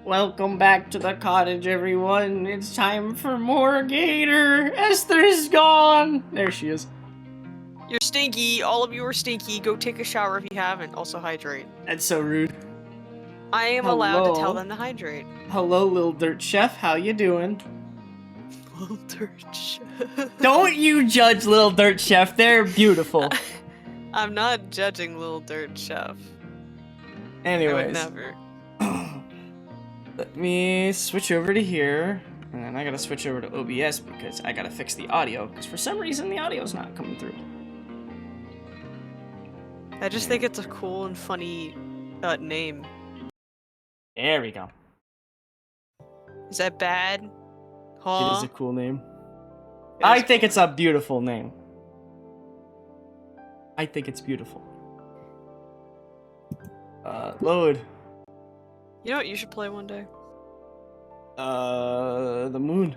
Welcome back to the cottage, everyone. It's time for more Gator. Esther's gone. There she is. You're stinky. All of you are stinky. Go take a shower if you haven't. Also hydrate. That's so rude. I am allowed to tell them to hydrate. Hello, little dirt chef. How you doing? Little dirt chef. Don't you judge little dirt chef. They're beautiful. I'm not judging little dirt chef. Anyways. I would never. Let me switch over to here. And then I gotta switch over to OBS because I gotta fix the audio. Because for some reason the audio's not coming through. I just think it's a cool and funny name. There we go. Is that bad? Huh? It is a cool name. I think it's a beautiful name. I think it's beautiful. Load. You know what you should play one day? The moon.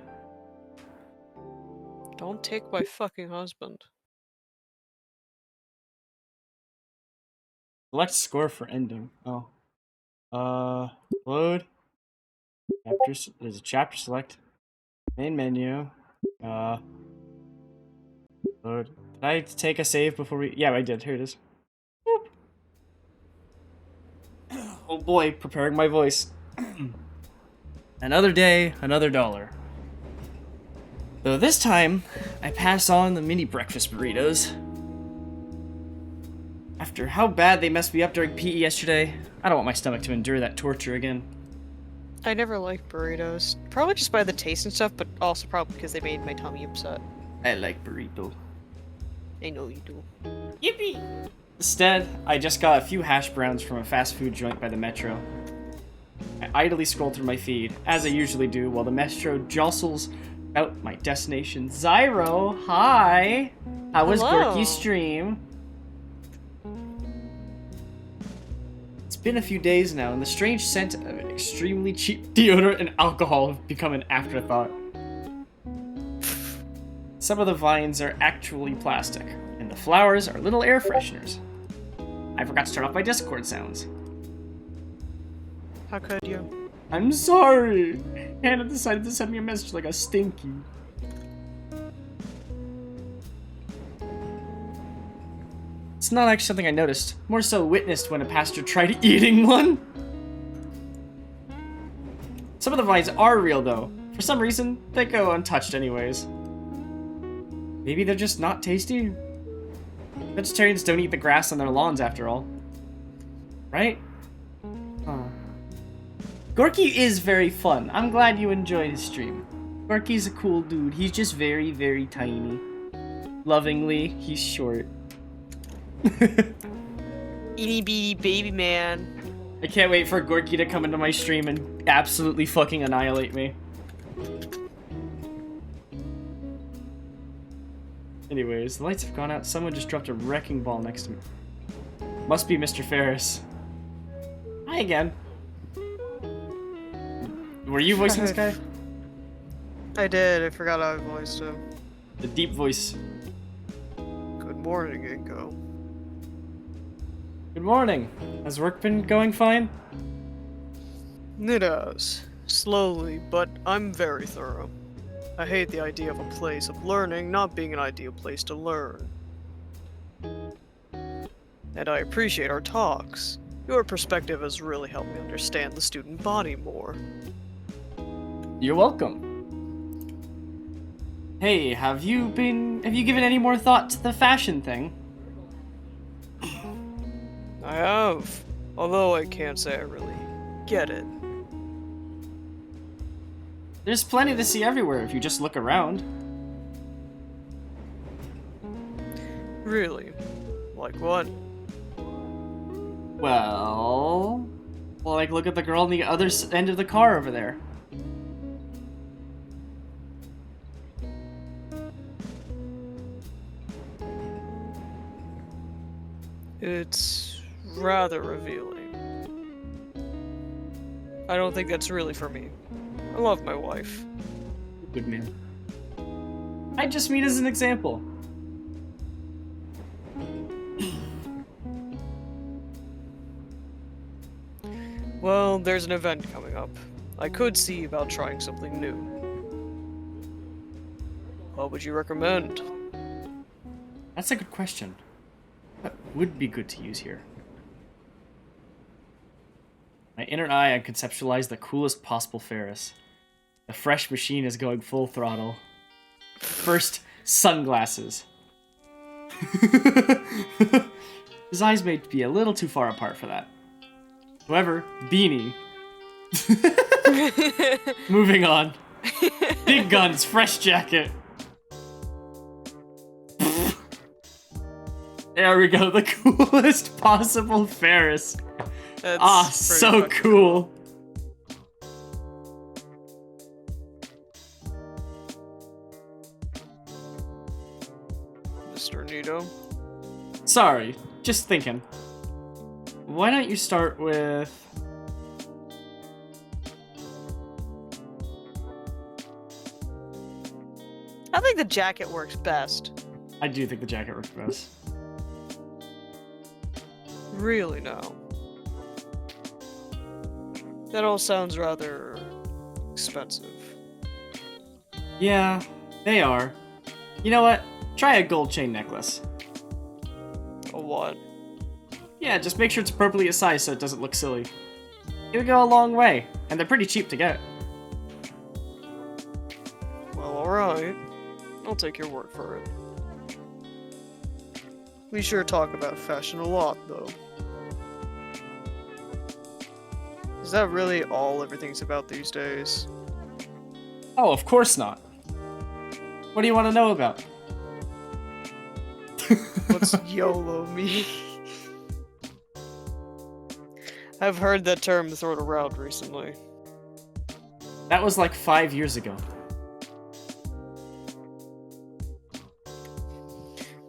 Don't take my fucking husband. Select score for ending. Oh. Load. Chapters. There's a chapter select. Main menu. Load. Did I take a save before we? Yeah, I did. Here it is. Boop. Oh boy, preparing my voice. Another day, another dollar. Though this time, I pass on the mini breakfast burritos. After how bad they messed me up during PE yesterday, I don't want my stomach to endure that torture again. I never liked burritos. Probably just by the taste and stuff, but also probably because they made my tummy upset. I like burrito. I know you do. Yippee! Instead, I just got a few hash browns from a fast food joint by the metro. I idly scroll through my feed, as I usually do, while the metro jostles out my destination. Zyro, hi! How was Hello. Gorky's stream? It's been a few days now, and the strange scent of an extremely cheap deodorant and alcohol have become an afterthought. Some of the vines are actually plastic, and the flowers are little air fresheners. I forgot to turn off my Discord sounds. How could you? I'm sorry! Hannah decided to send me a message like a stinky. It's not actually something I noticed, more so witnessed when a pastor tried eating one. Some of the vines are real though. For some reason, they go untouched anyways. Maybe they're just not tasty? Vegetarians don't eat the grass on their lawns after all. Right? Huh. Gorky is very fun. I'm glad you enjoyed his stream. Gorky's a cool dude. He's just very, very tiny. Lovingly, he's short. Itty bitty baby man. I can't wait for Gorky to come into my stream and absolutely fucking annihilate me. Anyways, the lights have gone out. Someone just dropped a wrecking ball next to me. Must be Mr. Ferris. Hi again. Were you voicing this guy? I did. I forgot how I voiced him. The deep voice. Good morning, Ingo. Good morning. Has work been going fine? It has. Slowly, but I'm very thorough. I hate the idea of a place of learning not being an ideal place to learn. And I appreciate our talks. Your perspective has really helped me understand the student body more. You're welcome. Hey, have you given any more thought to the fashion thing? I have. Although I can't say I really get it. There's plenty to see everywhere if you just look around. Really? Like what? Well, like look at the girl on the other end of the car over there. It's rather revealing. I don't think that's really for me. I love my wife. Good man. I just mean as an example. Well, there's an event coming up. I could see about trying something new. What would you recommend? That's a good question. What would be good to use here? My inner eye, I conceptualized the coolest possible Ferris. The fresh machine is going full throttle. First, sunglasses. His eyes may be a little too far apart for that. However, beanie. Moving on. Big guns, fresh jacket. There we go, the coolest possible Ferris. That's so cool. Mr. Nito. Sorry, just thinking. Why don't you start with... I think the jacket works best. I do think the jacket works best. Really now. That all sounds rather expensive. Yeah, they are. You know what? Try a gold chain necklace. A what? Yeah, just make sure it's appropriately sized so it doesn't look silly. It would go a long way, and they're pretty cheap to get. Well, alright. I'll take your word for it. We sure talk about fashion a lot, though. Is that really all everything's about these days? Oh, of course not. What do you want to know about? What's YOLO me? I've heard that term thrown around recently. That was like 5 years ago.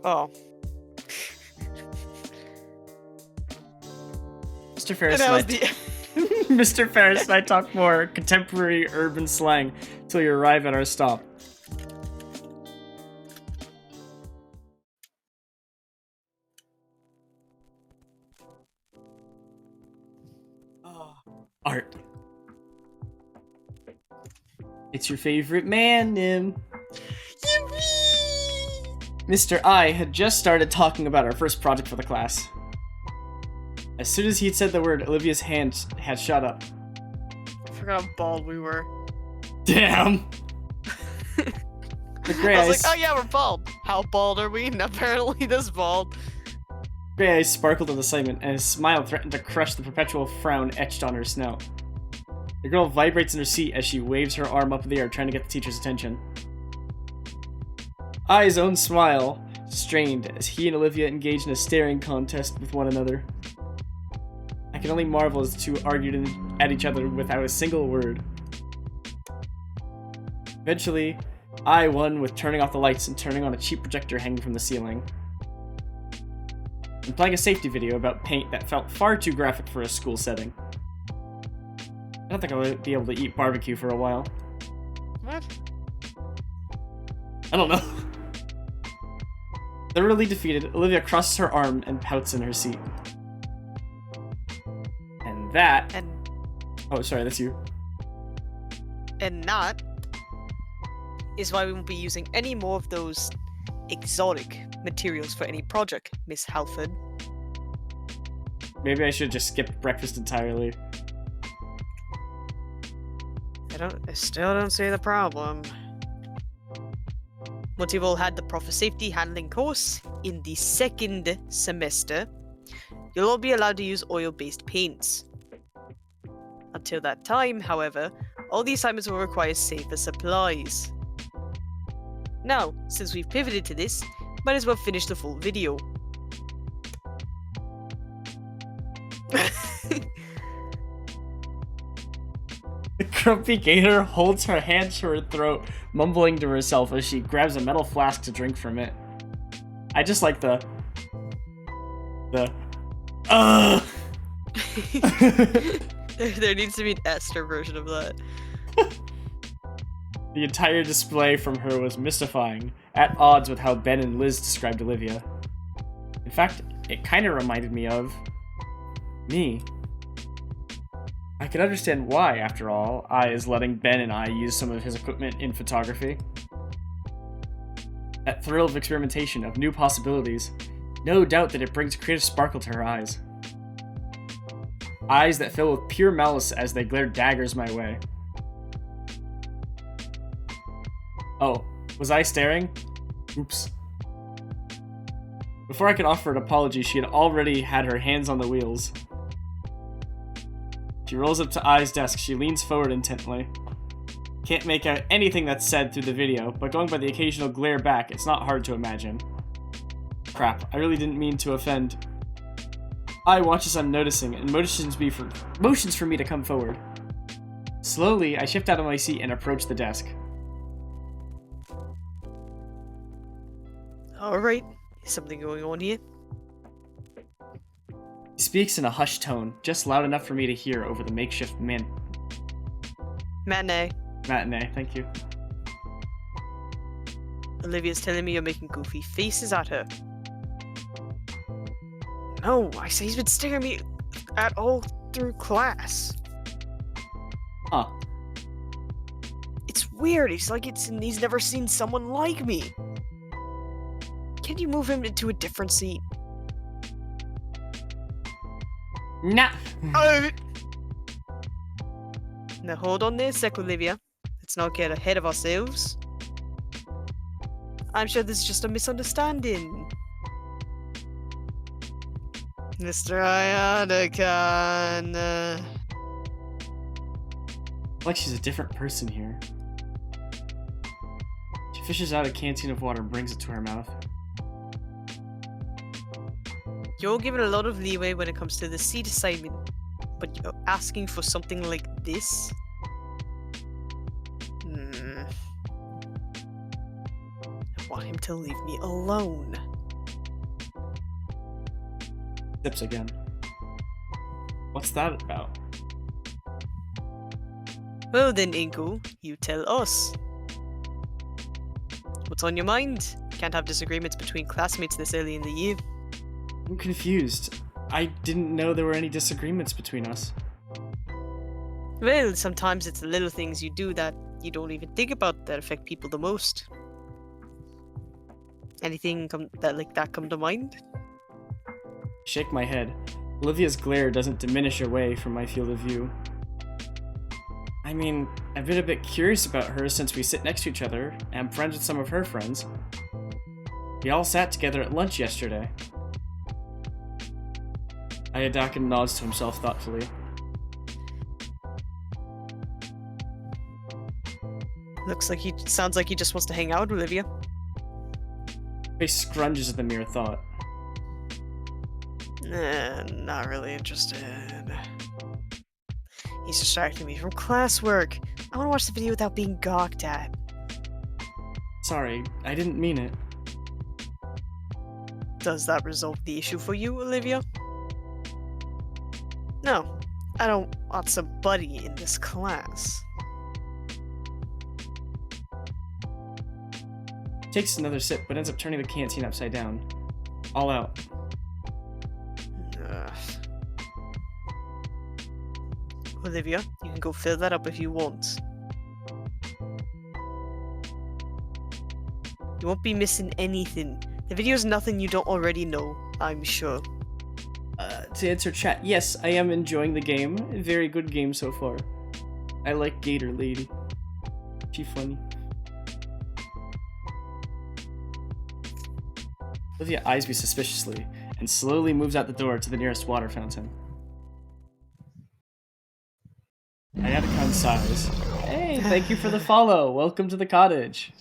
Oh. Mr. Ferris And and that I... was the... Mr. Ferris and I talk more contemporary urban slang till you arrive at our stop. Art. It's your favorite man, Nim. Mr. I had just started talking about our first project for the class. As soon as he'd said the word, Olivia's hand had shot up. I forgot how bald we were. Damn! The gray I was eyes, like, oh yeah, we're bald. How bald are we? And apparently this bald. gray eyes sparkled with excitement, and his smile threatened to crush the perpetual frown etched on her snout. The girl vibrates in her seat as she waves her arm up in the air, trying to get the teacher's attention. I's own smile strained as he and Olivia engaged in a staring contest with one another. I can only marvel as the two argued at each other without a single word. Eventually, I won with turning off the lights and turning on a cheap projector hanging from the ceiling. And playing a safety video about paint that felt far too graphic for a school setting. I don't think I'll be able to eat barbecue for a while. What? I don't know. Thoroughly defeated, Olivia crosses her arm and pouts in her seat. And that... And Oh, sorry, that's you. that is why we won't be using any more of those exotic materials for any project, Miss Halford. Maybe I should just skip breakfast entirely. I still don't see the problem. Once you've all had the proper safety handling course in the second semester, you'll all be allowed to use oil-based paints. Until that time, however, all the assignments will require safer supplies. Now, since we've pivoted to this, might as well finish the full video. The grumpy Gator holds her hand to her throat, mumbling to herself as she grabs a metal flask to drink from it. I just like the... There needs to be an Esther version of that. The entire display from her was mystifying, at odds with how Ben and Liz described Olivia. In fact, it kind of reminded me of... me. I can understand why, after all, I is letting Ben and I use some of his equipment in photography. That thrill of experimentation, of new possibilities. No doubt that it brings creative sparkle to her eyes. Eyes that fill with pure malice as they glare daggers my way. Oh, was I staring? Oops. Before I could offer an apology, she had already had her hands on the wheels. She rolls up to Ai's desk. She leans forward intently. Can't make out anything that's said through the video, but going by the occasional glare back, it's not hard to imagine. Crap, I really didn't mean to offend. Ai watches I'm noticing and motions for me to come forward. Slowly, I shift out of my seat and approach the desk. Alright, is something going on here? He speaks in a hushed tone, just loud enough for me to hear over the makeshift Matinee. Matinee, thank you. Olivia's telling me you're making goofy faces at her. No, I say he's been staring at me at all through class. Huh. It's weird, he's never seen someone like me. Can you move him into a different seat? Nah. Now hold on there a sec, Olivia. Let's not get ahead of ourselves. I'm sure this is just a misunderstanding. Mr. Ionican. Like she's a different person here. She fishes out a canteen of water and brings it to her mouth. You're given a lot of leeway when it comes to the seat assignment, but you're asking for something like this? I want him to leave me alone. Sips again. What's that about? Well then, Inko, you tell us. What's on your mind? Can't have disagreements between classmates this early in the year. I'm confused. I didn't know there were any disagreements between us. Well, sometimes it's the little things you do that you don't even think about that affect people the most. Anything that come to mind? Shake my head. Olivia's glare doesn't diminish away from my field of view. I mean, I've been a bit curious about her since we sit next to each other, and I'm friends with some of her friends. We all sat together at lunch yesterday. Ayadakan nods to himself thoughtfully. Sounds like he just wants to hang out, Olivia. Face scrunches at the mere thought. Not really interested. He's distracting me from classwork. I want to watch the video without being gawked at. Sorry, I didn't mean it. Does that resolve the issue for you, Olivia? No, I don't want somebody in this class. Takes another sip, but ends up turning the canteen upside down. All out. Olivia, you can go fill that up if you want. You won't be missing anything. The video's nothing you don't already know, I'm sure. To answer chat, yes, I am enjoying the game. Very good game so far. I like Gator Lady. She funny. Olivia eyes me suspiciously and slowly moves out the door to the nearest water fountain. Ayadakan sighs. Hey, thank you for the follow. Welcome to the cottage.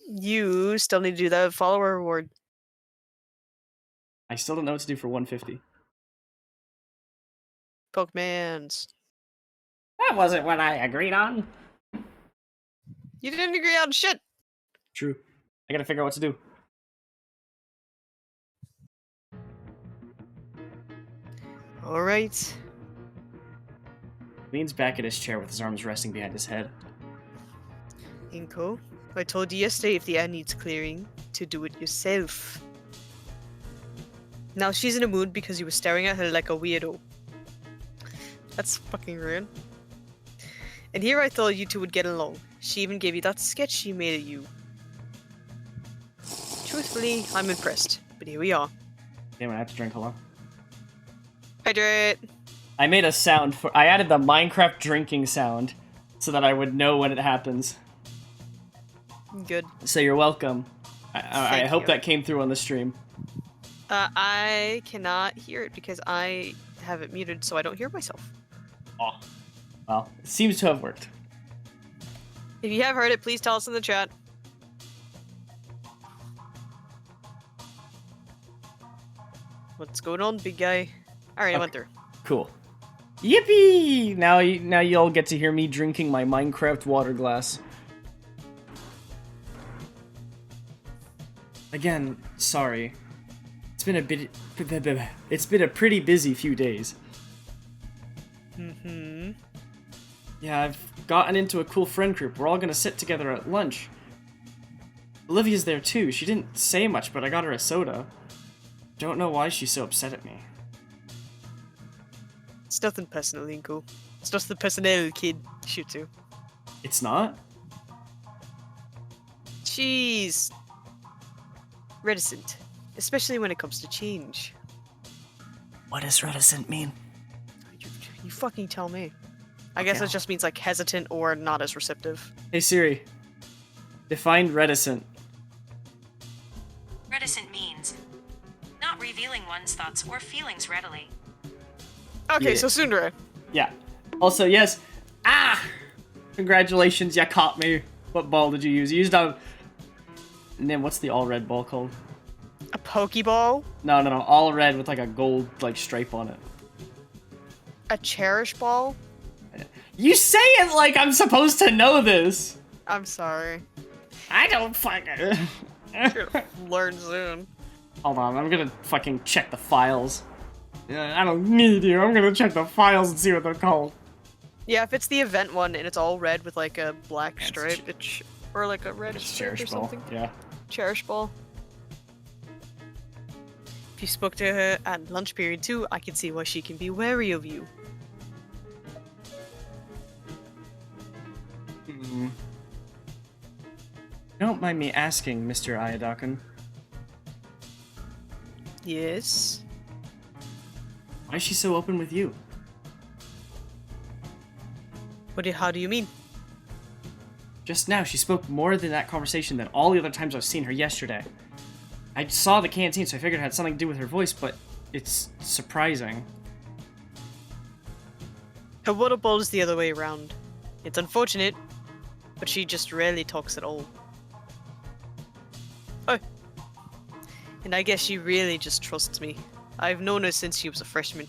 You still need to do the follower reward. I still don't know what to do for 150. Pokemans. That wasn't what I agreed on. You didn't agree on shit. True. I gotta figure out what to do. Alright. Leans back in his chair with his arms resting behind his head. Inko, I told you yesterday if the air needs clearing, to do it yourself. Now she's in a mood because you were staring at her like a weirdo. That's fucking rude. And here I thought you two would get along. She even gave you that sketch she made of you. Truthfully, I'm impressed. But here we are. Damn, I have to drink. Hold on. Hydrate! I made a sound for. I added the Minecraft drinking sound so that I would know when it happens. Good. So you're welcome. I hope you. that came through on the stream. I cannot hear it because I have it muted, so I don't hear myself. Oh. Well, it seems to have worked. If you have heard it, please tell us in the chat. What's going on, big guy? Alright, I went through. Cool. Yippee! Now you all get to hear me drinking my Minecraft water glass. Again, sorry. It's been a pretty busy few days. Mm-hmm. Yeah, I've gotten into a cool friend group. We're all gonna sit together at lunch. Olivia's there too. She didn't say much, but I got her a soda. Don't know why she's so upset at me. It's nothing personal, Inko. It's just the personnel kid shoots you. It's not? She's reticent, especially when it comes to change. What does reticent mean? You fucking tell me. I guess it just means like hesitant or not as receptive. Hey Siri, define reticent. Reticent means not revealing one's thoughts or feelings readily. Okay, Yeah. so Sundara. Yeah. Also, yes. Ah! Congratulations, you caught me. What ball did you use? You used a... And then what's the all red ball called? A Pokeball? No, all red with like a gold like stripe on it. A Cherish Ball? You say it like I'm supposed to know this. I'm sorry. I don't fucking... You're gonna learn soon. Hold on, I'm gonna fucking check the files. I don't need you. I'm gonna check the files and see what they're called. Yeah, if it's the event one and it's all red with like a black It's stripe, or like a red It's stripe or Cherish Ball. something. Yeah. Cherish Ball. If you spoke to her at lunch period too, I can see why she can be wary of you. Don't mind me asking, Mr. Ayadakan. Yes. Why is she so open with you? How do you mean? Just now, she spoke more than that conversation than all the other times I've seen her yesterday. I saw the canteen, so I figured it had something to do with her voice, but it's surprising. Her water ball is the other way around. It's unfortunate, but she just rarely talks at all. Oh. And I guess she really just trusts me. I've known her since she was a freshman.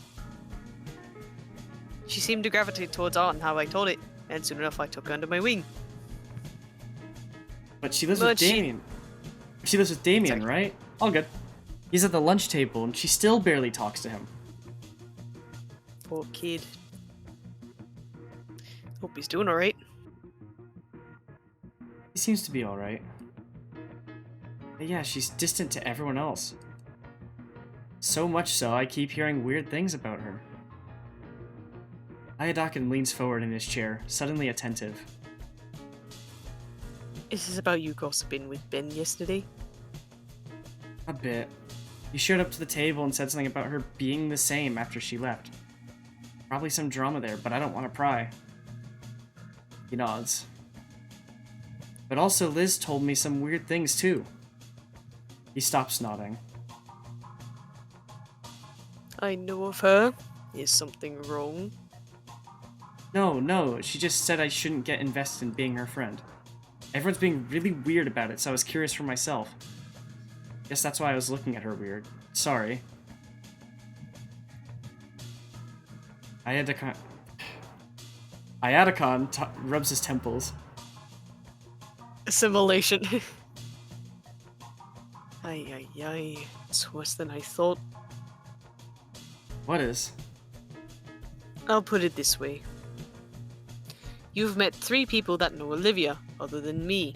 She seemed to gravitate towards art and how I taught it, and soon enough I took her under my wing. But she lives with Damien. She lives with Damien, right? All good. He's at the lunch table, and she still barely talks to him. Poor kid. Hope he's doing alright. He seems to be alright. But yeah, she's distant to everyone else. So much so, I keep hearing weird things about her. Ayadakan leans forward in his chair, suddenly attentive. Is this about you gossiping with Ben yesterday? A bit. He showed up to the table and said something about her being the same after she left. Probably some drama there, but I don't want to pry. He nods. But also Liz told me some weird things too. He stops nodding. I know of her. Is something wrong? No, she just said I shouldn't get invested in being her friend. Everyone's being really weird about it, so I was curious for myself. Guess that's why I was looking at her weird. Sorry. Ayadakan rubs his temples. Assimilation. Ay. It's worse than I thought. What is? I'll put it this way. You've met 3 people that know Olivia, other than me.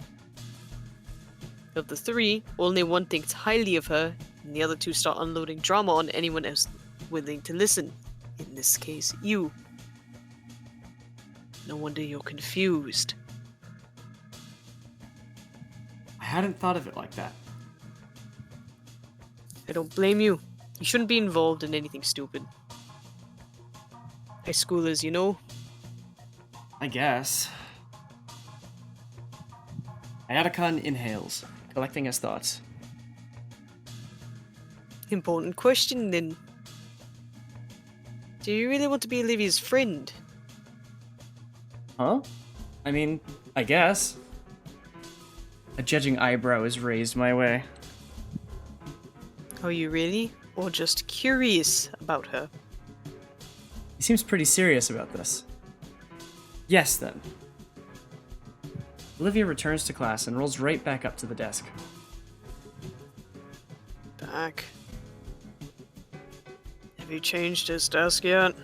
Of the 3, only one thinks highly of her, and the other 2 start unloading drama on anyone else willing to listen. In this case, you. No wonder you're confused. I hadn't thought of it like that. I don't blame you. You shouldn't be involved in anything stupid. High schoolers, you know? I guess. Ayataka inhales, collecting his thoughts. Important question then. Do you really want to be Olivia's friend? Huh? I mean, I guess. A judging eyebrow is raised my way. Are you really? Or just curious about her? He seems pretty serious about this. Yes, then. Olivia returns to class and rolls right back up to the desk. Back. Have you changed his desk yet?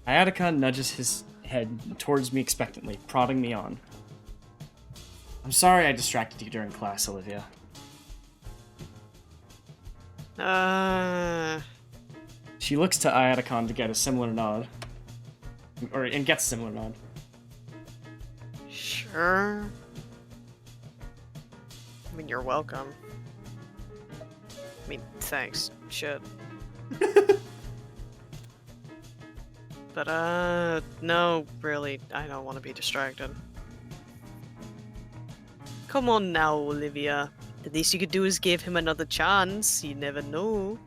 Ayataka nudges his head towards me expectantly, prodding me on. I'm sorry I distracted you during class, Olivia. She looks to Ayataka to get a similar nod. And gets a similar nod. Sure. I mean, you're welcome. I mean, thanks. Shit. But, no, really, I don't want to be distracted. Come on now, Olivia. The least you could do is give him another chance. You never know.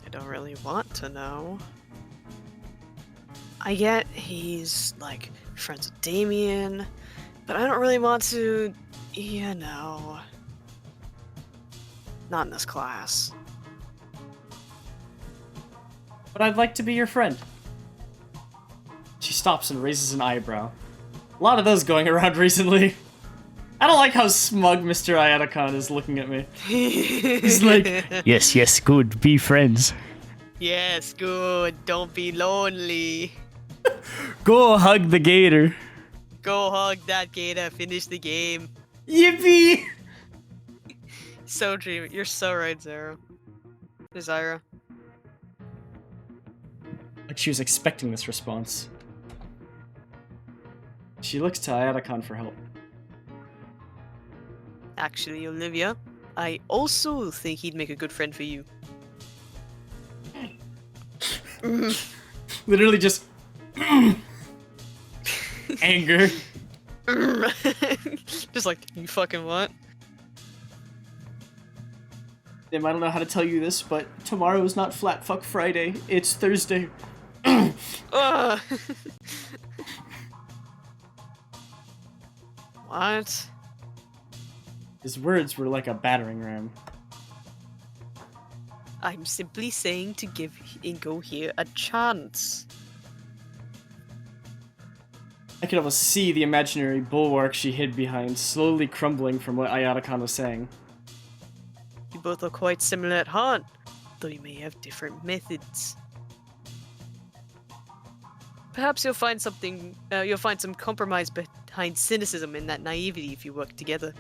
I don't really want to know. I get he's, like, friends with Damien, but I don't really want to, you know... Not in this class. But I'd like to be your friend. She stops and raises an eyebrow. A lot of those going around recently. I don't like how smug Mr. Ayataka is looking at me. He's like, yes, good, be friends. Yes, good. Don't be lonely. Go hug the gator. Go hug that gator. Finish the game. Yippee! So true. You're so right, Zara. Zyra. Like she was expecting this response. She looks to Ayataka for help. Actually, Olivia, I also think he'd make a good friend for you. Literally just... anger. Just like, you fucking what? Tim, I don't know how to tell you this, but tomorrow is not Flat Fuck Friday. It's Thursday. What? His words were like a battering ram. I'm simply saying to give Ingo here a chance. I could almost see the imaginary bulwark she hid behind slowly crumbling from what Ayataka was saying. You both are quite similar at heart, though you may have different methods. Perhaps you'll find something. You'll find some compromise behind cynicism and that naivety if you work together.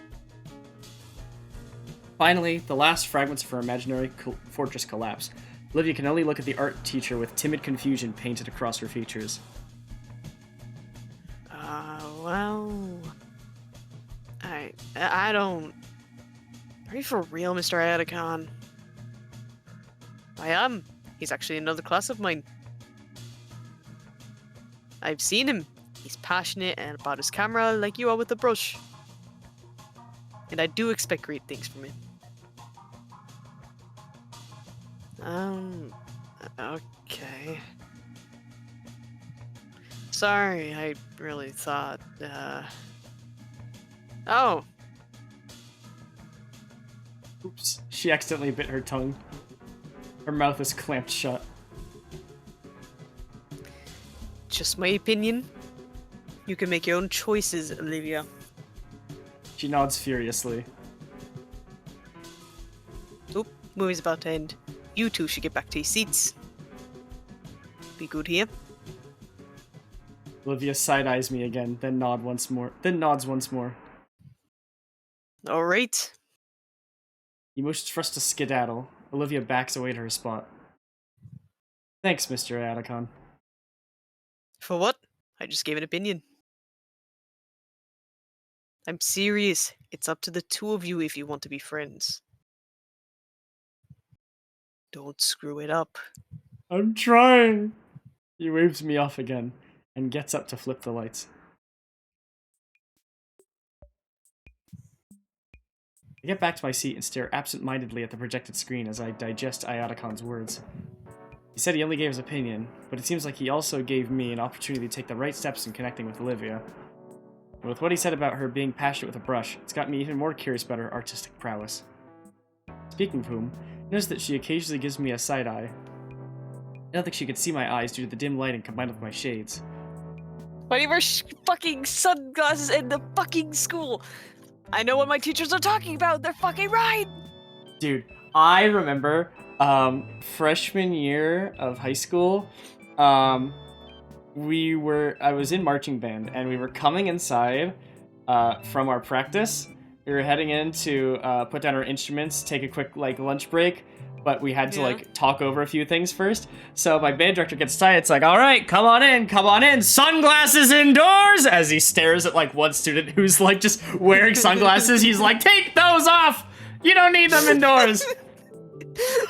Finally, the last fragments of her imaginary fortress collapse. Olivia can only look at the art teacher with timid confusion painted across her features. Well... I don't... Are you for real, Mr. Ayataka? I am. He's actually another class of mine. I've seen him. He's passionate and about his camera like you are with the brush. And I do expect great things from him. Okay. Sorry, I really thought, Oh! Oops, she accidentally bit her tongue. Her mouth is clamped shut. Just my opinion. You can make your own choices, Olivia. She nods furiously. Oop, movie's about to end. You two should get back to your seats. Be good here. Olivia side-eyes me again, then nods once more. Alright. He motions for us to skedaddle. Olivia backs away to her spot. Thanks, Mr. Iadicon. For what? I just gave an opinion. I'm serious. It's up to the two of you if you want to be friends. Don't screw it up. I'm trying. He waves me off again and gets up to flip the lights. I get back to my seat and stare absent-mindedly at the projected screen as I digest Iadicon's words. He said he only gave his opinion, but it seems like he also gave me an opportunity to take the right steps in connecting with Olivia. And with what he said about her being passionate with a brush, it's got me even more curious about her artistic prowess. Speaking of whom, notice that she occasionally gives me a side eye. I don't think she could see my eyes due to the dim lighting combined with my shades. Why do you wear fucking sunglasses in the fucking school? I know what my teachers are talking about. They're fucking right. Dude, I remember freshman year of high school, I was in marching band and we were coming inside from our practice. We were heading in to put down our instruments, take a quick lunch break, but we had to talk over a few things first. So my band director gets tired. It's like, all right, come on in, sunglasses indoors. As he stares at one student who's just wearing sunglasses, he's like, take those off. You don't need them indoors.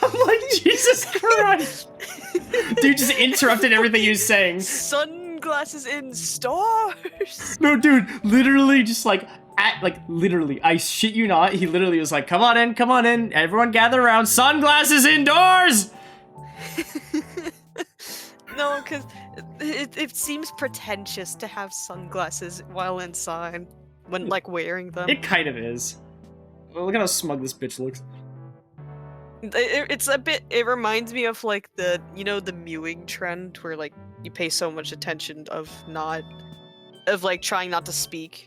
I'm like, Jesus Christ. Dude just interrupted everything he was saying. Sunglasses in stores. No, dude, literally just literally, I shit you not, he literally was like, come on in, everyone gather around, sunglasses indoors! No, because it seems pretentious to have sunglasses while inside, when, wearing them. It kind of is. Look at how smug this bitch looks. It reminds me of, the mewing trend, where, you pay so much attention of trying not to speak.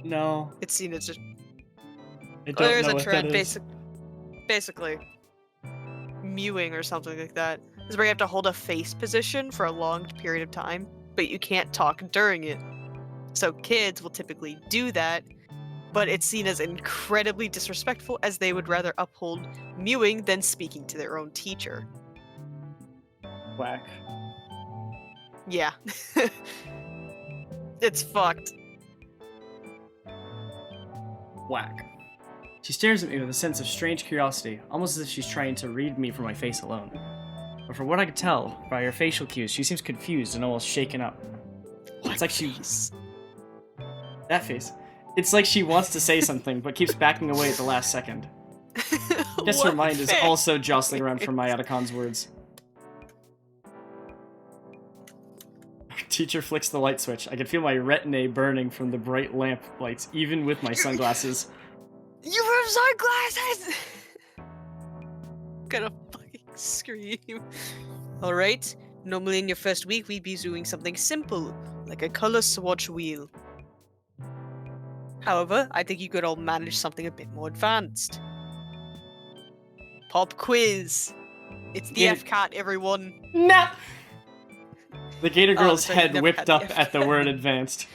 No. It's seen as just... There's a trend, basically. Mewing or something like that. Is where you have to hold a face position for a long period of time, but you can't talk during it. So kids will typically do that, but it's seen as incredibly disrespectful, as they would rather uphold mewing than speaking to their own teacher. Whack. Yeah. It's fucked. Whack. She stares at me with a sense of strange curiosity, almost as if she's trying to read me from my face alone. But from what I could tell by her facial cues, she seems confused and almost shaken up. It's like that face. It's like she wants to say something, but keeps backing away at the last second. I guess her mind is also jostling around from my Iadicon's words. Teacher flicks the light switch. I can feel my retina burning from the bright lamp lights, even with my sunglasses. You have sunglasses! Gonna fucking scream. Alright, normally in your first week we'd be doing something simple, like a color swatch wheel. However, I think you could all manage something a bit more advanced. Pop quiz! It's the FCAT, everyone. Nah! The Gator Girl's head whipped up at the word advanced.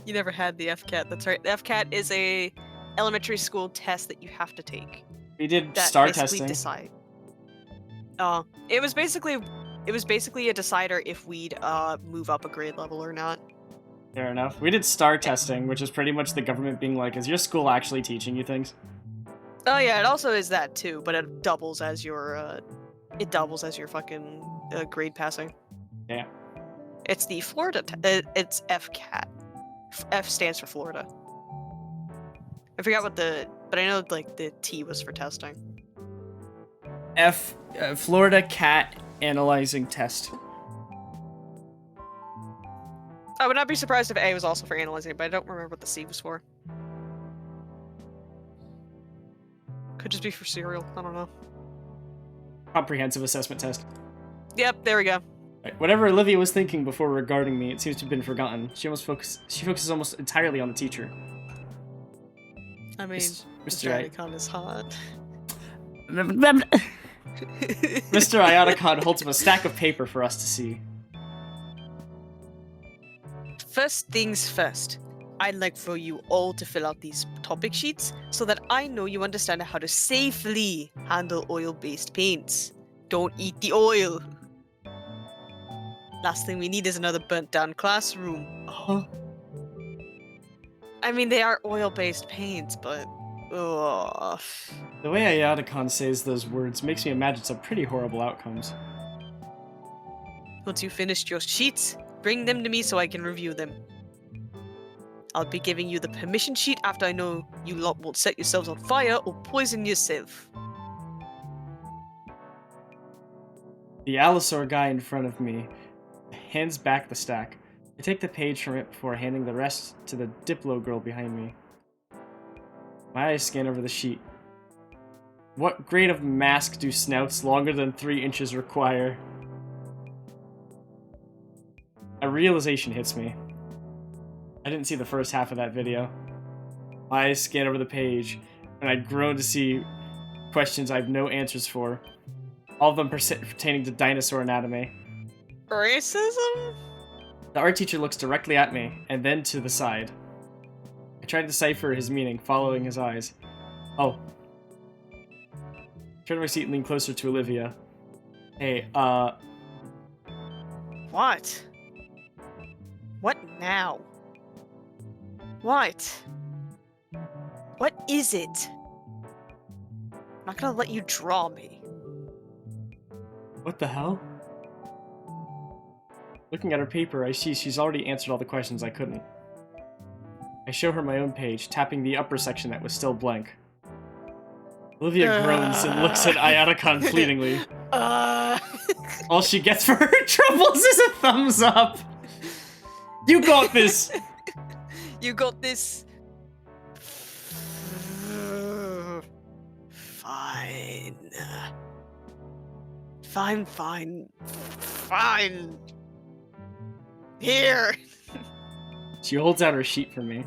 You never had the FCAT, that's right. The FCAT is a elementary school test that you have to take. We did star testing. It was basically a decider if we'd move up a grade level or not. Fair enough. We did star testing, which is pretty much the government being like, is your school actually teaching you things? Oh yeah, it also is that too, but it doubles as your fucking grade passing. Yeah. It's the Florida. It's FCAT. F stands for Florida. I forgot but I know the T was for testing. Florida Cat Analyzing Test. I would not be surprised if A was also for analyzing, but I don't remember what the C was for. Could just be for cereal. I don't know. Comprehensive assessment test. Yep, there we go. Right. Whatever Olivia was thinking before regarding me, it seems to have been forgotten. She focuses almost entirely on the teacher. I mean, Mr. Iadicon is hot. Mr. Iadicon holds up a stack of paper for us to see. First things first. I'd like for you all to fill out these topic sheets so that I know you understand how to safely handle oil-based paints. Don't eat the oil. Last thing we need is another burnt down classroom. Huh? I mean, they are oil-based paints, but... Ugh. The way Ayataka says those words makes me imagine some pretty horrible outcomes. Once you finished your sheets, bring them to me so I can review them. I'll be giving you the permission sheet after I know you lot won't set yourselves on fire or poison yourself. The Allosaur guy in front of me hands back the stack. I take the page from it before handing the rest to the Diplo girl behind me. My eyes scan over the sheet. What grade of mask do snouts longer than 3 inches require? A realization hits me. I didn't see the first half of that video. My eyes scan over the page, and I groan to see questions I have no answers for. All of them pertaining to dinosaur anatomy. Racism? The art teacher looks directly at me, and then to the side. I try to decipher his meaning, following his eyes. Oh. Turn to my seat and lean closer to Olivia. Hey, What? What now? What? What is it? I'm not gonna let you draw me. what the hell? Looking at her paper, I see she's already answered all the questions I couldn't. I show her my own page, tapping the upper section that was still blank. Olivia groans and looks at Ayataka pleadingly. All she gets for her troubles is a thumbs up! You got this! You got this. Fine. Fine. Here. She holds out her sheet for me.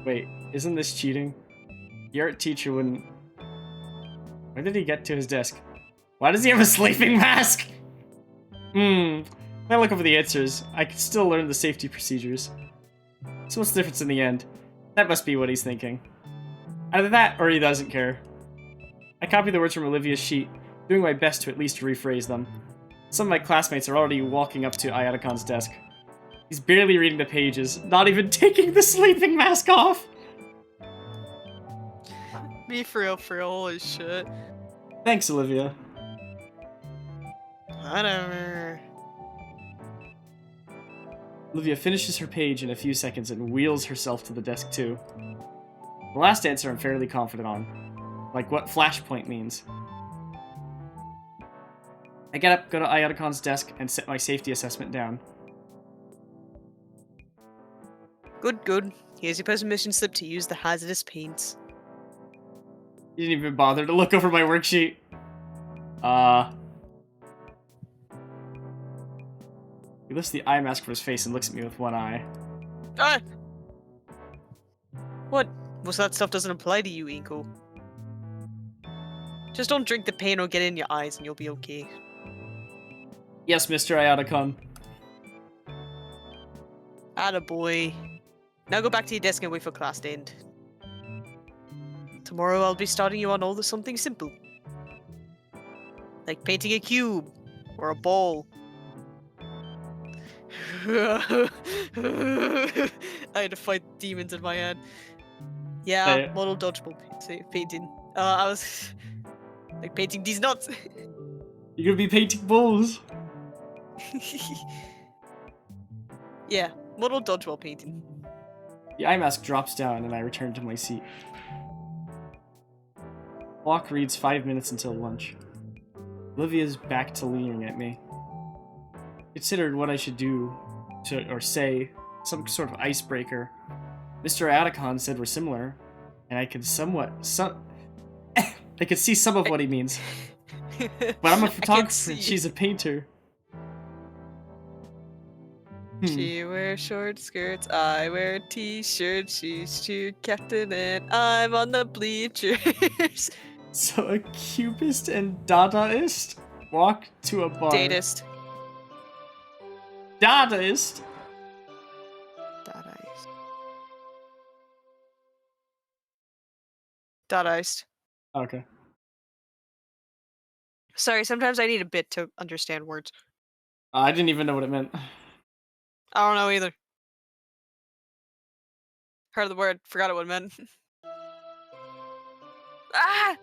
Wait, isn't this cheating? The art teacher wouldn't... When did he get to his desk? Why does he have a sleeping mask? When I look over the answers, I can still learn the safety procedures. So what's the difference in the end? That must be what he's thinking. Either that, or he doesn't care. I copy the words from Olivia's sheet, doing my best to at least rephrase them. Some of my classmates are already walking up to Ayataka's desk. He's barely reading the pages, not even taking the sleeping mask off! Me for real, holy shit. Thanks, Olivia. Whatever. Olivia finishes her page in a few seconds and wheels herself to the desk too. The last answer I'm fairly confident on. Like what flashpoint means. I get up, go to Ayataka's desk, and set my safety assessment down. Good. Here's your permission slip to use the hazardous paints. You didn't even bother to look over my worksheet. He lifts the eye mask from his face and looks at me with one eye. Ah! What? Most of that stuff doesn't apply to you, Inko. Just don't drink the paint or get it in your eyes and you'll be okay. Yes, Mr. Ayataka. Attaboy. Now go back to your desk and wait for class to end. Tomorrow I'll be starting you on all the something simple. Like painting a cube. Or a ball. I had to fight demons in my head. Yeah, Hey. model dodgeball painting. I was like painting these nuts. You're gonna be painting balls. Yeah, model dodgeball painting. The eye mask drops down and I return to my seat. Clock reads 5 minutes until lunch. Olivia's back to leering at me. Considered what I should do or say, some sort of icebreaker. Mr. Ayataka said we're similar, and I could I could see some of what he means. But I'm a photographer and she's a painter. She wears short skirts, I wear t-shirts, she's cheer captain, and I'm on the bleachers. So a cubist and Dadaist walk to a bar. Dadaist. Dadaist? Dadaist. Okay. Sorry, sometimes I need a bit to understand words. I didn't even know what it meant. I don't know either. Heard the word, forgot what it meant. Ah!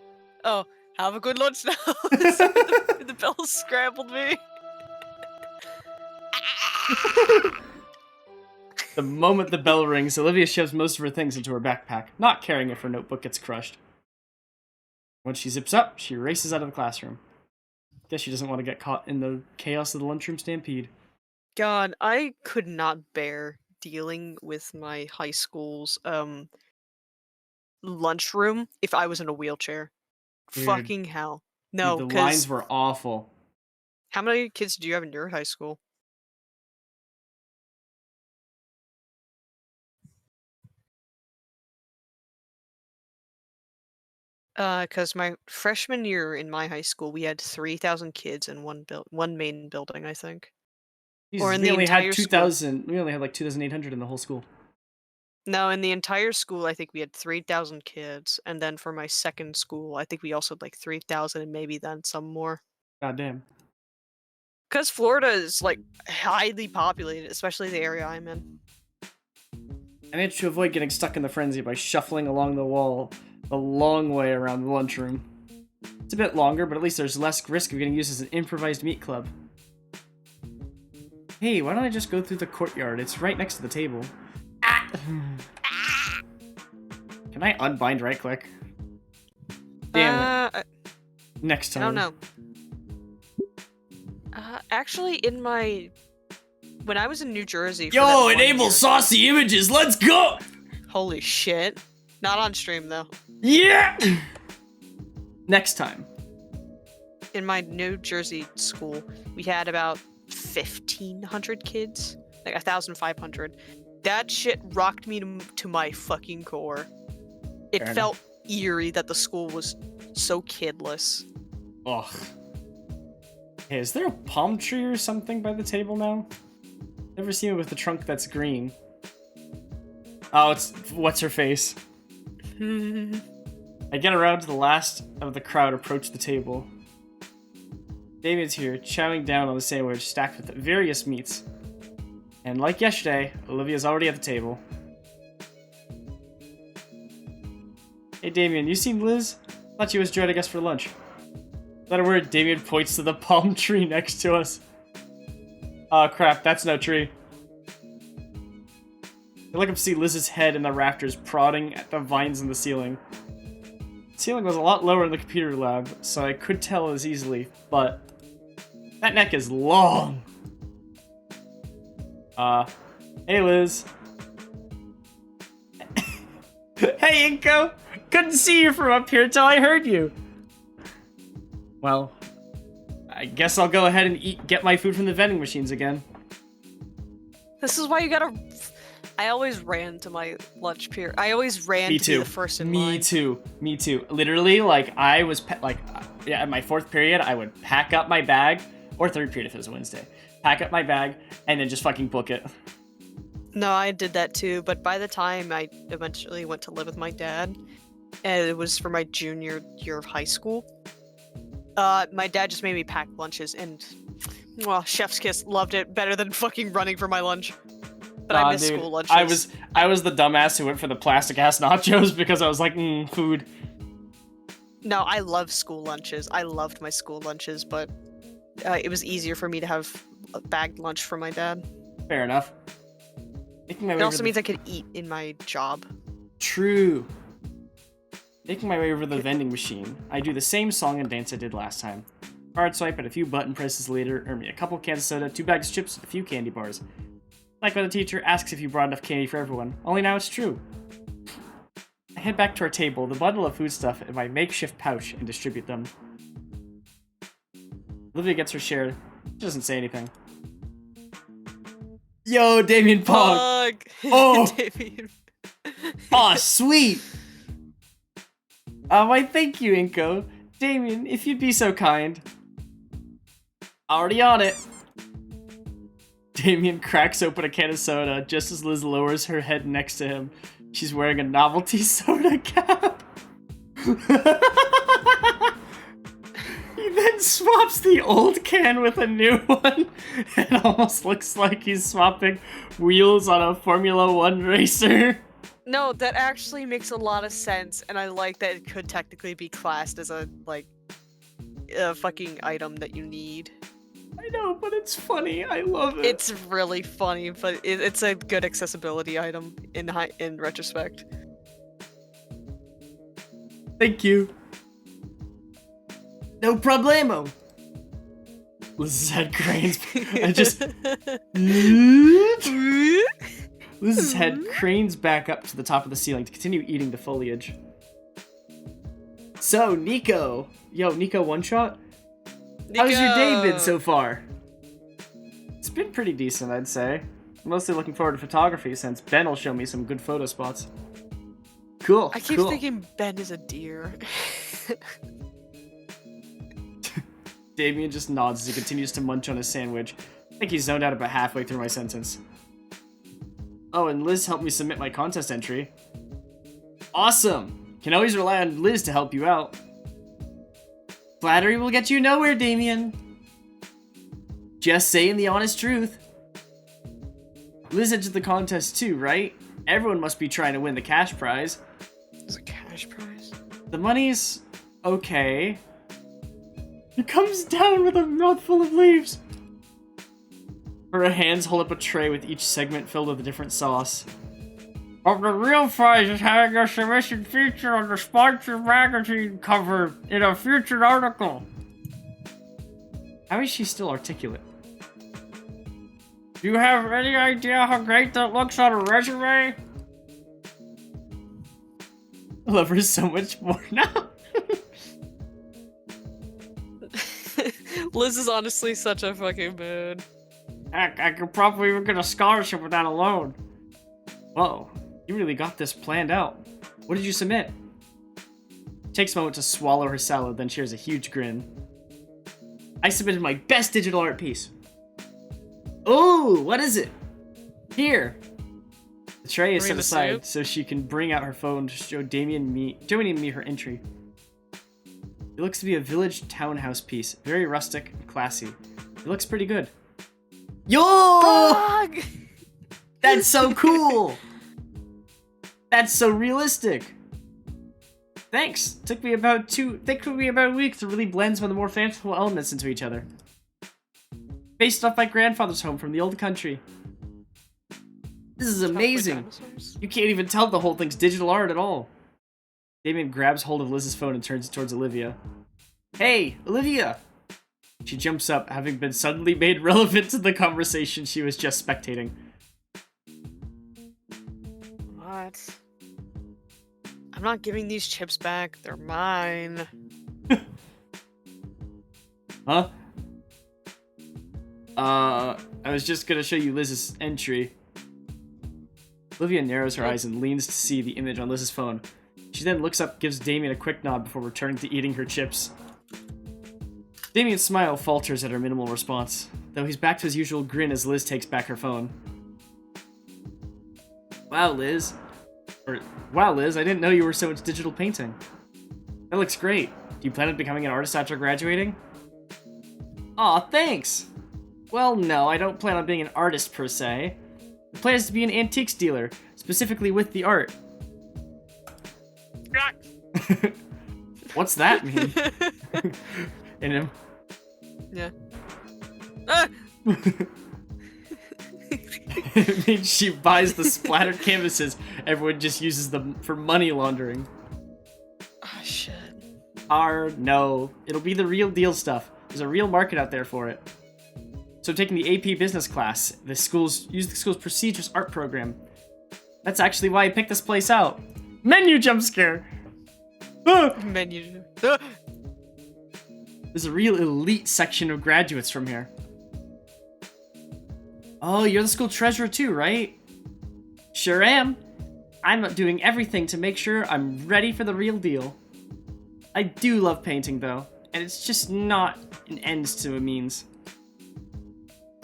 Oh, have a good lunch now. the bell scrambled me. The moment the bell rings, Olivia shoves most of her things into her backpack, not caring if her notebook gets crushed. Once she zips up, she races out of the classroom. Guess she doesn't want to get caught in the chaos of the lunchroom stampede. God, I could not bear dealing with my high school's lunchroom if I was in a wheelchair. Dude. Fucking hell. No, Dude, the 'cause lines were awful. how many kids do you have in your high school? Cause my freshman year in my high school, we had 3,000 kids in one main building, I think. Jesus, Or in we the only entire had school. 2,000. We only had like 2,800 in the whole school. No, in the entire school, I think we had 3,000 kids, and then for my second school, I think we also had like 3,000 and maybe then some more. God damn. Cause Florida is like highly populated, especially the area I'm in. I managed to avoid getting stuck in the frenzy by shuffling along the wall a long way around the lunchroom. It's a bit longer, but at least there's less risk of getting used as an improvised meat club. Hey, why don't I just go through the courtyard? It's right next to the table. Ah! Can I unbind right click? Damn it. Next time. I don't know. Actually, when I was in New Jersey. For that Yo, one enable year- saucy images. Let's go. Holy shit! Not on stream though. Yeah. Next time. In my New Jersey school, we had about 1,500 kids, like 1,500. That shit rocked me to my fucking core. It Fair felt eerie that the school was so kidless. Ugh. Hey, is there a palm tree or something by the table now? Never seen it with a trunk that's green. Oh, it's what's her face. I get around to the last of the crowd approach the table. David's here, chowing down on the sandwich stacked with various meats. And like yesterday, Olivia's already at the table. Hey Damien, you seen Liz? Thought she was joining us for lunch. Without a word, Damien points to the palm tree next to us. Oh crap, that's no tree. I look up to see Liz's head in the rafters prodding at the vines in the ceiling. The ceiling was a lot lower in the computer lab, so I could tell as easily, but that neck is long. Hey Liz. Hey Inko! Couldn't see you from up here till I heard you. Well, I guess I'll go ahead and get my food from the vending machines again. This is why you gotta. I always ran to my lunch period. I always ran Me to too. be the first in line. Me too. Literally, like I was at my fourth period, I would pack up my bag, or third period if it was a Wednesday. Pack up my bag and then just fucking book it. No, I did that too, but by the time I eventually went to live with my dad, and it was for my junior year of high school, my dad just made me pack lunches, and well, chef's kiss, loved it better than fucking running for my lunch. But I miss school lunches. I was the dumbass who went for the plastic ass nachos because I was like, food. No, I love school lunches. I loved my school lunches, but it was easier for me to have a bagged lunch for my dad. Fair enough. It also means I could eat in my job. True. Making my way over the vending machine, I do the same song and dance I did last time. Card swipe and a few button presses later earn me a couple cans of soda, 2 bags of chips, and a few candy bars. Like when the teacher asks if you brought enough candy for everyone, only now it's true. I head back to our table, the bundle of foodstuff in my makeshift pouch, and distribute them. Olivia gets her share. She doesn't say anything. Yo, Damien Pog! Pog! Oh! Damien. Aw, sweet! Why thank you, Inko. Damien, if you'd be so kind. Already on it. Damien cracks open a can of soda just as Liz lowers her head next to him. She's wearing a novelty soda cap. He then swaps the old can with a new one. It almost looks like he's swapping wheels on a Formula 1 racer. No, that actually makes a lot of sense, and I like that it could technically be classed as a, like, a fucking item that you need. I know, but it's funny. I love it. It's really funny, but it's a good accessibility item in retrospect. Thank you. No problemo. Liz's head cranes. I just. Liz's head cranes back up to the top of the ceiling to continue eating the foliage. So, Nico. Yo, Nico one shot? How's your day been so far? It's been pretty decent, I'd say. I'm mostly looking forward to photography since Ben will show me some good photo spots. Cool. I keep thinking Ben is a deer. Damien just nods as he continues to munch on his sandwich. I think he's zoned out about halfway through my sentence. Oh, and Liz helped me submit my contest entry. Awesome! Can always rely on Liz to help you out. Flattery will get you nowhere, Damien. Just saying the honest truth. Liz entered the contest too, right? Everyone must be trying to win the cash prize. Is it cash prize? The money's okay. He comes down with a mouthful of leaves. Her hands hold up a tray with each segment filled with a different sauce. But the real prize is having a submission featured on the Sponsor magazine cover in a featured article. How is she still articulate? Do you have any idea how great that looks on a resume? I love her so much more now. Liz is honestly such a fucking mood. Heck, I could probably even get a scholarship with that alone. Whoa, you really got this planned out. What did you submit? Takes a moment to swallow her salad, then shares a huge grin. I submitted my best digital art piece. Oh, what is it? Here. The tray is set aside so she can bring out her phone to show Joey and me her entry. It looks to be a village townhouse piece, very rustic and classy. It looks pretty good. Yo! Dog! That's so cool! That's so realistic. Thanks. Took me about a week to really blend some of the more fanciful elements into each other. Based off my grandfather's home from the old country. This is amazing. You can't even tell the whole thing's digital art at all. Damien grabs hold of Liz's phone and turns it towards Olivia. Hey, Olivia! She jumps up, having been suddenly made relevant to the conversation she was just spectating. What? I'm not giving these chips back. They're mine. Huh? I was just gonna show you Liz's entry. Olivia narrows her eyes and leans to see the image on Liz's phone. She then looks up, gives Damien a quick nod before returning to eating her chips. Damien's smile falters at her minimal response, though he's back to his usual grin as Liz takes back her phone. Wow, Liz, I didn't know you were so into digital painting. That looks great. Do you plan on becoming an artist after graduating? Aw, thanks! Well, no, I don't plan on being an artist per se. The plan is to be an antiques dealer, specifically with the art. What's that mean? In him. Yeah. Ah! It means she buys the splattered canvases. Everyone just uses them for money laundering. Oh, shit. No. It'll be the real deal stuff. There's a real market out there for it. So I'm taking the AP business class. Use the school's prestigious art program. That's actually why I picked this place out. Menu jump scare! Menu. There's a real elite section of graduates from here. Oh, you're the school treasurer too, right? Sure am. I'm doing everything to make sure I'm ready for the real deal. I do love painting though, and it's just not an ends to a means.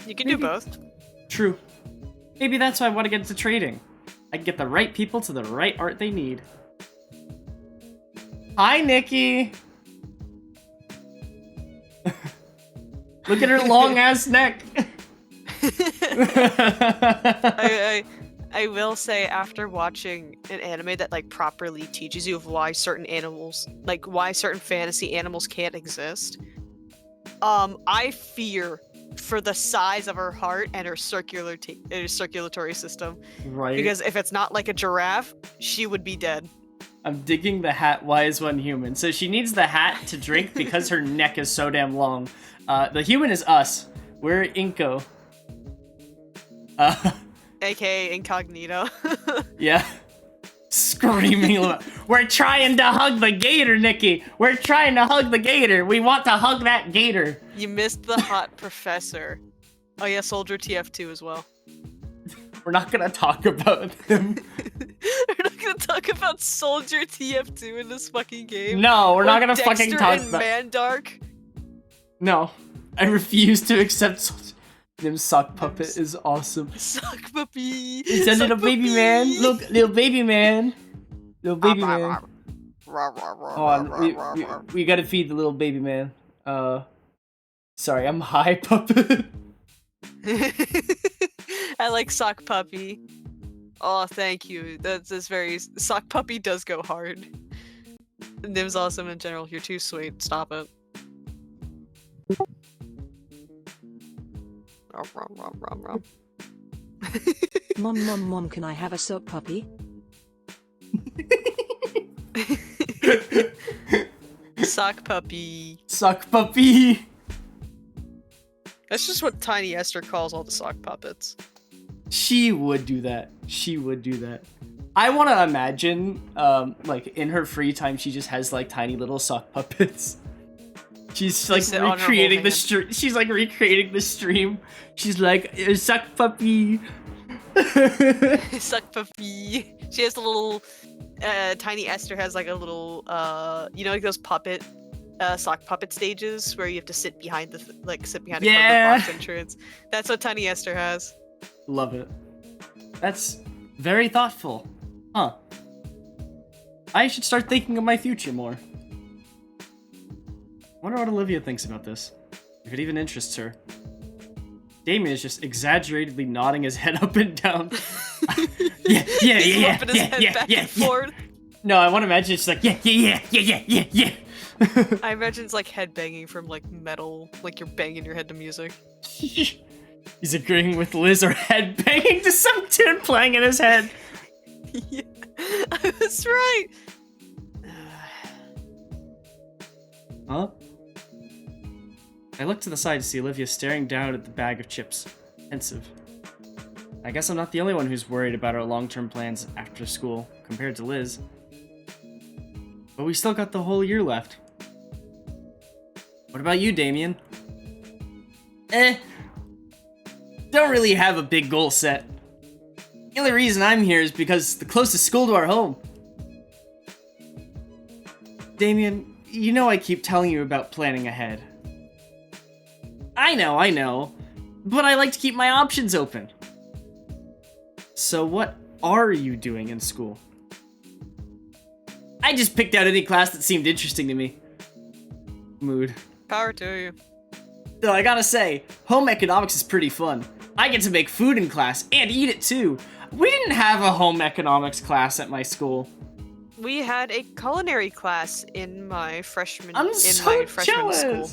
You can do both. True. Maybe that's why I want to get into trading. I can get the right people to the right art they need. Hi, Nikki! Look at her long ass neck. I will say, after watching an anime that like properly teaches you of why certain animals, like why certain fantasy animals can't exist, I fear for the size of her heart and her circulatory system. Right. Because if it's not like a giraffe, she would be dead. I'm digging the hat. Why is one human? So she needs the hat to drink because her neck is so damn long. The human is us. We're Inko. AKA incognito. Yeah. Screaming. We're trying to hug the gator, Nikki. We're trying to hug the gator. We want to hug that gator. You missed the hot professor. Oh yeah, Soldier TF2 as well. We're not gonna talk about him. We're not gonna talk about Soldier TF2 in this fucking game. No, we're not gonna Dexter fucking talk and about. Mandark. No, I refuse to accept. Them sock puppet is awesome. Sock puppy. It's a little baby man. Look, little baby man. Little baby man. Hold on, we gotta feed the little baby man. Sorry, I'm high, puppet. I like sock puppy. Oh, thank you. That's very. Sock puppy does go hard. Nim's awesome in general. You're too sweet. Stop it. Mom, can I have a sock puppy? Sock puppy. Sock puppy. That's just what Tiny Esther calls all the sock puppets. She would do that. She would do that. I want to imagine, like, in her free time, she just has, like, tiny little sock puppets. She's, like, recreating the stream. She's, like, recreating the stream. She's like, sock puppy. Sock puppy. She has a little, Tiny Esther has, like, a little, you know, like those puppet, sock puppet stages where you have to sit behind the, sit behind a box entrance. That's what Tiny Esther has. Love it. That's very thoughtful. Huh. I should start thinking of my future more. Wonder what Olivia thinks about this. If it even interests her. Damien is just exaggeratedly nodding his head up and down. yeah. No, I want to imagine it's like, yeah. I imagine it's like head banging from like metal, like you're banging your head to music. He's agreeing with Liz or head banging to some tune playing in his head. Yeah, that's right. Huh? I look to the side to see Olivia staring down at the bag of chips, pensive. I guess I'm not the only one who's worried about our long-term plans after school, compared to Liz. But we still got the whole year left. What about you, Damien? Don't really have a big goal set. The only reason I'm here is because it's the closest school to our home. Damien, you know I keep telling you about planning ahead. I know, but I like to keep my options open. So what are you doing in school? I just picked out any class that seemed interesting to me. Mood. Power to you. Though I gotta say, home economics is pretty fun. I get to make food in class and eat it too. We didn't have a home economics class at my school. We had a culinary class in my freshman jealous. school.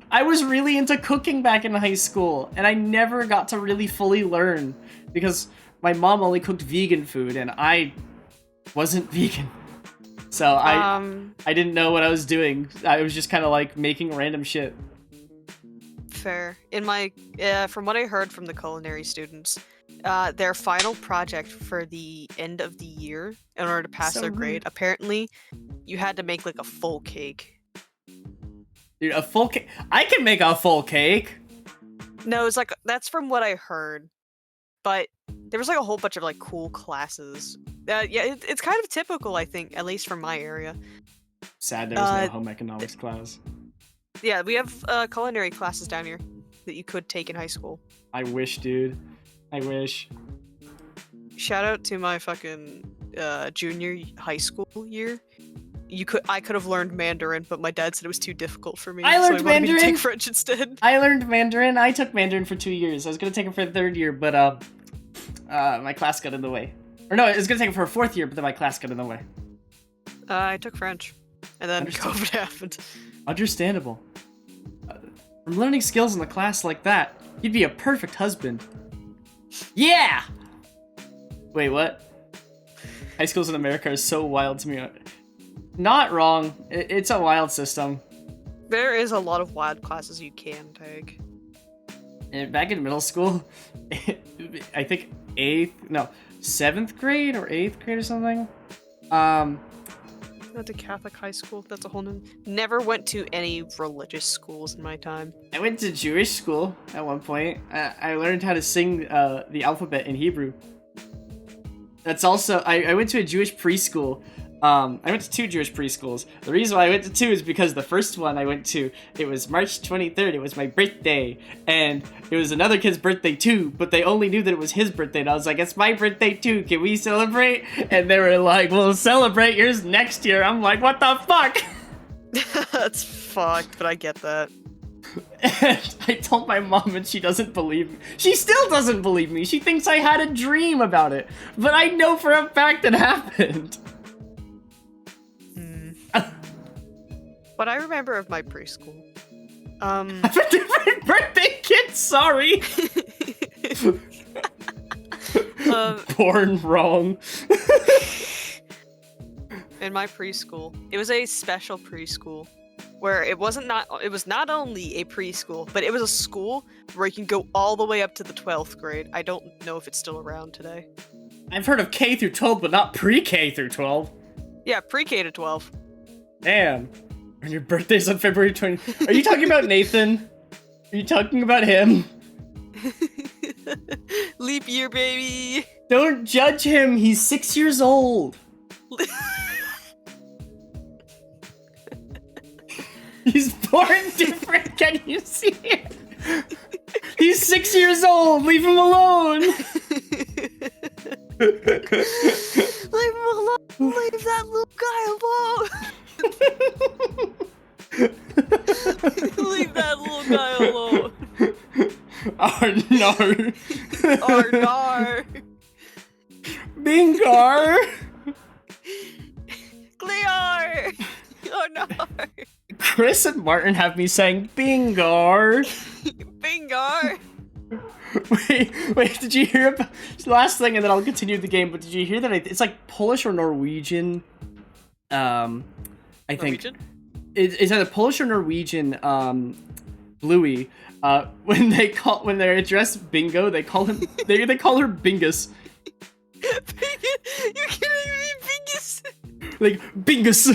I was really into cooking back in high school, and I never got to really fully learn because my mom only cooked vegan food, and I wasn't vegan. So I didn't know what I was doing. I was just kind of like making random shit. Fair. In my, from what I heard from the culinary students, their final project for the end of the year, in order to pass their grade, apparently, you had to make like a full cake. Dude, a full cake? I can make a full cake! No, it's like, that's from what I heard. But there was like a whole bunch of like cool classes. Yeah, it's kind of typical, I think, at least from my area. Sad there was no home economics class. Yeah, we have culinary classes down here that you could take in high school. I wish, dude. I wish. Shout out to my fucking junior high school year. I could have learned Mandarin, but my dad said it was too difficult for me. I learned so he wanted me to Mandarin. take French instead. I learned Mandarin. I took Mandarin for 2 years. I was gonna take it for the 3rd year, but my class got in the way. Or no, I was gonna take it for a 4th year, but then my class got in the way. I took French, and then COVID happened. Understandable. From learning skills in a class like that, you'd be a perfect husband. Yeah! Wait, what? High schools in America are so wild to me. Not wrong. It's a wild system. There is a lot of wild classes you can take. And back in middle school, I think 7th grade or 8th grade or something. Went to Catholic high school. That's a whole new. Never went to any religious schools in my time. I went to Jewish school at one point. I learned how to sing the alphabet in Hebrew. That's also, I went to a Jewish preschool. I went to 2 Jewish preschools. The reason why I went to 2 is because the first one I went to, it was March 23rd, it was my birthday, and it was another kid's birthday too, but they only knew that it was his birthday, and I was like, it's my birthday too, can we celebrate? And they were like, we'll celebrate yours next year. I'm like, what the fuck? That's fucked, but I get that. And I told my mom and she doesn't believe me. She still doesn't believe me. She thinks I had a dream about it, but I know for a fact it happened. What I remember of my preschool. I have a different birthday kid, sorry! Born wrong. In my preschool, it was a special preschool where it was not only a preschool, but it was a school where you can go all the way up to the 12th grade. I don't know if it's still around today. I've heard of K through 12, but not pre-K through 12. Yeah, pre-K to 12. Damn. And your birthday's on February 20th. Are you talking about Nathan? Are you talking about him? Leap year, baby! Don't judge him, he's 6 years old. He's born different, can you see it? He's 6 years old, leave him alone! Leave him alone! Leave that little guy alone! Leave that little guy alone! Arnar! Arnar! Bingar! Clear! Arnar! Chris and Martin have me saying Bingar! Bingar! Wait, did you hear about last thing and then I'll continue the game, but did you hear that it's like Polish or Norwegian? I think Norwegian? It's either Polish or Norwegian Bluey. When they address Bingo, they call him they call her Bingus. You're kidding me, Bingus? Like Bingus.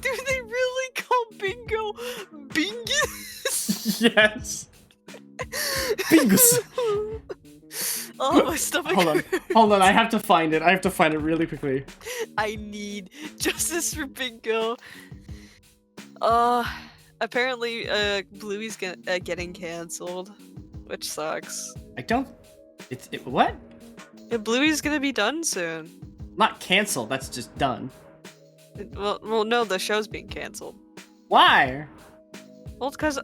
Do they really call Bingo Bingus? Yes. Bingus. Oh, my stomach. Hold on, I have to find it. I have to find it really quickly. I need justice for Bingo. Apparently, Bluey's getting cancelled, which sucks. What? Yeah, Bluey's gonna be done soon. Not canceled, that's just done. Well, no, the show's being cancelled. Why? Well, it's because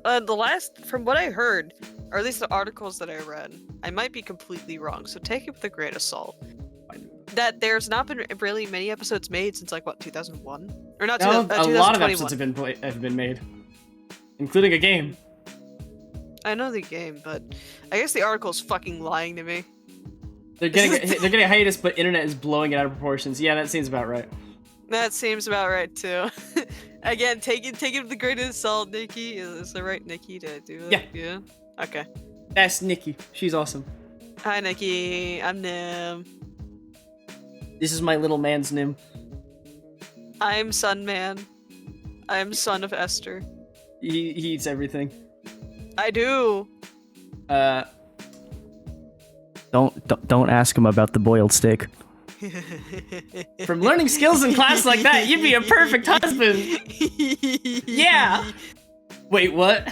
from what I heard, or at least the articles that I read, I might be completely wrong, so take it with a grain of salt. That there's not been really many episodes made since like what 2001 or not? No, 2021. a lot of episodes have been made, including a game. I know the game, but I guess the article's fucking lying to me. They're getting a hiatus, but internet is blowing it out of proportions. Yeah, that seems about right. That seems about right too. Again, take it with a grain of salt, Nikki. Is the right Nikki to do it? Yeah. Yeah. Okay. That's Nikki. She's awesome. Hi, Nikki. I'm Nim. This is my little man's Nim. I'm Sunman. I'm son of Esther. He eats everything. I do. Don't ask him about the boiled steak. From learning skills in class like that, you'd be a perfect husband. Yeah. Wait, what?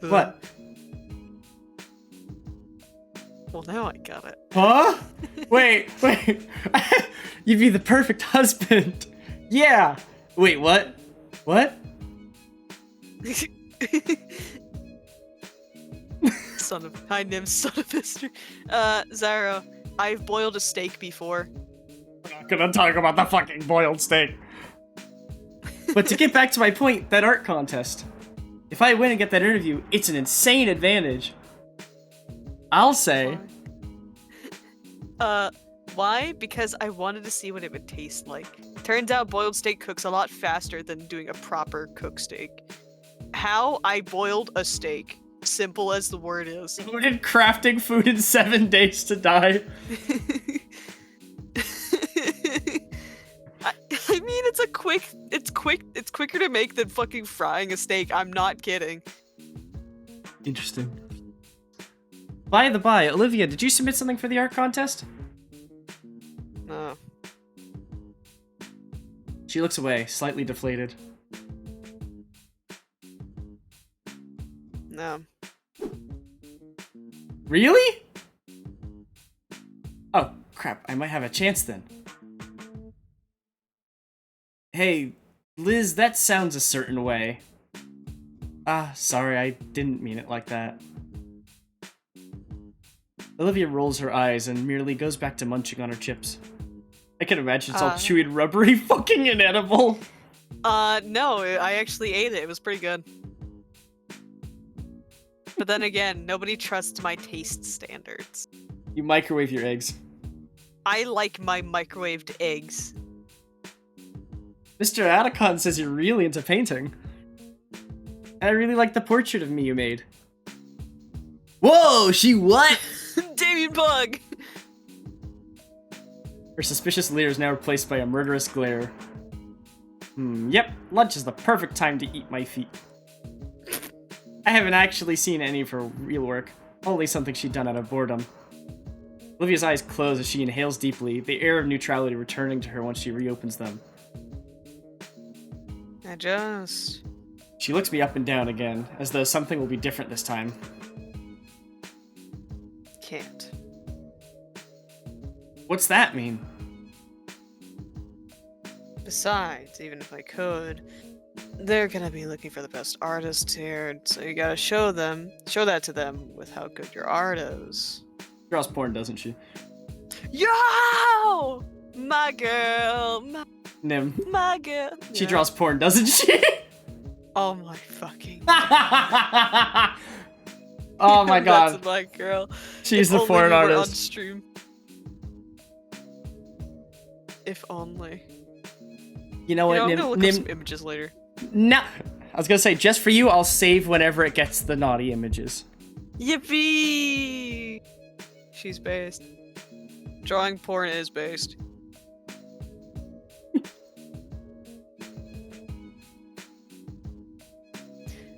What? Well, now I got it. Huh? Wait. You'd be the perfect husband. Yeah. Wait, what? What? Hi, Nim, son of Mister. Zara, I've boiled a steak before. We're not gonna talk about the fucking boiled steak. But to get back to my point, that art contest. If I win and get that interview, it's an insane advantage. I'll say. Why? Because I wanted to see what it would taste like. Turns out boiled steak cooks a lot faster than doing a proper cooked steak. How? I boiled a steak. Simple as the word is. Who did crafting food in 7 days to die? I mean, it's quicker to make than fucking frying a steak. I'm not kidding. Interesting. By the by, Olivia, did you submit something for the art contest? No. She looks away, slightly deflated. No. Really? Oh, crap, I might have a chance then. Hey, Liz, that sounds a certain way. Ah, sorry, I didn't mean it like that. Olivia rolls her eyes and merely goes back to munching on her chips. I can imagine it's all chewy and rubbery, fucking inedible. No, I actually ate it. It was pretty good. But then again, nobody trusts my taste standards. You microwave your eggs. I like my microwaved eggs. Mr. Atacon says you're really into painting. And I really like the portrait of me you made. Whoa, she what? Damien Bug! Her suspicious leer is now replaced by a murderous glare. Yep, lunch is the perfect time to eat my feet. I haven't actually seen any of her real work, only something she'd done out of boredom. Olivia's eyes close as she inhales deeply, the air of neutrality returning to her once she reopens them. She looks me up and down again, as though something will be different this time. Can't. What's that mean? Besides, even if I could, they're gonna be looking for the best artists here, so you gotta show that to them with how good your art is. She draws porn, doesn't she? Yo! My girl! Nim. My girl! She draws porn, doesn't she? Oh my fucking... Oh my god. That's my girl. She's if the porn we were artist. on stream. If only. You know what, I'm Nim? gonna look up some images later. No, I was gonna say, just for you, I'll save whenever it gets the naughty images. Yippee! She's based. Drawing porn is based.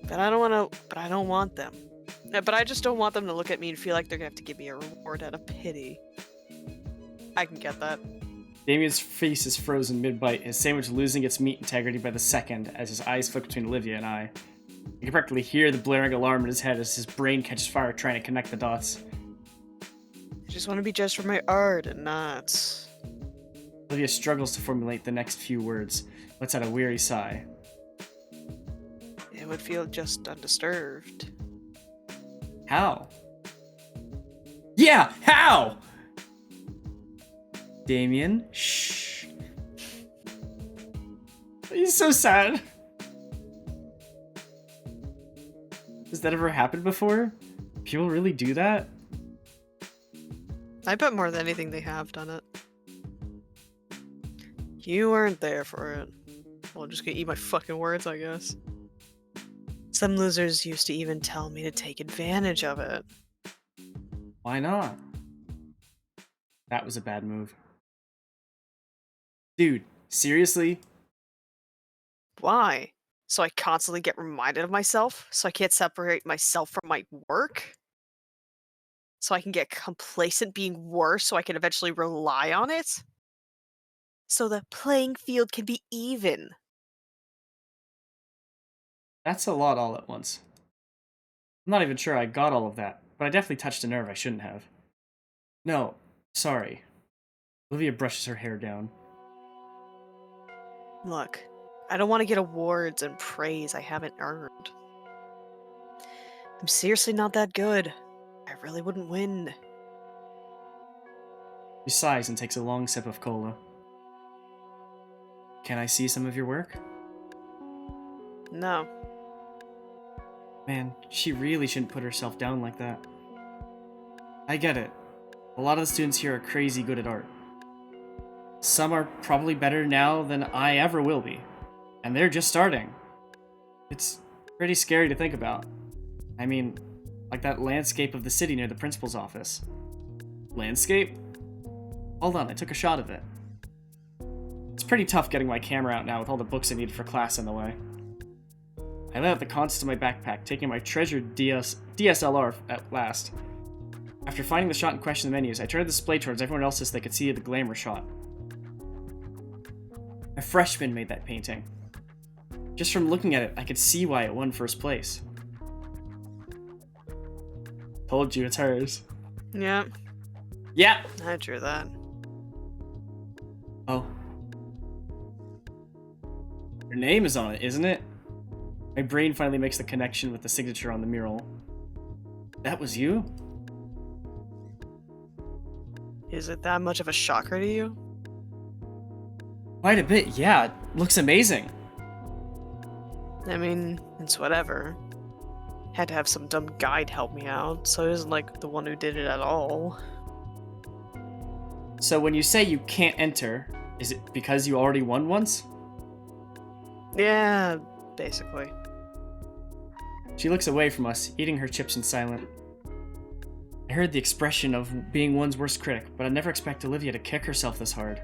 But I don't want them. But I just don't want them to look at me and feel like they're gonna have to give me a reward out of pity. I can get that. Damien's face is frozen mid-bite, his sandwich losing its meat integrity by the second as his eyes flick between Olivia and I. You can practically hear the blaring alarm in his head as his brain catches fire trying to connect the dots. I just want to be judged for my art and not... Olivia struggles to formulate the next few words, lets out a weary sigh. It would feel just undisturbed. How? Yeah, how? Damien, shh. He's so sad. Has that ever happened before? People really do that? I bet more than anything they have done it. You weren't there for it. Well, I'm just gonna eat my fucking words, I guess. Some losers used to even tell me to take advantage of it. Why not? That was a bad move. Dude, seriously? Why? So I constantly get reminded of myself? So I can't separate myself from my work? So I can get complacent being worse so I can eventually rely on it? So the playing field can be even. That's a lot all at once. I'm not even sure I got all of that, but I definitely touched a nerve I shouldn't have. No, sorry. Olivia brushes her hair down. Look, I don't want to get awards and praise I haven't earned. I'm seriously not that good. I really wouldn't win. She sighs and takes a long sip of cola. Can I see some of your work? No. Man, she really shouldn't put herself down like that. I get it. A lot of the students here are crazy good at art. Some are probably better now than I ever will be. And they're just starting. It's pretty scary to think about. I mean, like that landscape of the city near the principal's office. Landscape? Hold on, I took a shot of it. It's pretty tough getting my camera out now with all the books I needed for class in the way. I let out the contents of my backpack, taking my treasured DSLR at last. After finding the shot in question in the menus, I turned the display towards everyone else so they could see the glamour shot. A freshman made that painting. Just from looking at it, I could see why it won first place. Told you it's hers. Yeah, Yeah! I drew that. Oh. Her name is on it, isn't it? My brain finally makes the connection with the signature on the mural. That was you? Is it that much of a shocker to you? Quite a bit, yeah. It looks amazing. I mean, it's whatever. Had to have some dumb guide help me out, so it isn't like the one who did it at all. So when you say you can't enter, is it because you already won once? Yeah, basically. She looks away from us, eating her chips in silence. I heard the expression of being one's worst critic, but I never expect Olivia to kick herself this hard.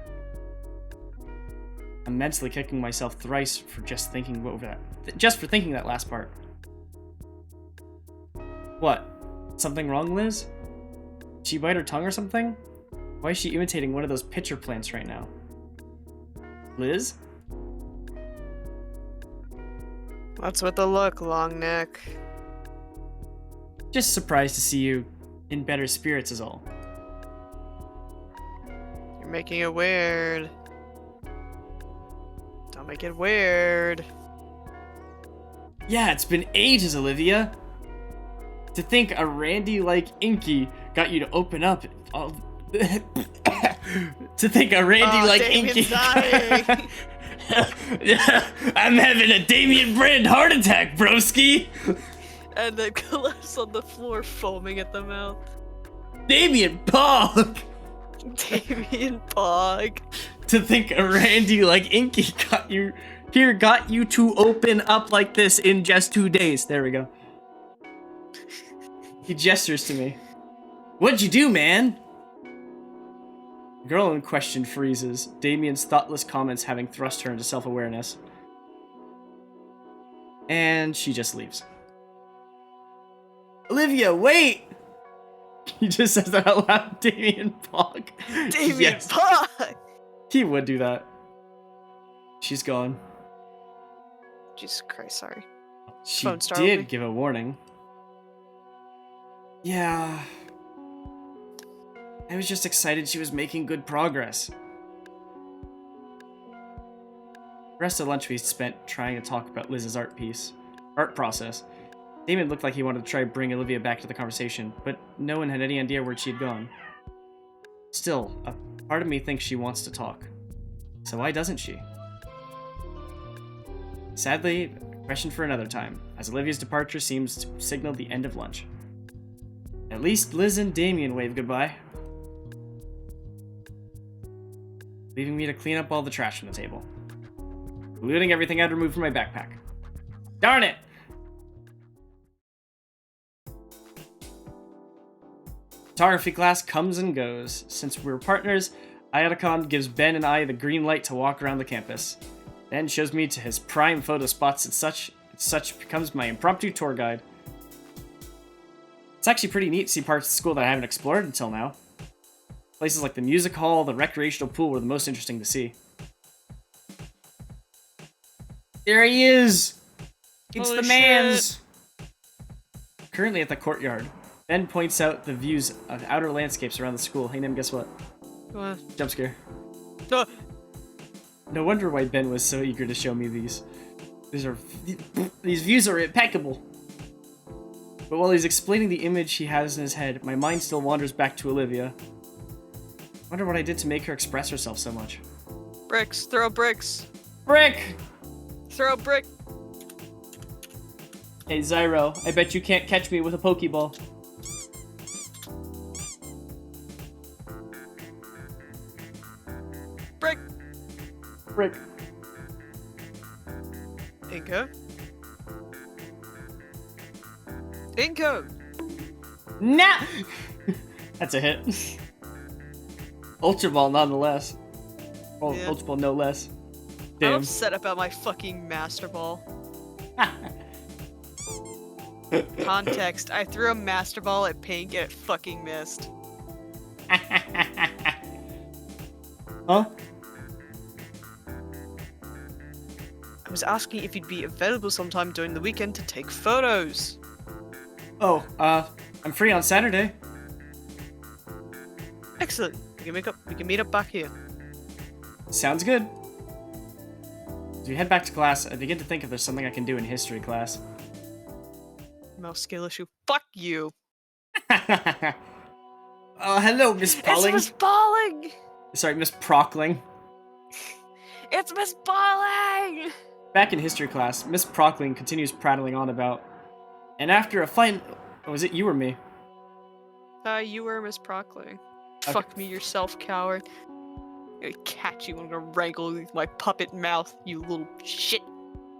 I'm mentally kicking myself thrice for just thinking over that. Just for thinking that last part. What? Something wrong, Liz? Did she bite her tongue or something? Why is she imitating one of those pitcher plants right now? Liz? What's with the look, long neck? Just surprised to see you in better spirits is all. You're making it weird. Don't make it weird. Yeah, it's been ages, Olivia. To think a Randy like Inky got you to open up all... To think a Randy like Inky... dying. I'm having a Damien Brand heart attack, broski! And then collapse on the floor, foaming at the mouth. Damien Pog! Damien Pog. To think a Randy like Inky got you to open up like this in just 2 days. There we go. He gestures to me. What'd you do, man? The girl in question freezes, Damien's thoughtless comments having thrust her into self-awareness. And she just leaves. Olivia, wait! He just says that out loud. Damien Pog. Damien Yes. Pog. He would do that. She's gone. Jesus Christ, sorry. She Phone startled me. did give a warning. Yeah. I was just excited she was making good progress. The rest of lunch we spent trying to talk about Liz's art process. Damon looked like he wanted to try to bring Olivia back to the conversation, but no one had any idea where she'd gone. Still, a part of me thinks she wants to talk. So why doesn't she? Sadly, a question for another time, as Olivia's departure seems to signal the end of lunch. At least Liz and Damien wave goodbye, leaving me to clean up all the trash on the table, including everything I'd removed from my backpack. Darn it! Photography class comes and goes. Since we're partners, Ayatacon gives Ben and I the green light to walk around the campus. Ben shows me to his prime photo spots and such becomes my impromptu tour guide. It's actually pretty neat to see parts of the school that I haven't explored until now. Places like the music hall, the recreational pool were the most interesting to see. There he is! It's Holy the man's! Currently at the courtyard. Ben points out the views of outer landscapes around the school. Hey, Nim, guess what? Jump scare. No. No wonder why Ben was so eager to show me these. These views are impeccable. But while he's explaining the image he has in his head, my mind still wanders back to Olivia. Wonder what I did to make her express herself so much. Bricks. Throw bricks. Brick! Throw brick. Hey, Zyro, I bet you can't catch me with a Pokeball. Brick. Brick. Inko. Inko. Nah! That's a hit. Ultra Ball, nonetheless. Oh, Yeah. Ultra Ball, no less. I'm Damn. upset about my fucking Master Ball. Context, I threw a Master Ball at Pink and it fucking missed. Huh? I was asking if you'd be available sometime during the weekend to take photos. Oh, I'm free on Saturday. Excellent. We can meet up back here. Sounds good. As we head back to class, I begin to think if there's something I can do in history class. Mouse skill issue. Fuck you. Hello, Miss Pauling. It's Miss Pauling! Sorry, Miss Prockling. It's Miss Pauling! Back in history class, Miss Prockling continues prattling on about. And after a fine... Oh, was it you or me? You were Miss Prockling. Okay. Fuck me yourself, coward. I'm gonna catch you. I'm gonna wrangle you with my puppet mouth, you little shit.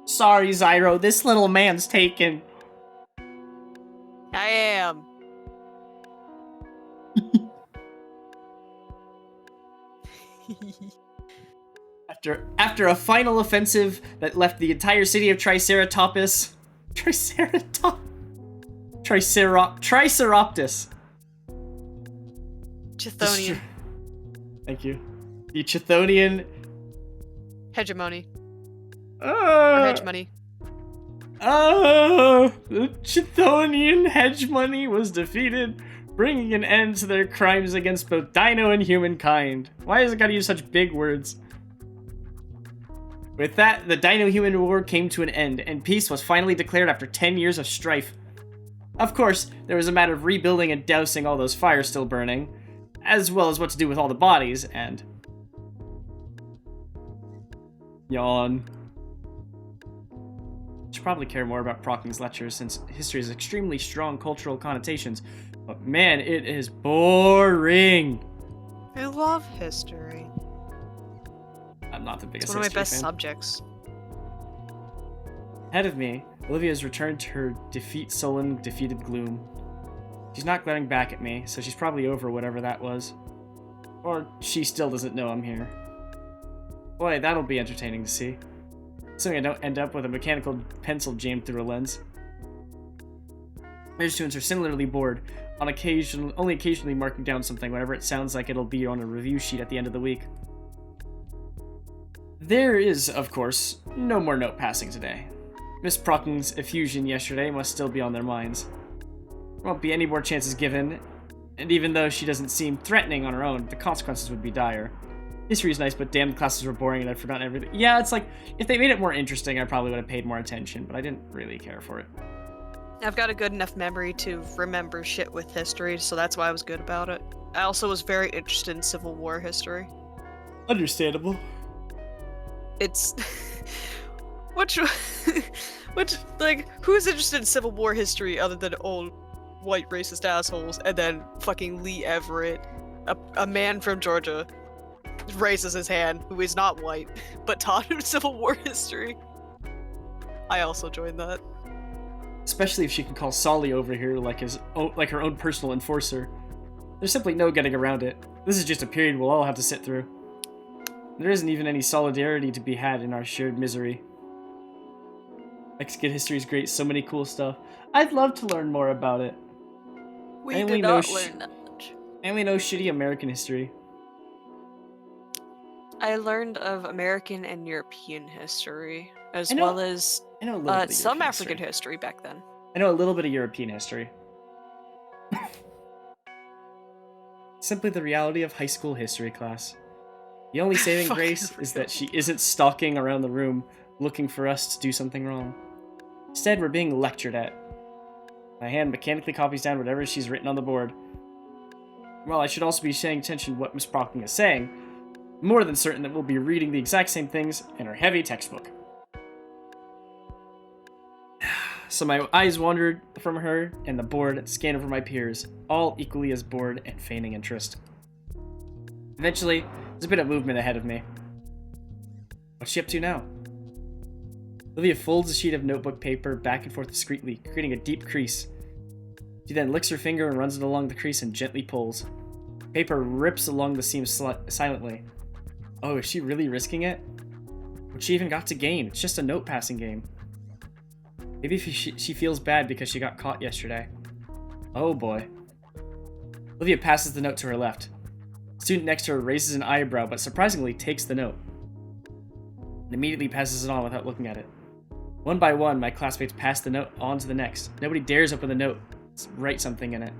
Sorry, Zyro, this little man's taken. I am. After a final offensive that left the entire city of Triceratopus... Triceroptus. Chthonian. Thank you. The Chthonian... Hegemony. Or hegemony. The Chthonian hegemony was defeated, bringing an end to their crimes against both dino and humankind. Why has it got to use such big words? With that, the Dino-Human War came to an end, and peace was finally declared after 10 years of strife. Of course, there was a matter of rebuilding and dousing all those fires still burning, as well as what to do with all the bodies, and... Yawn. Should probably care more about Prockling's lectures, since history has extremely strong cultural connotations, but man, it is boring! I love history. I'm not the biggest It's one of my history best fan. subjects. Ahead of me, Olivia has returned to her sullen, defeated gloom. She's not glaring back at me, so she's probably over whatever that was. Or she still doesn't know I'm here. Boy, that'll be entertaining to see. Assuming I don't end up with a mechanical pencil jammed through a lens. Other students are similarly bored, only occasionally marking down something whenever it sounds like it'll be on a review sheet at the end of the week. There is, of course, no more note passing today. Miss Prockling's effusion yesterday must still be on their minds. There won't be any more chances given, and even though she doesn't seem threatening on her own, the consequences would be dire. History's nice, but damn, the classes were boring and I'd forgotten everything. Yeah, it's like, if they made it more interesting, I probably would have paid more attention, but I didn't really care for it. I've got a good enough memory to remember shit with history, so that's why I was good about it. I also was very interested in Civil War history. Understandable. It's... which, like, who's interested in Civil War history other than old white racist assholes, and then fucking Lee Everett, a man from Georgia, raises his hand, who is not white, but taught him Civil War history. I also joined that. Especially if she can call Solly over here like her own personal enforcer. There's simply no getting around it. This is just a period we'll all have to sit through. There isn't even any solidarity to be had in our shared misery. Mexican history is great, so many cool stuff. I'd love to learn more about it. We I only did know not learn that much. I only know shitty American history. I learned of American and European history, as I know- well as I know a little bit of some European African history. history back then. I know a little bit of European history. Simply the reality of high school history class. The only saving Fucking grace is real. that she isn't stalking around the room looking for us to do something wrong. Instead, we're being lectured at. My hand mechanically copies down whatever she's written on the board. While I should also be paying attention to what Miss Brockling is saying, I'm more than certain that we'll be reading the exact same things in her heavy textbook. So my eyes wandered from her and the board, scanned over my peers, all equally as bored and feigning interest. Eventually, there's a bit of movement ahead of me. What's she up to now? Olivia folds a sheet of notebook paper back and forth discreetly, creating a deep crease. She then licks her finger and runs it along the crease and gently pulls. Paper rips along the seam silently. Oh, is she really risking it? What she even got to gain? It's just a note-passing game. Maybe she feels bad because she got caught yesterday. Oh boy. Olivia passes the note to her left. The student next to her raises an eyebrow, but surprisingly takes the note. And immediately passes it on without looking at it. One by one, my classmates pass the note on to the next. Nobody dares open the note, write something in it.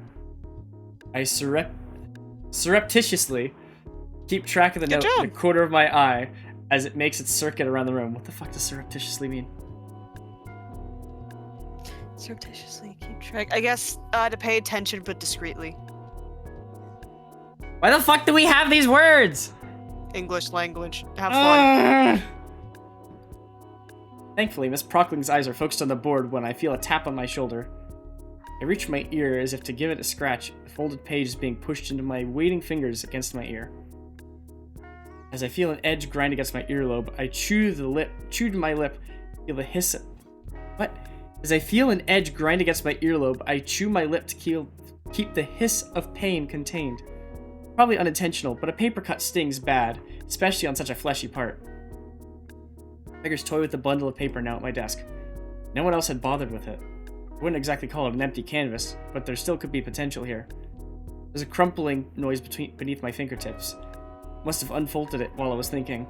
I surreptitiously keep track of the note in the corner of my eye as it makes its circuit around the room. What the fuck does surreptitiously mean? Surreptitiously keep track. I guess to pay attention but discreetly. Why the fuck do we have these words? English language. Have fun. Thankfully, Miss Prockling's eyes are focused on the board when I feel a tap on my shoulder. I reach my ear as if to give it a scratch. The folded page is being pushed into my waiting fingers against my ear. As I feel an edge grind against my earlobe, I chew my lip, feel the hiss. What? As I feel an edge grind against my earlobe, I chew my lip to keep the hiss of pain contained. Probably unintentional, but a paper cut stings bad, especially on such a fleshy part. Fingers toy with the bundle of paper now at my desk. No one else had bothered with it. I wouldn't exactly call it an empty canvas, but there still could be potential here. There's a crumpling noise beneath my fingertips. Must have unfolded it while I was thinking.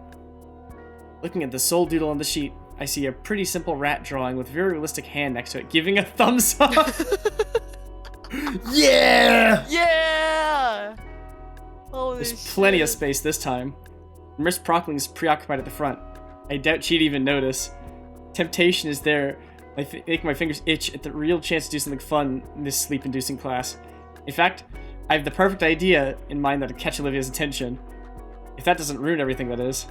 Looking at the sole doodle on the sheet, I see a pretty simple rat drawing with a very realistic hand next to it, giving a thumbs up. Yeah! Yeah! Holy There's plenty of shit. space this time. Miss Prockling is preoccupied at the front. I doubt she'd even notice. Temptation is there. I make my fingers itch at the real chance to do something fun in this sleep-inducing class. In fact, I have the perfect idea in mind that'll catch Olivia's attention. If that doesn't ruin everything, that is.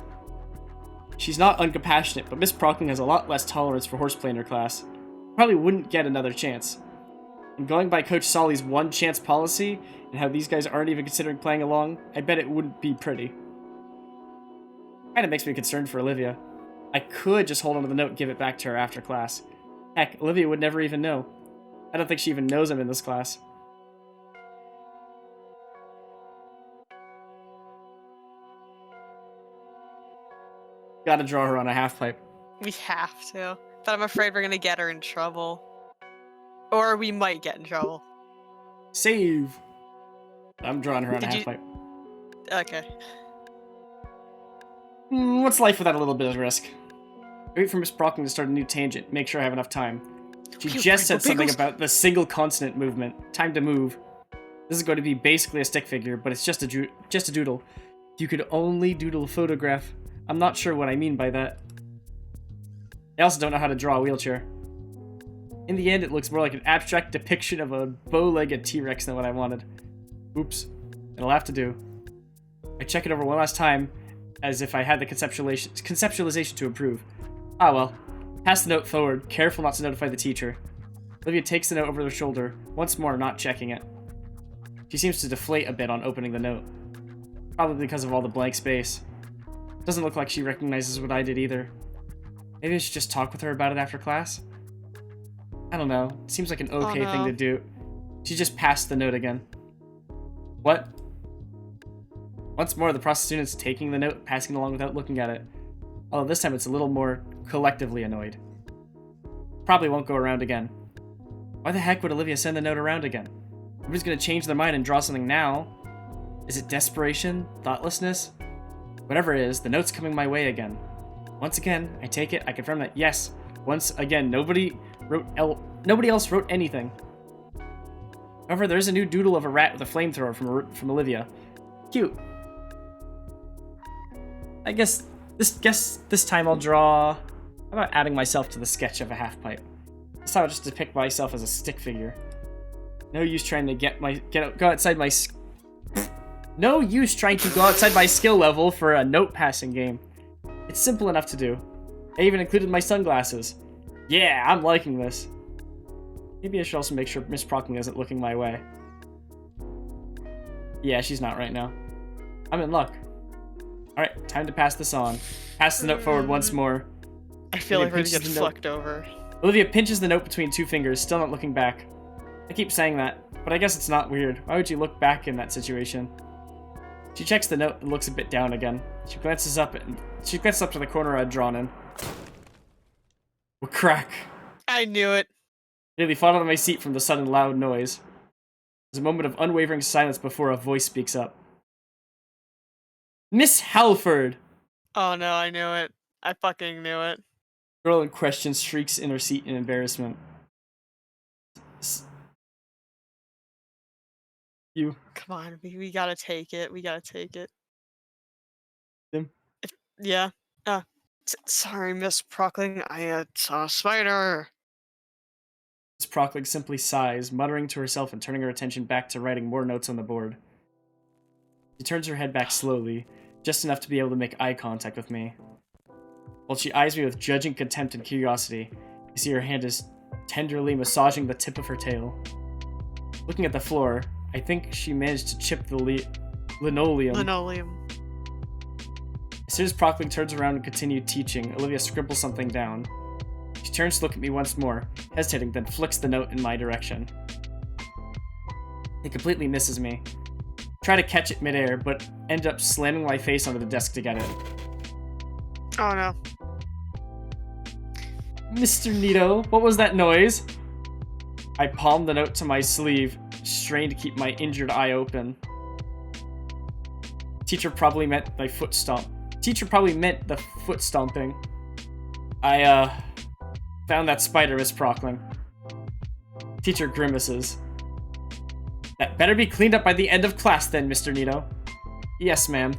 She's not uncompassionate, but Miss Prockling has a lot less tolerance for horseplay in her class. Probably wouldn't get another chance. And going by Coach Solly's one-chance policy, and how these guys aren't even considering playing along, I bet it wouldn't be pretty. Kinda makes me concerned for Olivia. I could just hold onto the note and give it back to her after class. Heck, Olivia would never even know. I don't think she even knows I'm in this class. Gotta draw her on a half pipe. We have to. But I'm afraid we're gonna get her in trouble. Or we might get in trouble. Save! I'm drawing her on a Did half you- pipe. Okay. What's life without a little bit of risk? I wait for Miss Brockling to start a new tangent, make sure I have enough time. She Phew, just said Rainbow something Bagels. about the single consonant movement. Time to move. This is going to be basically a stick figure, but it's just a doodle. You could only doodle a photograph. I'm not sure what I mean by that. I also don't know how to draw a wheelchair. In the end, it looks more like an abstract depiction of a bow-legged T-Rex than what I wanted. Oops. It'll have to do. I check it over one last time, as if I had the conceptualization to improve. Ah well. Pass the note forward, careful not to notify the teacher. Olivia takes the note over her shoulder, once more not checking it. She seems to deflate a bit on opening the note. Probably because of all the blank space. Doesn't look like she recognizes what I did either. Maybe I should just talk with her about it after class? I don't know. It seems like an okay thing to do. She just passed the note again. What? Once more, the process student's taking the note, passing it along without looking at it. Although this time it's a little more collectively annoyed. Probably won't go around again. Why the heck would Olivia send the note around again? Nobody's gonna change their mind and draw something now. Is it desperation? Thoughtlessness? Whatever it is, the note's coming my way again. Once again, I take it, I confirm that yes, once again, nobody else wrote anything. However, there is a new doodle of a rat with a flamethrower from Olivia. Cute. I guess this time I'll draw... How about adding myself to the sketch of a half pipe? This time I'll just depict myself as a stick figure. No use trying to go outside my... No use trying to go outside my skill level for a note passing game. It's simple enough to do. I even included my sunglasses. Yeah, I'm liking this. Maybe I should also make sure Miss Prockley isn't looking my way. Yeah, she's not right now. I'm in luck. Alright, time to pass this on. Pass the note forward once more. I feel like we're gonna Olivia get pinches the note. fucked over. Olivia pinches the note between two fingers, still not looking back. I keep saying that, but I guess it's not weird. Why would you look back in that situation? She checks the note and looks a bit down again. She glances up to the corner I'd drawn in. A crack. I knew it. Nearly fought out of my seat from the sudden loud noise. There's a moment of unwavering silence before a voice speaks up. Miss Halford! Oh no, I knew it. I fucking knew it. The girl in question shrieks in her seat in embarrassment. You. Come on, we gotta take it. We gotta take it. Them? Yeah. Sorry, Miss Prockling. I saw a spider. Miss Prockley simply sighs, muttering to herself and turning her attention back to writing more notes on the board. She turns her head back slowly, just enough to be able to make eye contact with me. While she eyes me with judging contempt and curiosity, I see her hand is tenderly massaging the tip of her tail. Looking at the floor, I think she managed to chip the linoleum. As soon as Prockley turns around and continues teaching, Olivia scribbles something down. She turns to look at me once more, hesitating, then flicks the note in my direction. It completely misses me. Try to catch it midair, but end up slamming my face onto the desk to get it. Oh no. Mr. Nito, what was that noise? I palmed the note to my sleeve, strained to keep my injured eye open. Teacher probably meant the foot stomping. I, found that spider, Miss Prockling. Teacher grimaces. That better be cleaned up by the end of class then, Mr. Nito. Yes, ma'am.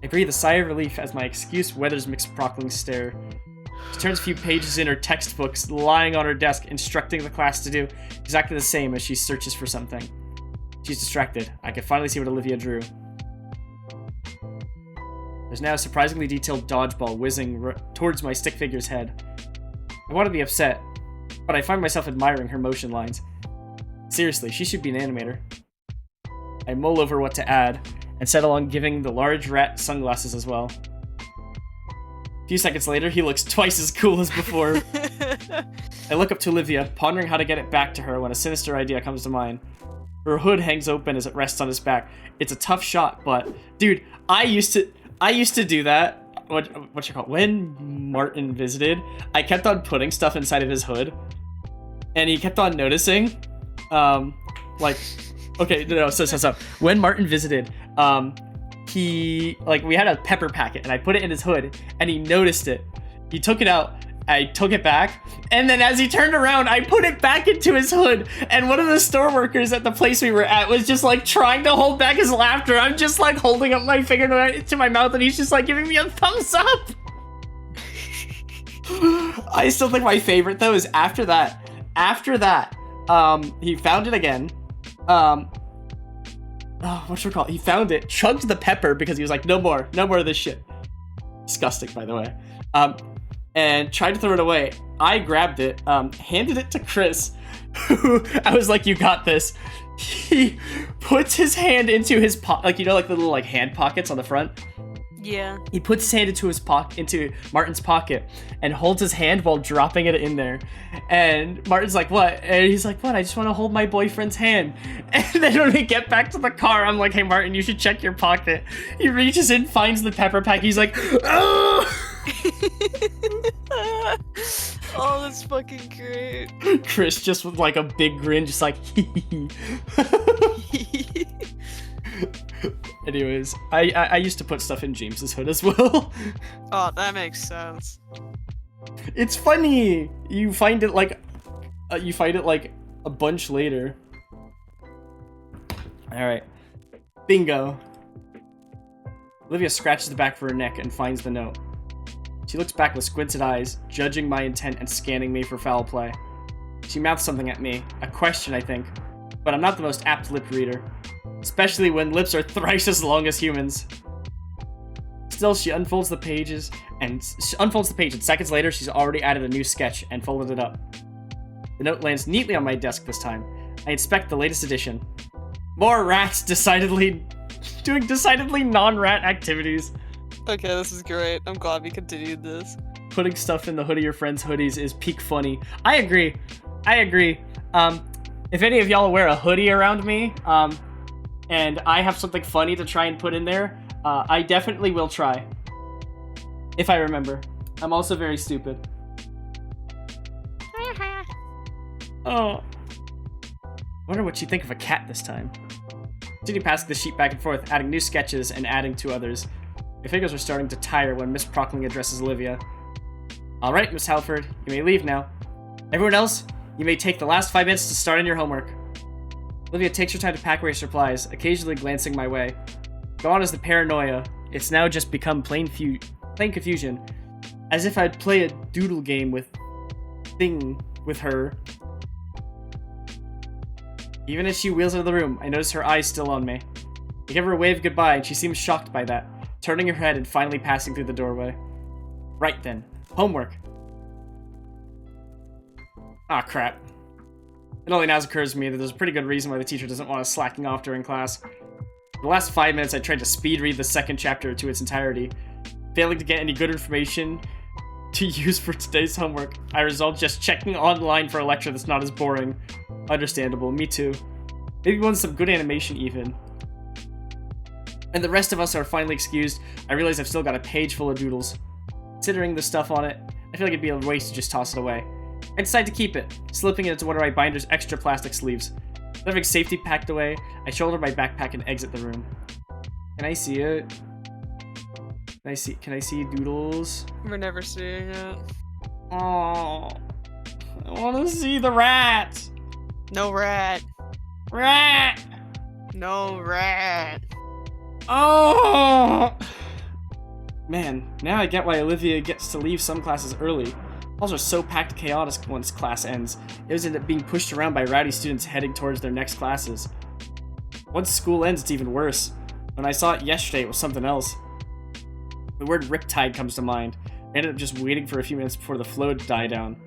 I breathe a sigh of relief as my excuse weathers Miss Prockling's stare. She turns a few pages in her textbooks lying on her desk, instructing the class to do exactly the same as she searches for something. She's distracted. I can finally see what Olivia drew. There's now a surprisingly detailed dodgeball whizzing towards my stick figure's head. I want to be upset, but I find myself admiring her motion lines. Seriously, she should be an animator. I mull over what to add, and settle on giving the large rat sunglasses as well. A few seconds later, he looks twice as cool as before. I look up to Olivia, pondering how to get it back to her when a sinister idea comes to mind. Her hood hangs open as it rests on his back. It's a tough shot, but... Dude, I used to do that. What you call it? When Martin visited, I kept on putting stuff inside of his hood. And he kept on noticing. So. When Martin visited, we had a pepper packet and I put it in his hood and he noticed it. He took it out, I took it back, and then as he turned around, I put it back into his hood, and one of the store workers at the place we were at was just like trying to hold back his laughter. I'm just like holding up my finger to my mouth and he's just like giving me a thumbs up. I still think my favorite though is after that, he found it again. He found it, chugged the pepper because he was like, no more of this shit. Disgusting, by the way. And tried to throw it away. I grabbed it, handed it to Chris, who I was like, you got this. He puts his hand into his pocket, the little hand pockets on the front. Yeah. He puts his hand into Martin's pocket and holds his hand while dropping it in there. And Martin's like, what? And he's like, what? I just want to hold my boyfriend's hand. And then when we get back to the car, I'm like, hey, Martin, you should check your pocket. He reaches in, finds the pepper pack. He's like, oh! Oh, that's fucking great. Chris just with a big grin, just like, Anyways, I used to put stuff in James's hood as well. Oh, that makes sense. It's funny. You find it a bunch later. Alright. Bingo. Olivia scratches the back of her neck and finds the note. She looks back with squinted eyes, judging my intent and scanning me for foul play. She mouths something at me, a question I think, but I'm not the most apt lip reader, especially when lips are thrice as long as humans. Still, she unfolds the pages, and seconds later she's already added a new sketch and folded it up. The note lands neatly on my desk this time. I inspect the latest edition. More rats doing decidedly non-rat activities. Okay, this is great. I'm glad we continued this. Putting stuff in the hood of your friends' hoodies is peak funny. I agree. If any of y'all wear a hoodie around me, and I have something funny to try and put in there, I definitely will try. If I remember. I'm also very stupid. Oh. Wonder what she'd think of a cat this time. Continue passing the sheet back and forth, adding new sketches and adding to others. My fingers are starting to tire when Miss Prockling addresses Olivia. Alright, Miss Halford, you may leave now. Everyone else, you may take the last 5 minutes to start on your homework. Olivia takes her time to pack away her supplies, occasionally glancing my way. Gone is the paranoia. It's now just become plain confusion. As if I'd play a doodle game with her. Even as she wheels out of the room, I notice her eyes still on me. I give her a wave of goodbye, and she seems shocked by that, turning her head and finally passing through the doorway. Right then. Homework. Ah, crap. It only now occurs to me that there's a pretty good reason why the teacher doesn't want us slacking off during class. For the last 5 minutes, I tried to speed read the second chapter to its entirety. Failing to get any good information to use for today's homework, I resolved just checking online for a lecture that's not as boring. Understandable, me too. Maybe one with some good animation even. And the rest of us are finally excused. I realize I've still got a page full of doodles. Considering the stuff on it, I feel like it'd be a waste to just toss it away. I decide to keep it, slipping it into one of my binder's extra plastic sleeves. With having safety packed away, I shoulder my backpack and exit the room. Can I see it? Can I see doodles? We're never seeing it. Oh, I want to see the rat. No rat. Rat. No rat. Oh. Man, now I get why Olivia gets to leave some classes early. Halls are so packed chaotic once class ends. It always end up being pushed around by rowdy students heading towards their next classes. Once school ends, it's even worse. When I saw it yesterday, it was something else. The word riptide comes to mind. I ended up just waiting for a few minutes before the flow to die down.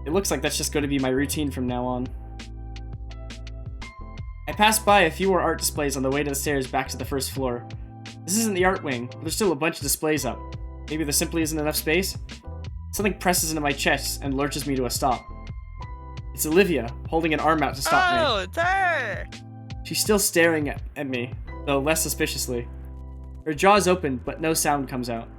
It looks like that's just going to be my routine from now on. I passed by a few more art displays on the way to the stairs back to the first floor. This isn't the art wing, but there's still a bunch of displays up. Maybe there simply isn't enough space? Something presses into my chest and lurches me to a stop. It's Olivia, holding an arm out to stop me. Oh, it's her! She's still staring at me, though less suspiciously. Her jaw is open, but no sound comes out.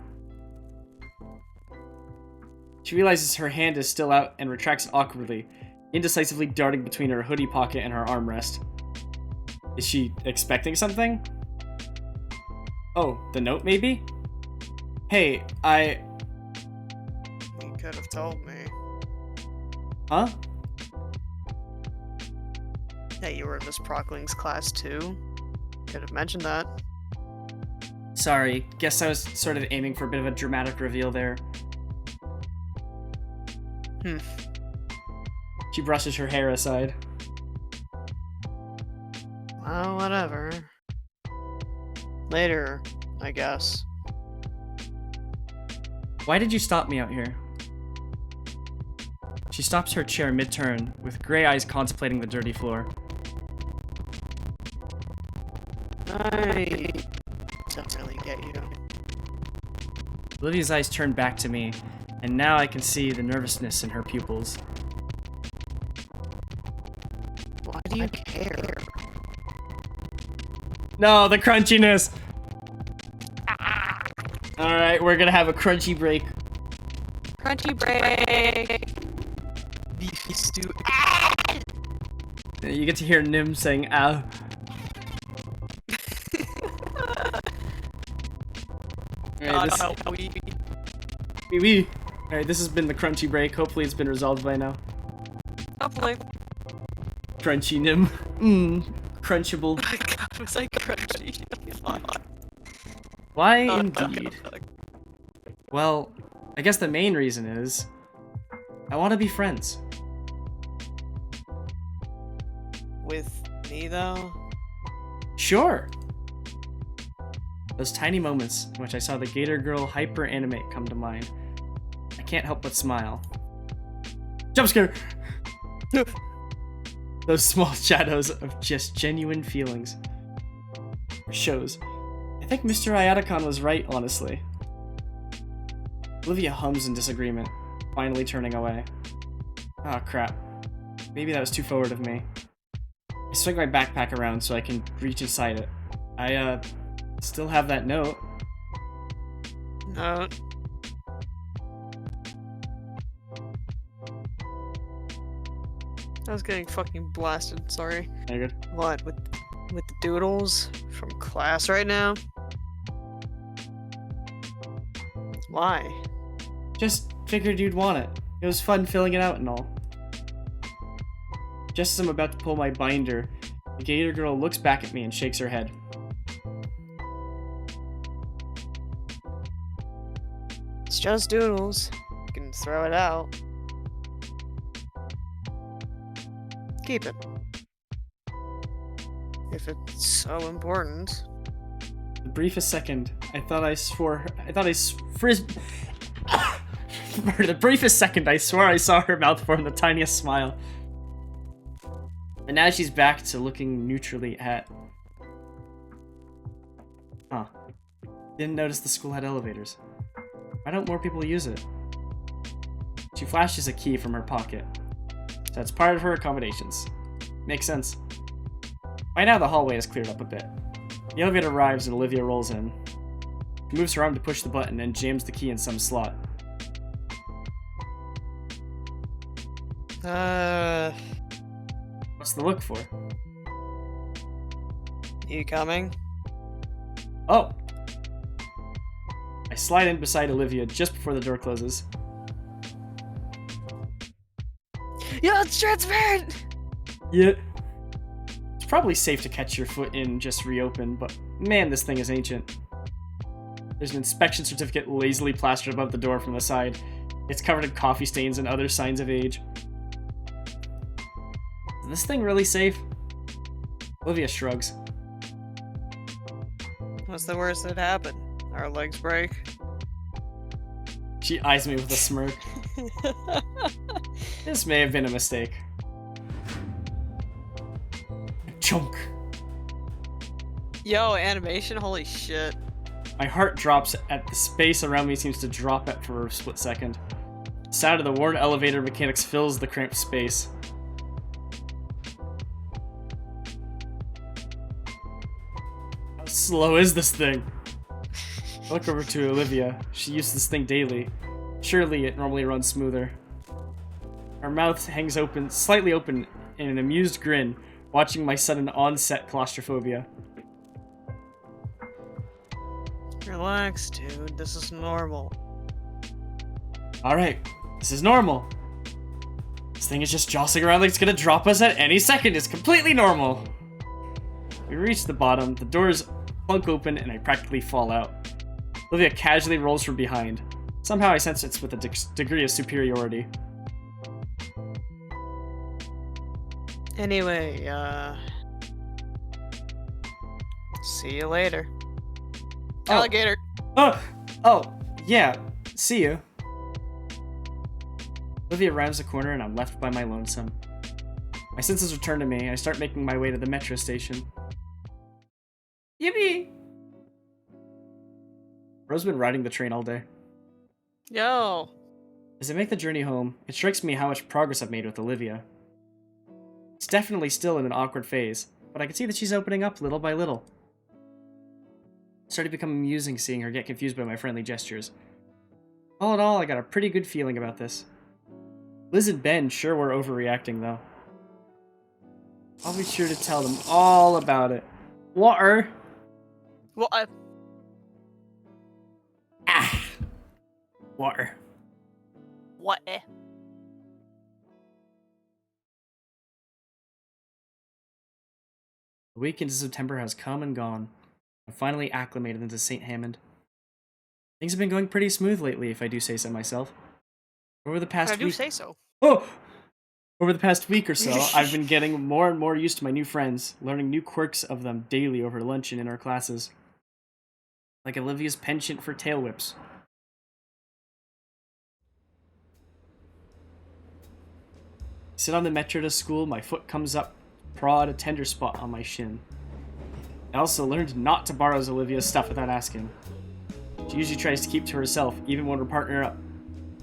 She realizes her hand is still out and retracts it awkwardly, indecisively darting between her hoodie pocket and her armrest. Is she expecting something? Oh, the note maybe? Hey, You could have told me Huh? that you were in Miss Prockling's class too. Could have mentioned that. Sorry, guess I was sort of aiming for a bit of a dramatic reveal there. She brushes her hair aside. Well, whatever. Later, I guess. Why did you stop me out here? She stops her chair mid-turn, with gray eyes contemplating the dirty floor. I don't really get you. Olivia's eyes turn back to me, and now I can see the nervousness in her pupils. Why do you care? No, the crunchiness! Alright, we're gonna have a crunchy break. Crunchy break! Beefy stew. You get to hear Nim saying, ow. Alright, this has been the crunchy break. Hopefully it's been resolved by now. Hopefully. Crunchy Nim. Crunchable. God, was I crunchy? Why Oh, indeed? fuck. Well, I guess the main reason is I want to be friends. With me though? Sure. Those tiny moments in which I saw the Gator Girl hyper animate come to mind. I can't help but smile. Jump scare! Those small shadows of just genuine feelings. Shows. I think Mr. Iadicon was right, honestly. Olivia hums in disagreement, finally turning away. Ah, crap. Maybe that was too forward of me. I swing my backpack around so I can reach inside it. I, still have that note. No. I was getting fucking blasted, sorry. Very good. What, with the doodles from class right now? Why? Just figured you'd want it. It was fun filling it out and all. Just as I'm about to pull my binder, the Gator Girl looks back at me and shakes her head. It's just doodles. You can throw it out. Keep it. If it's so important. The briefest second, I thought I swore. For the briefest second, I swore I saw her mouth form the tiniest smile. And now she's back to looking neutrally at. Huh. Didn't notice the school had elevators. Why don't more people use it? She flashes a key from her pocket. So that's part of her accommodations. Makes sense. By now the hallway is cleared up a bit. The elevator arrives and Olivia rolls in. She moves her arm to push the button and jams the key in some slot. What's the look for? You coming? Oh! I slide in beside Olivia just before the door closes. Yo, it's transparent! Yeah. It's probably safe to catch your foot in just reopen, but man, this thing is ancient. There's an inspection certificate lazily plastered above the door from the side. It's covered in coffee stains and other signs of age. Is this thing really safe? Olivia shrugs. What's the worst that happened? Our legs break? She eyes me with a smirk. This may have been a mistake. Chunk. Yo, animation? Holy shit. My heart drops at the space around me seems to drop at for a split second. The sound of the worn elevator mechanics fills the cramped space. How slow is this thing? I look over to Olivia. She uses this thing daily. Surely it normally runs smoother. Her mouth hangs open, slightly open in an amused grin, watching my sudden onset claustrophobia. Relax, dude. This is normal. Alright, this is normal. This thing is just jostling around like it's gonna drop us at any second. It's completely normal. We reach the bottom, the doors plunk open, and I practically fall out. Olivia casually rolls from behind. Somehow I sense it's with a degree of superiority. Anyway, see you later. Oh. Alligator! Oh, yeah, see you. Olivia rounds the corner and I'm left by my lonesome. My senses return to me and I start making my way to the metro station. Yippee! Rose's been riding the train all day. Yo! As I make the journey home, it strikes me how much progress I've made with Olivia. It's definitely still in an awkward phase, but I can see that she's opening up little by little. It started becoming amusing seeing her get confused by my friendly gestures. All in all, I got a pretty good feeling about this. Liz and Ben sure were overreacting, though. I'll be sure to tell them all about it. Water! Well, Water. what? The week into September has come and gone. I'm finally acclimated into St. Hammond. Things have been going pretty smooth lately, if I do say so myself. Over the past I do week... say so. Oh! Over the past week or so, I've been getting more and more used to my new friends, learning new quirks of them daily over lunch and in our classes. Like Olivia's penchant for tail whips. Sit on the metro to school, my foot comes up, prod a tender spot on my shin. I also learned not to borrow Olivia's stuff without asking. She usually tries to keep to herself, even when we're partnered up.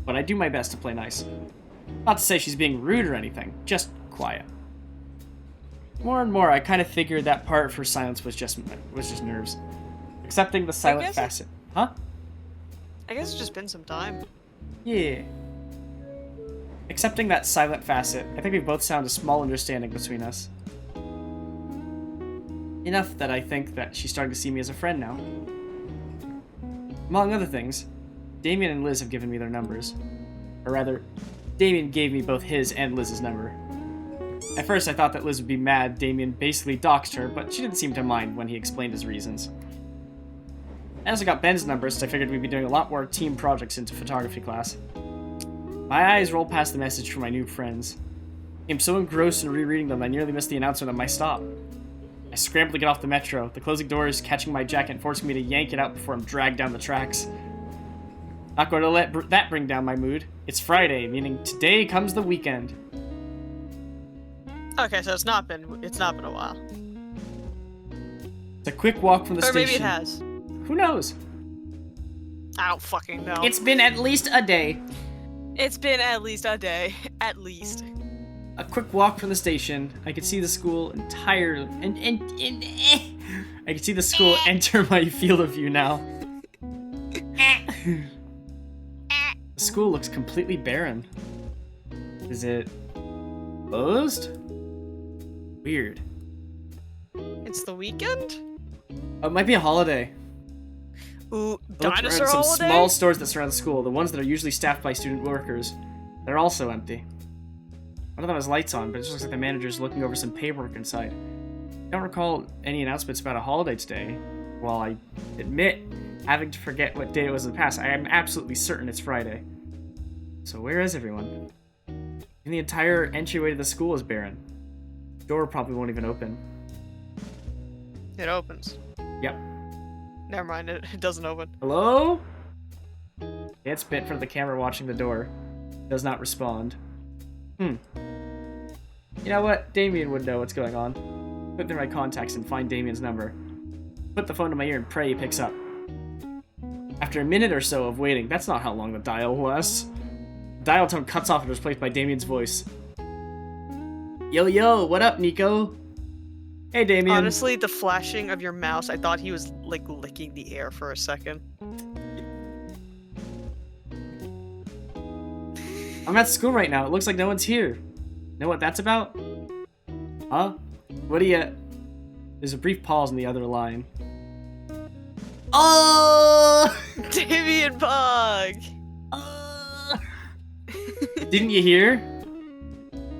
But I do my best to play nice. Not to say she's being rude or anything, just quiet. More and more, I kind of figured that part of her silence was just nerves. Accepting the silent facet. Huh? I guess it's just been some time. Yeah. Accepting that silent facet, I think we both found a small understanding between us. Enough that I think that she's starting to see me as a friend now. Among other things, Damien and Liz have given me their numbers. Or rather, Damien gave me both his and Liz's number. At first I thought that Liz would be mad Damien basically doxed her, but she didn't seem to mind when he explained his reasons. I also got Ben's number, so I figured we'd be doing a lot more team projects into photography class. My eyes rolled past the message from my new friends. I'm so engrossed in rereading them I nearly missed the announcement of my stop. I scrambled to get off the metro, the closing doors catching my jacket and forcing me to yank it out before I'm dragged down the tracks. Not going to let that bring down my mood. It's Friday, meaning today comes the weekend. Okay, so it's not been a while. It's a quick walk from the Or station. maybe it has. Who knows? I don't fucking know. It's been at least a day. It's been at least a day. At least. A quick walk from the station. I could see the school entirely. I could see the school enter my field of view now. The school looks completely barren. Is it closed? Weird. It's the weekend? Oh, it might be a holiday. Ooh, I looked around dinosaur some holiday? small stores that surround the school, the ones that are usually staffed by student workers. They're also empty. One of them has lights on, but it just looks like the manager's looking over some paperwork inside. I don't recall any announcements about a holiday today. While I admit having to forget what day it was in the past, I am absolutely certain it's Friday. So where is everyone? And the entire entryway to the school is barren. The door probably won't even open. It opens. Yep. Never mind, it doesn't open. Hello? It's bent for the camera watching the door. Does not respond. You know what? Damien would know what's going on. Put through my contacts and find Damien's number. Put the phone to my ear and pray he picks up. After a minute or so of waiting, that's not how long the dial lasts. The dial tone cuts off and is replaced by Damien's voice. Yo, yo, what up, Nico? Hey, Damien. Honestly, the flashing of your mouse, I thought he was, like, licking the air for a second. I'm at school right now. It looks like no one's here. Know what that's about? Huh? What do you... There's a brief pause in the other line. Oh! Damien Bug! Didn't you hear?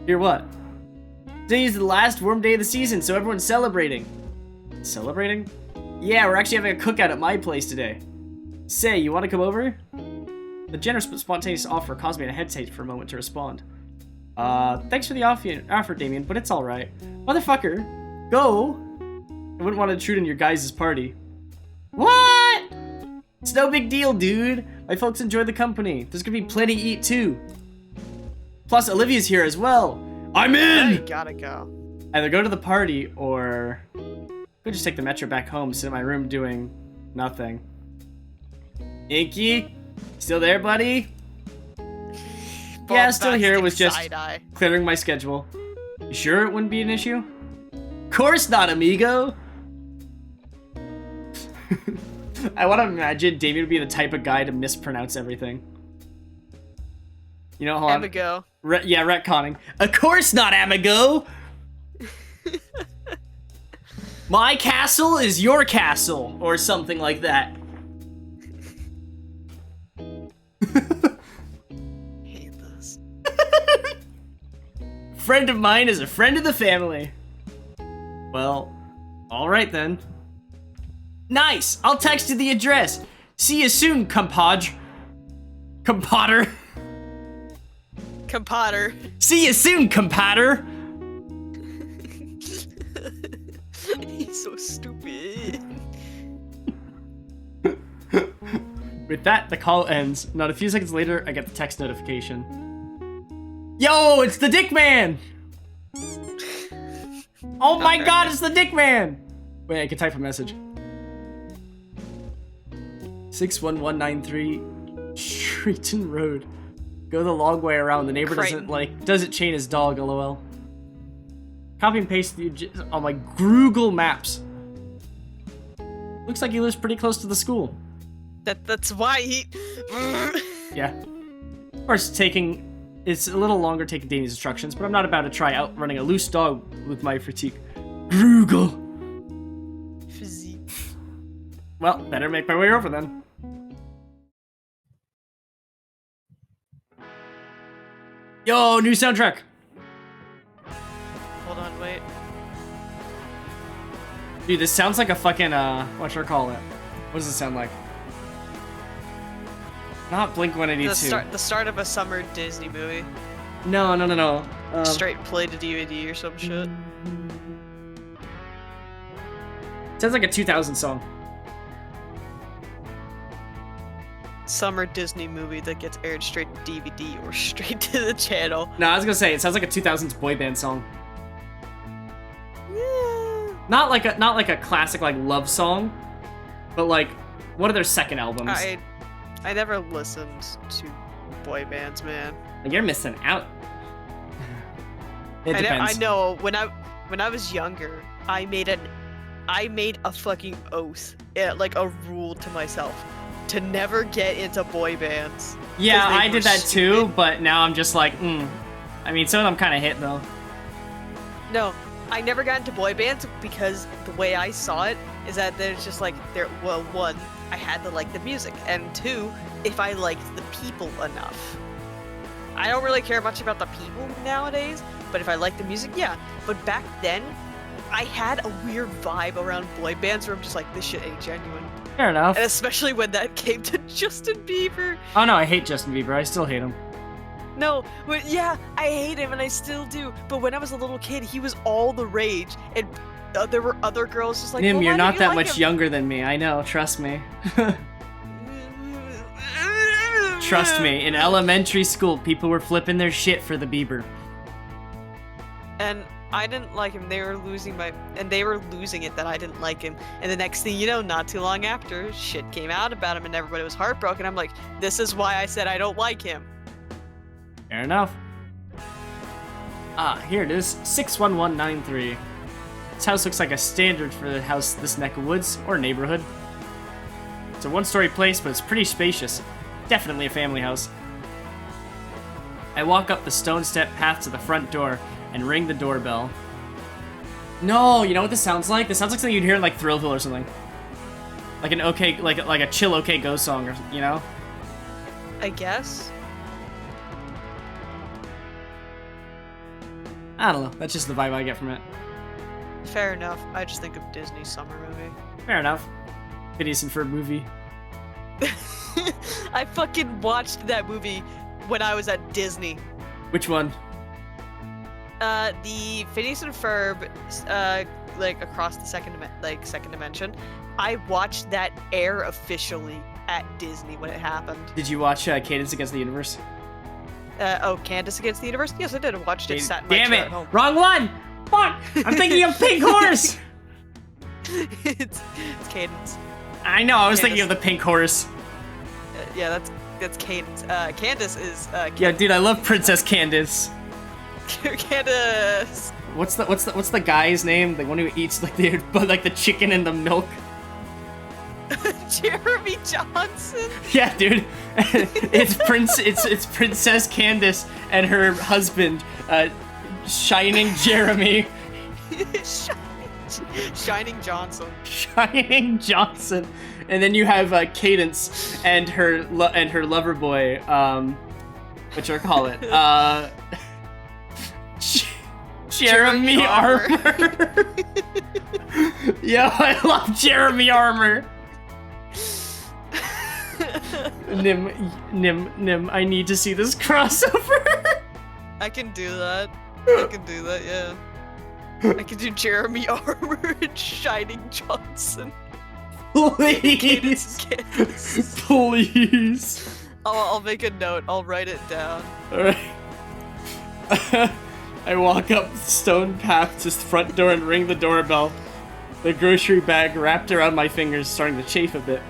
Hear what? Today is the last warm day of the season, so everyone's celebrating. Celebrating? Yeah, we're actually having a cookout at my place today. Say, you want to come over? The generous but spontaneous offer caused me to hesitate for a moment to respond. Thanks for the offer, Damien, but it's alright. Motherfucker, go! I wouldn't want to intrude on your guys' party. What? It's no big deal, dude. My folks enjoy the company. There's gonna be plenty to eat, too. Plus, Olivia's here as well. I'm in! You gotta go. Either go to the party, or... I could just take the metro back home, sit in my room doing... nothing. Inky? Still there, buddy? Yeah, still here. It was just side-eye. clearing my schedule. You sure it wouldn't be an issue? Course not, amigo! I want to imagine Damien would be the type of guy to mispronounce everything. You know, hold on. Amigo. Yeah, retconning. Of course not, amigo! My castle is your castle, or something like that. Hate this. Friend of mine is a friend of the family. Well, Alright then. Nice! I'll text you the address. See you soon, compadre. Compadre. Compadre. See you soon, compadre. He's so stupid. With that, the call ends. Not a few seconds later, I get the text notification. Yo, it's the Dick Man! Oh my god, it's the Dick Man! Wait, I can type a message. 61193 Streeton Road. Go the long way around. The neighbor doesn't chain his dog, lol. Copy and paste on my Google Maps. Looks like he lives pretty close to the school. That's why he. Yeah. Of course, it's a little longer taking Danny's instructions, but I'm not about to try outrunning a loose dog with my fatigue. Google. Well, better make my way over then. Yo, new soundtrack. Hold on, wait. Dude, this sounds like a fucking, what should I call it? What does it sound like? Not Blink-182. The start of a summer Disney movie. No. Straight play to DVD or some shit. Sounds like a 2000 song. Summer Disney movie that gets aired straight to DVD or straight to the channel. No, I was gonna say, it sounds like a 2000s boy band song. Yeah. Not like a classic, like, love song, but, like, one of their second albums. I never listened to boy bands, man. You're missing out. It depends. I know. When I was younger, I made a fucking oath, like a rule to myself, to never get into boy bands. Yeah, I did that too, but now I'm just like, I mean, some of them kind of hit though. No, I never got into boy bands because the way I saw it is that there's just like well, one, I had to like the music, and two, if I liked the people enough. I don't really care much about the people nowadays, but if I like the music, yeah. But back then, I had a weird vibe around boy bands where I'm just like, this shit ain't genuine. Fair enough. And especially when that came to Justin Bieber. Oh no, I hate Justin Bieber. I still hate him. No, yeah, I hate him and I still do. But when I was a little kid, he was all the rage, and there were other girls just like, Nim, well, you're not that like much him? younger than me. I know. Trust me. Trust me. In elementary school, people were flipping their shit for the Bieber. And I didn't like him. They were losing it that I didn't like him. And the next thing you know, not too long after, shit came out about him and everybody was heartbroken. I'm like, this is why I said I don't like him. Fair enough. Ah, here it is. 61193. This house looks like a standard for the house this neck of woods or neighborhood. It's a one-story place, but it's pretty spacious. Definitely a family house. I walk up the stone step path to the front door and ring the doorbell. No, you know what this sounds like? This sounds like something you'd hear in like Thrillville or something. Like an okay, like a chill OK Go song, or you know? I guess. I don't know. That's just the vibe I get from it. Fair enough. I just think of Disney summer movie. Fair enough. Phineas and Ferb movie. I fucking watched that movie when I was at Disney. Which one? The Phineas and Ferb, like across the second dimension. I watched that air officially at Disney when it happened. Did you watch Cadence Against the Universe? Candace Against the Universe? Yes, I did. I watched it. Sat in my Damn chair it! at home. Wrong one! Fuck! I'm thinking of Pink Horse! it's Cadence. I know, I was thinking of the Pink Horse. Yeah, that's Cadence. Candace is. Yeah, dude, I love Princess Candace. Candace. What's the guy's name? The one who eats like the chicken and the milk. Jeremy Johnson. Yeah, dude. It's Princess Candace and her husband, Shining Jeremy. Shining Johnson. Shining Johnson. And then you have Cadence and her lover boy, whatchamacallit? Jeremy Armour. Yo, I love Jeremy armor. Nim, I need to see this crossover. I can do that. I can do that, yeah. I can do Jeremy Armor and Shining Johnson. Please. Please. I'll make a note. I'll write it down. Alright. I walk up the stone path to the front door and ring the doorbell. The grocery bag wrapped around my fingers starting to chafe a bit.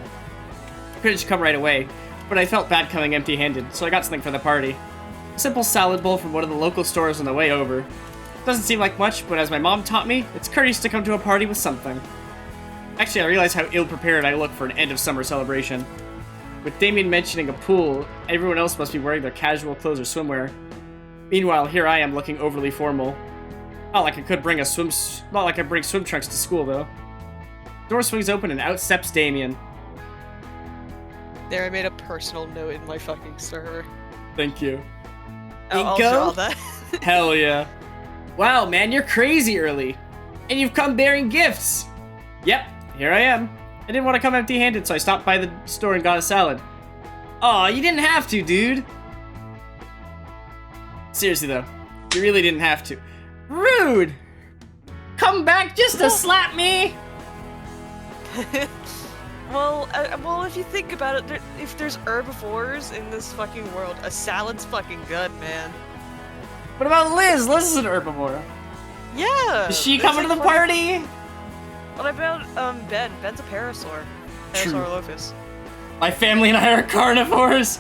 Could have come right away, but I felt bad coming empty-handed, so I got something for the party. A simple salad bowl from one of the local stores on the way over. Doesn't seem like much, but as my mom taught me, it's courteous to come to a party with something. Actually, I realized how ill-prepared I look for an end-of-summer celebration. With Damien mentioning a pool, everyone else must be wearing their casual clothes or swimwear. Meanwhile, here I am looking overly formal. Not like I bring swim trunks to school, though. Door swings open and out steps Damien. There, I made a personal note in my fucking server. Thank you. I'll draw that. Hell yeah. Wow, man, you're crazy early. And you've come bearing gifts. Yep, here I am. I didn't want to come empty-handed, so I stopped by the store and got a salad. Aw, you didn't have to, dude. Seriously, though. You really didn't have to. Rude! Come back just to slap me! Well, if you think about it, if there's herbivores in this fucking world, a salad's fucking good, man. What about Liz? Liz is an herbivore. Yeah! Is she coming to the party? What about, Ben? Ben's a parasaur. True. Parasaurolophus. My family and I are carnivores!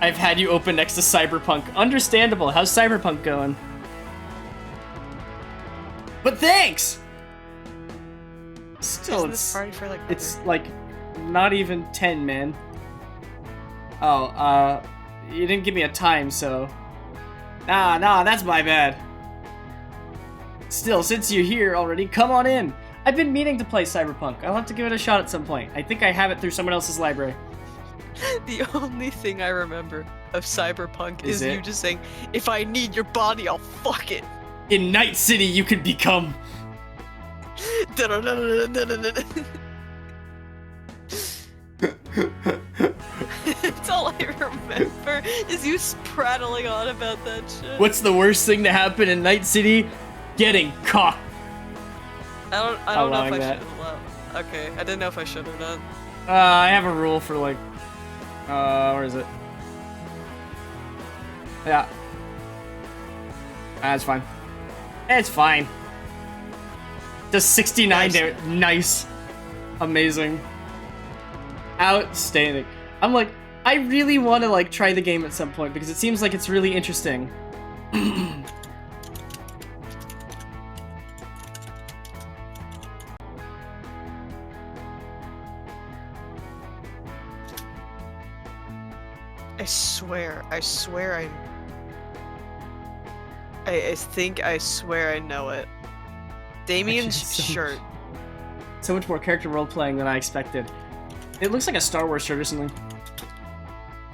I've had you open next to Cyberpunk. Understandable. How's Cyberpunk going? But thanks! Still, Isn't this party for, like, it's like not even 10, man. Oh, you didn't give me a time, so... Nah, that's my bad. Still, since you're here already, come on in. I've been meaning to play Cyberpunk. I'll have to give it a shot at some point. I think I have it through someone else's library. The only thing I remember of Cyberpunk Is is it? you just saying, if I need your body, I'll fuck it. In Night City, you could become... That's all I remember, is you prattling on about that shit. What's the worst thing to happen in Night City? Getting caught. I don't know if Allowing I that. should allow. Okay, I didn't know if I should or not. I have a rule for like... where is it? Yeah. That's fine. It's fine. Does 69 damage. Nice. Amazing. Outstanding. I'm like, I really want to like try the game at some point because it seems like it's really interesting. I swear I swear I know it. Damien's Actually, shirt. So much more character role-playing than I expected. It looks like a Star Wars shirt or something.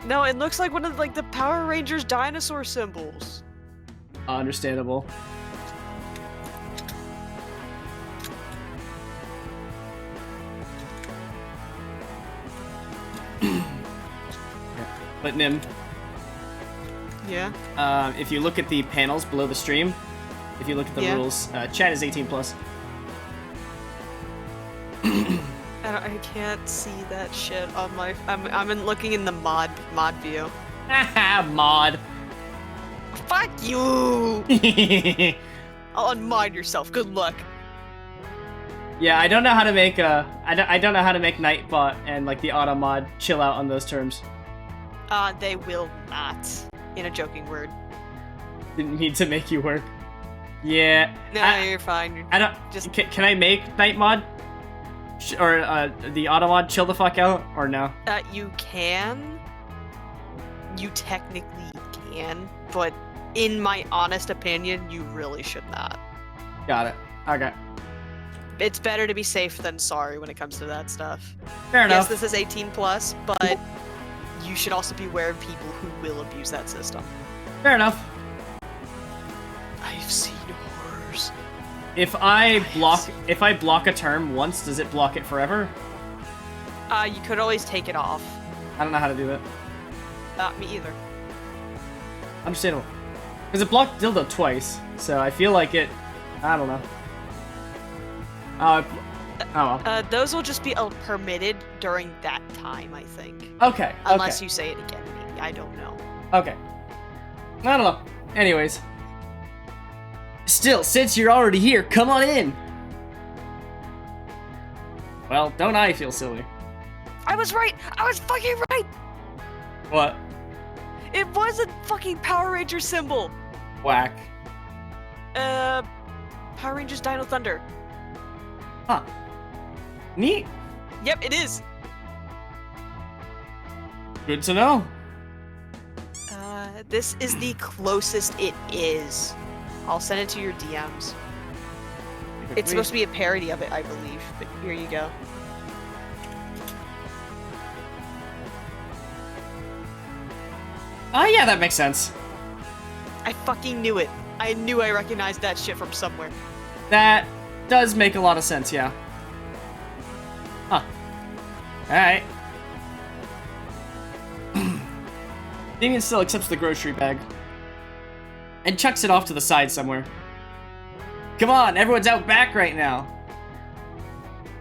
No, it looks like one of like the Power Rangers dinosaur symbols. Understandable. But Nim, Yeah. if you look at the panels below the stream, if you look at the Yeah. rules, chat is 18+. I can't see that shit on my. I'm looking in the mod view. Haha, mod. Fuck you! I'll unmod yourself. Good luck. Yeah, I don't know how to make I don't know how to make Nightbot and like the auto mod chill out on those terms. They will not. In a joking word. Didn't mean to make you work. Yeah. No, you're fine. I don't. Just- Can I make Nightmod? Or the auto mod chill the fuck out or no? You can. You technically can, but in my honest opinion, you really should not. Got it. Okay. It's better to be safe than sorry when it comes to that stuff. Fair enough. Yes, this is 18+, but you should also be aware of people who will abuse that system. Fair enough. I've seen horrors. If I block a term once, does it block it forever? You could always take it off. I don't know how to do that. Me either. Understandable. Because it blocked dildo twice, so I feel like it... I don't know. Oh well. Those will just be permitted during that time, I think. Okay. Unless you say it again, maybe. I don't know. Okay. I don't know. Anyways. Still, since you're already here, come on in! Well, don't I feel silly? I was right! I was fucking right! What? It was a fucking Power Ranger symbol! Whack. Power Rangers Dino Thunder. Huh. Neat. Yep, it is. Good to know. This is the closest it is. I'll send it to your DMs. It's supposed to be a parody of it, I believe, but here you go. Oh yeah, that makes sense. I fucking knew it. I knew I recognized that shit from somewhere. That does make a lot of sense, yeah. Huh. Alright. Damien still accepts the grocery bag. And chucks it off to the side somewhere. Come on, everyone's out back right now.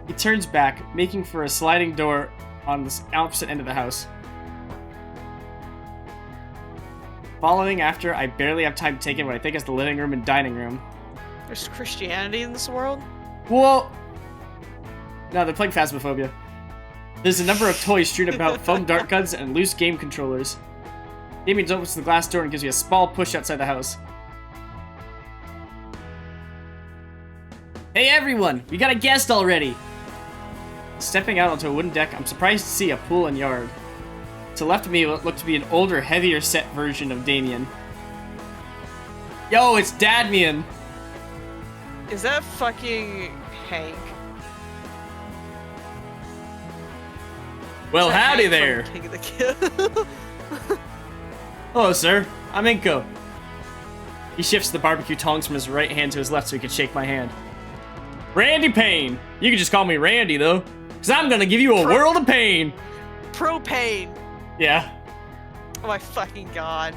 He turns back, making for a sliding door on the opposite end of the house. Following after, I barely have time to take in what I think is the living room and dining room. There's Christianity in this world? Whoa! No, they're playing Phasmophobia. There's a number of toys strewn about, foam dart guns, and loose game controllers. Damien opens the glass door and gives you a small push outside the house. Hey everyone! We got a guest already! Stepping out onto a wooden deck, I'm surprised to see a pool and yard. To the left of me, what looked to be an older, heavier set version of Damien. Yo, it's Dadmian! Is that fucking Hank? Well, Is that howdy Hank there! from King of the Kill? Hello, sir. I'm Inko. He shifts the barbecue tongs from his right hand to his left so he can shake my hand. Randy Payne! You can just call me Randy, though. Because I'm gonna give you a world of pain! Propane! Yeah. Oh my fucking god.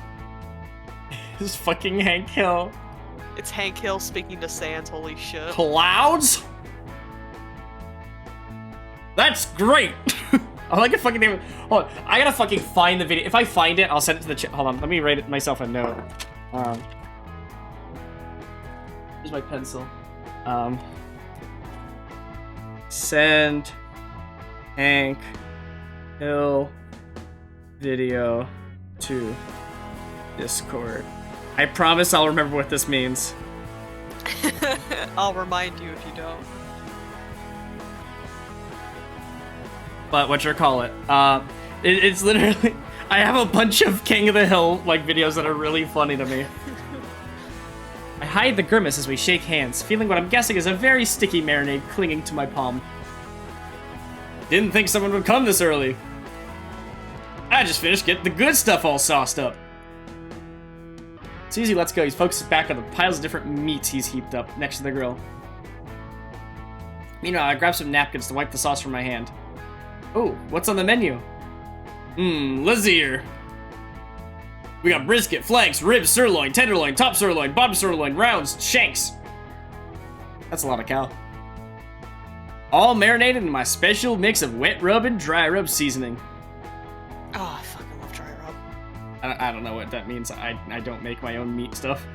This is fucking Hank Hill. It's Hank Hill speaking to Sans, holy shit. Clouds? That's great! I like a fucking name. Hold on, I gotta fucking find the video. If I find it, I'll send it to the chat. Hold on, let me write it myself a note. Here's my pencil. Send Hank Hill video to Discord. I promise I'll remember what this means. I'll remind you if you don't. But whatchamacallit, it's literally, I have a bunch of King of the Hill like videos that are really funny to me. I hide the grimace as we shake hands, feeling what I'm guessing is a very sticky marinade clinging to my palm. Didn't think someone would come this early. I just finished getting the good stuff all sauced up. Susie lets go. He's focused back on the piles of different meats he's heaped up next to the grill. Meanwhile, I grab some napkins to wipe the sauce from my hand. Oh, what's on the menu? Lazier. We got brisket, flanks, ribs, sirloin, tenderloin, top sirloin, bottom sirloin, rounds, shanks. That's a lot of cow. All marinated in my special mix of wet rub and dry rub seasoning. Oh, I fucking love dry rub. I don't know what that means. I don't make my own meat stuff.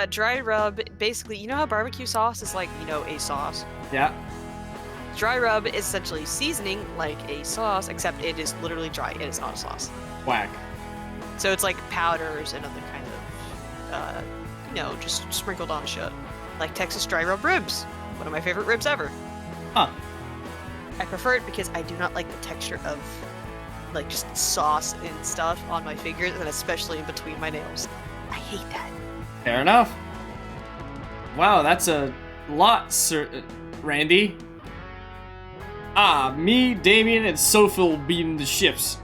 Dry rub, basically, you know how barbecue sauce is like, you know, a sauce? Yeah. Dry rub is essentially seasoning like a sauce, except it is literally dry. It is not a sauce. Whack. So it's like powders and other kind of, you know, just sprinkled on shit. Like Texas dry rub ribs. One of my favorite ribs ever. Huh. I prefer it because I do not like the texture of, like, just sauce and stuff on my fingers, and especially in between my nails. I hate that. Fair enough. Wow, that's a lot, Sir Randy. Me, Damien, and Sophie will be in the ships.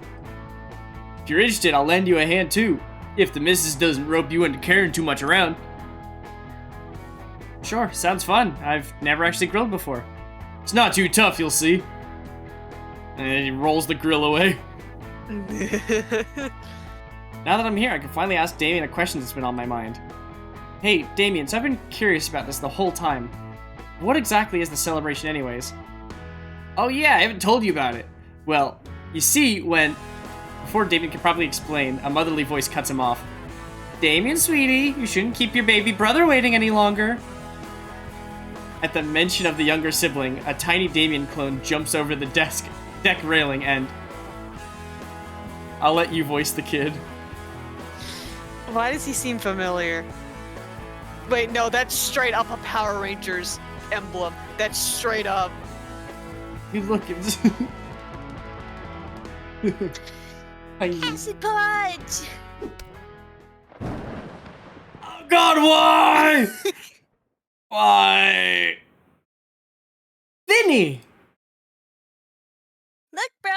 If you're interested, I'll lend you a hand too, if the missus doesn't rope you into carrying too much around. Sure, sounds fun. I've never actually grilled before. It's not too tough, you'll see. And he rolls the grill away. Now that I'm here, I can finally ask Damien a question that's been on my mind. Hey, Damien, so I've been curious about this the whole time. What exactly is the celebration anyways? Oh yeah, I haven't told you about it. Well, you see, before Damien can probably explain, a motherly voice cuts him off. Damien, sweetie, you shouldn't keep your baby brother waiting any longer. At the mention of the younger sibling, a tiny Damien clone jumps over the deck railing and... I'll let you voice the kid. Why does he seem familiar? Wait, no, that's straight up a Power Rangers emblem. That's straight up. You look at... Acid punch! Oh God, why? Why? Vinny! Look, bro.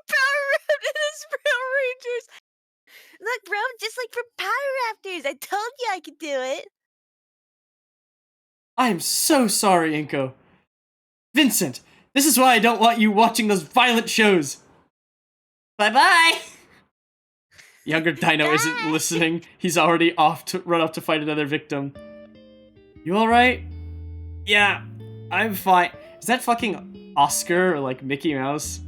Power Rangers. Look, bro, just like from Power Raptors. I told you I could do it. I'm so sorry, Inko. Vincent, this is why I don't want you watching those violent shows. Bye-bye! Younger Dino isn't listening. He's already run off to fight another victim. You alright? Yeah, I'm fine. Is that fucking Oscar or like Mickey Mouse?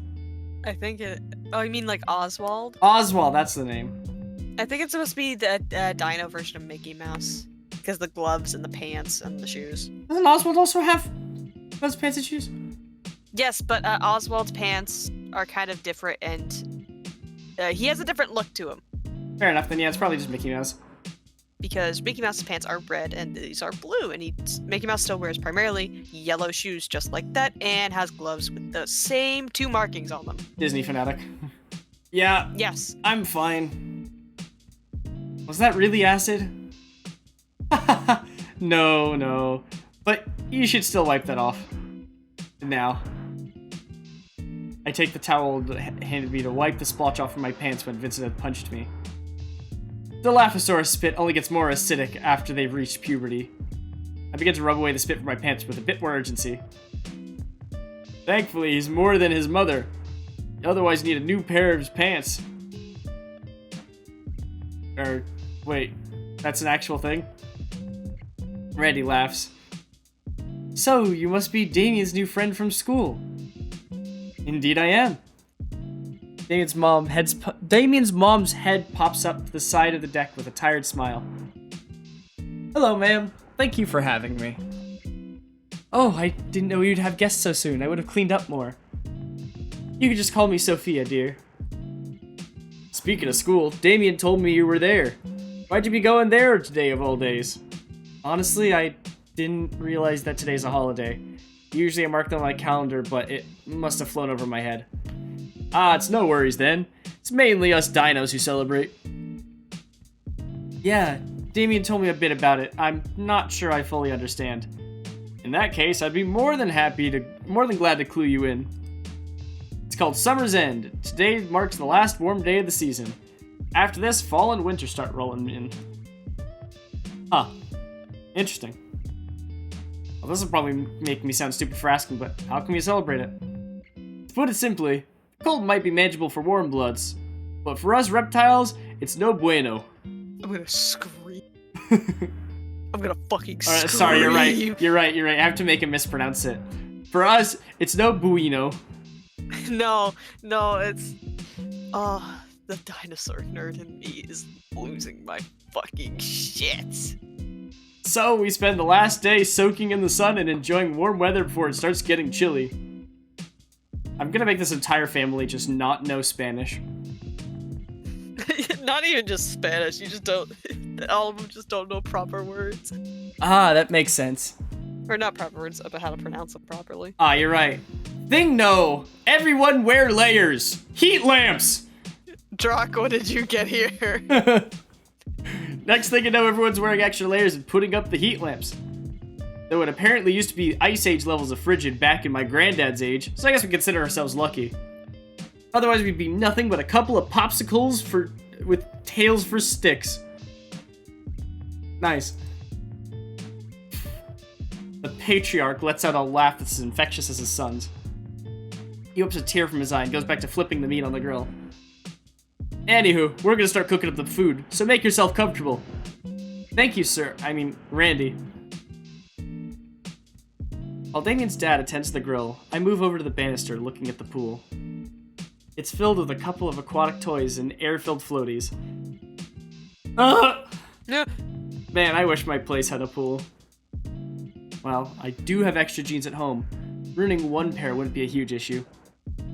I think it... Oh, you mean like Oswald? Oswald, that's the name. I think it's supposed to be the Dino version of Mickey Mouse. Because the gloves and the pants and the shoes. Doesn't Oswald also have those pants and shoes? Yes, but Oswald's pants are kind of different and he has a different look to him. Fair enough, then yeah, it's probably just Mickey Mouse. Because Mickey Mouse's pants are red and these are blue, and Mickey Mouse still wears primarily yellow shoes just like that, and has gloves with the same 2 markings on them. Disney fanatic. Yeah. Yes. I'm fine. Was that really acid? No. But you should still wipe that off. Now. I take the towel handed me to wipe the splotch off from my pants when Vincent had punched me. The Dilophosaurus spit only gets more acidic after they've reached puberty. I begin to rub away the spit from my pants with a bit more urgency. Thankfully, he's more than his mother. You otherwise need a new pair of pants. Wait, that's an actual thing? Randy laughs. So, you must be Damien's new friend from school. Indeed I am. Damien's mom's head pops up to the side of the deck with a tired smile. Hello, ma'am. Thank you for having me. Oh, I didn't know you'd have guests so soon. I would have cleaned up more. You could just call me Sophia, dear. Speaking of school, Damien told me you were there. Why'd you be going there today of all days? Honestly, I didn't realize that today's a holiday. Usually I mark them on my calendar, but it must have flown over my head. Ah, it's no worries then. It's mainly us dinos who celebrate. Yeah, Damien told me a bit about it. I'm not sure I fully understand. In that case, I'd be more than glad to clue you in. It's called Summer's End. Today marks the last warm day of the season. After this, fall and winter start rolling in. Huh. Interesting. Well, this will probably make me sound stupid for asking, but how can we celebrate it? To put it simply, the cold might be manageable for warm bloods, but for us reptiles, it's no bueno. I'm gonna scream. I'm gonna fucking scream. Alright, sorry, you're right. I have to make him mispronounce it. For us, it's no bueno. No, it's... Oh, the dinosaur nerd in me is losing my fucking shit. So, we spend the last day soaking in the sun and enjoying warm weather before it starts getting chilly. I'm gonna make this entire family just not know Spanish. Not even just Spanish, you just don't... All of them just don't know proper words. Ah, that makes sense. Or not proper words, but how to pronounce them properly. Ah, you're right. Thing no! Everyone wear layers! Heat lamps! Drock, what did you get here? Next thing you know, everyone's wearing extra layers and putting up the heat lamps. Though it apparently used to be Ice Age levels of frigid back in my granddad's age, so I guess we consider ourselves lucky. Otherwise we'd be nothing but a couple of popsicles with tails for sticks. Nice. patriarch lets out a laugh that's as infectious as his son's. He wipes a tear from his eye and goes back to flipping the meat on the grill. Anywho, we're gonna start cooking up the food, so make yourself comfortable. Thank you, sir. I mean, Randy. While Damien's dad attends to the grill, I move over to the banister looking at the pool. It's filled with a couple of aquatic toys and air-filled floaties. Man, I wish my place had a pool. Well, I do have extra jeans at home. Ruining one pair wouldn't be a huge issue.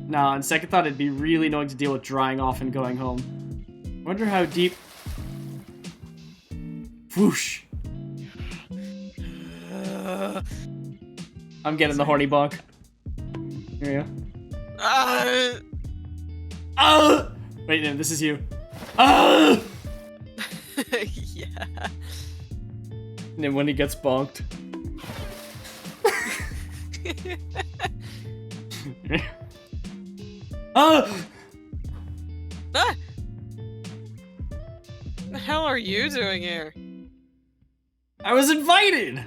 Nah, on second thought, it'd be really annoying to deal with drying off and going home. Wonder how deep... Whoosh. I'm getting the horny bonk. Here you go. Wait, no, this is you. Yeah. And then when he gets bonked. Ah! The hell are you doing here? I was invited!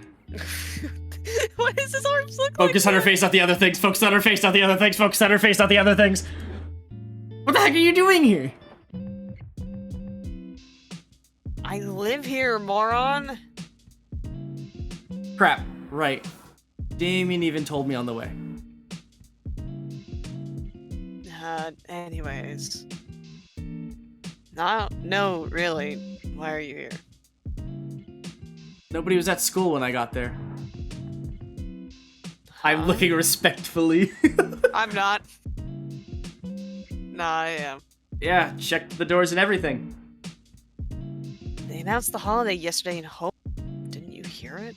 What does his arms look like? Focus on her face, not the other things. Focus on her face, not the other things. Focus on her face, not the other things. What the heck are you doing here? I live here, moron. Crap, right. Damien even told me on the way. Anyways. No, really. Why are you here? Nobody was at school when I got there. I'm looking respectfully. I'm not. Nah, I am. Yeah, checked the doors and everything. They announced the holiday yesterday in Hope. Didn't you hear it?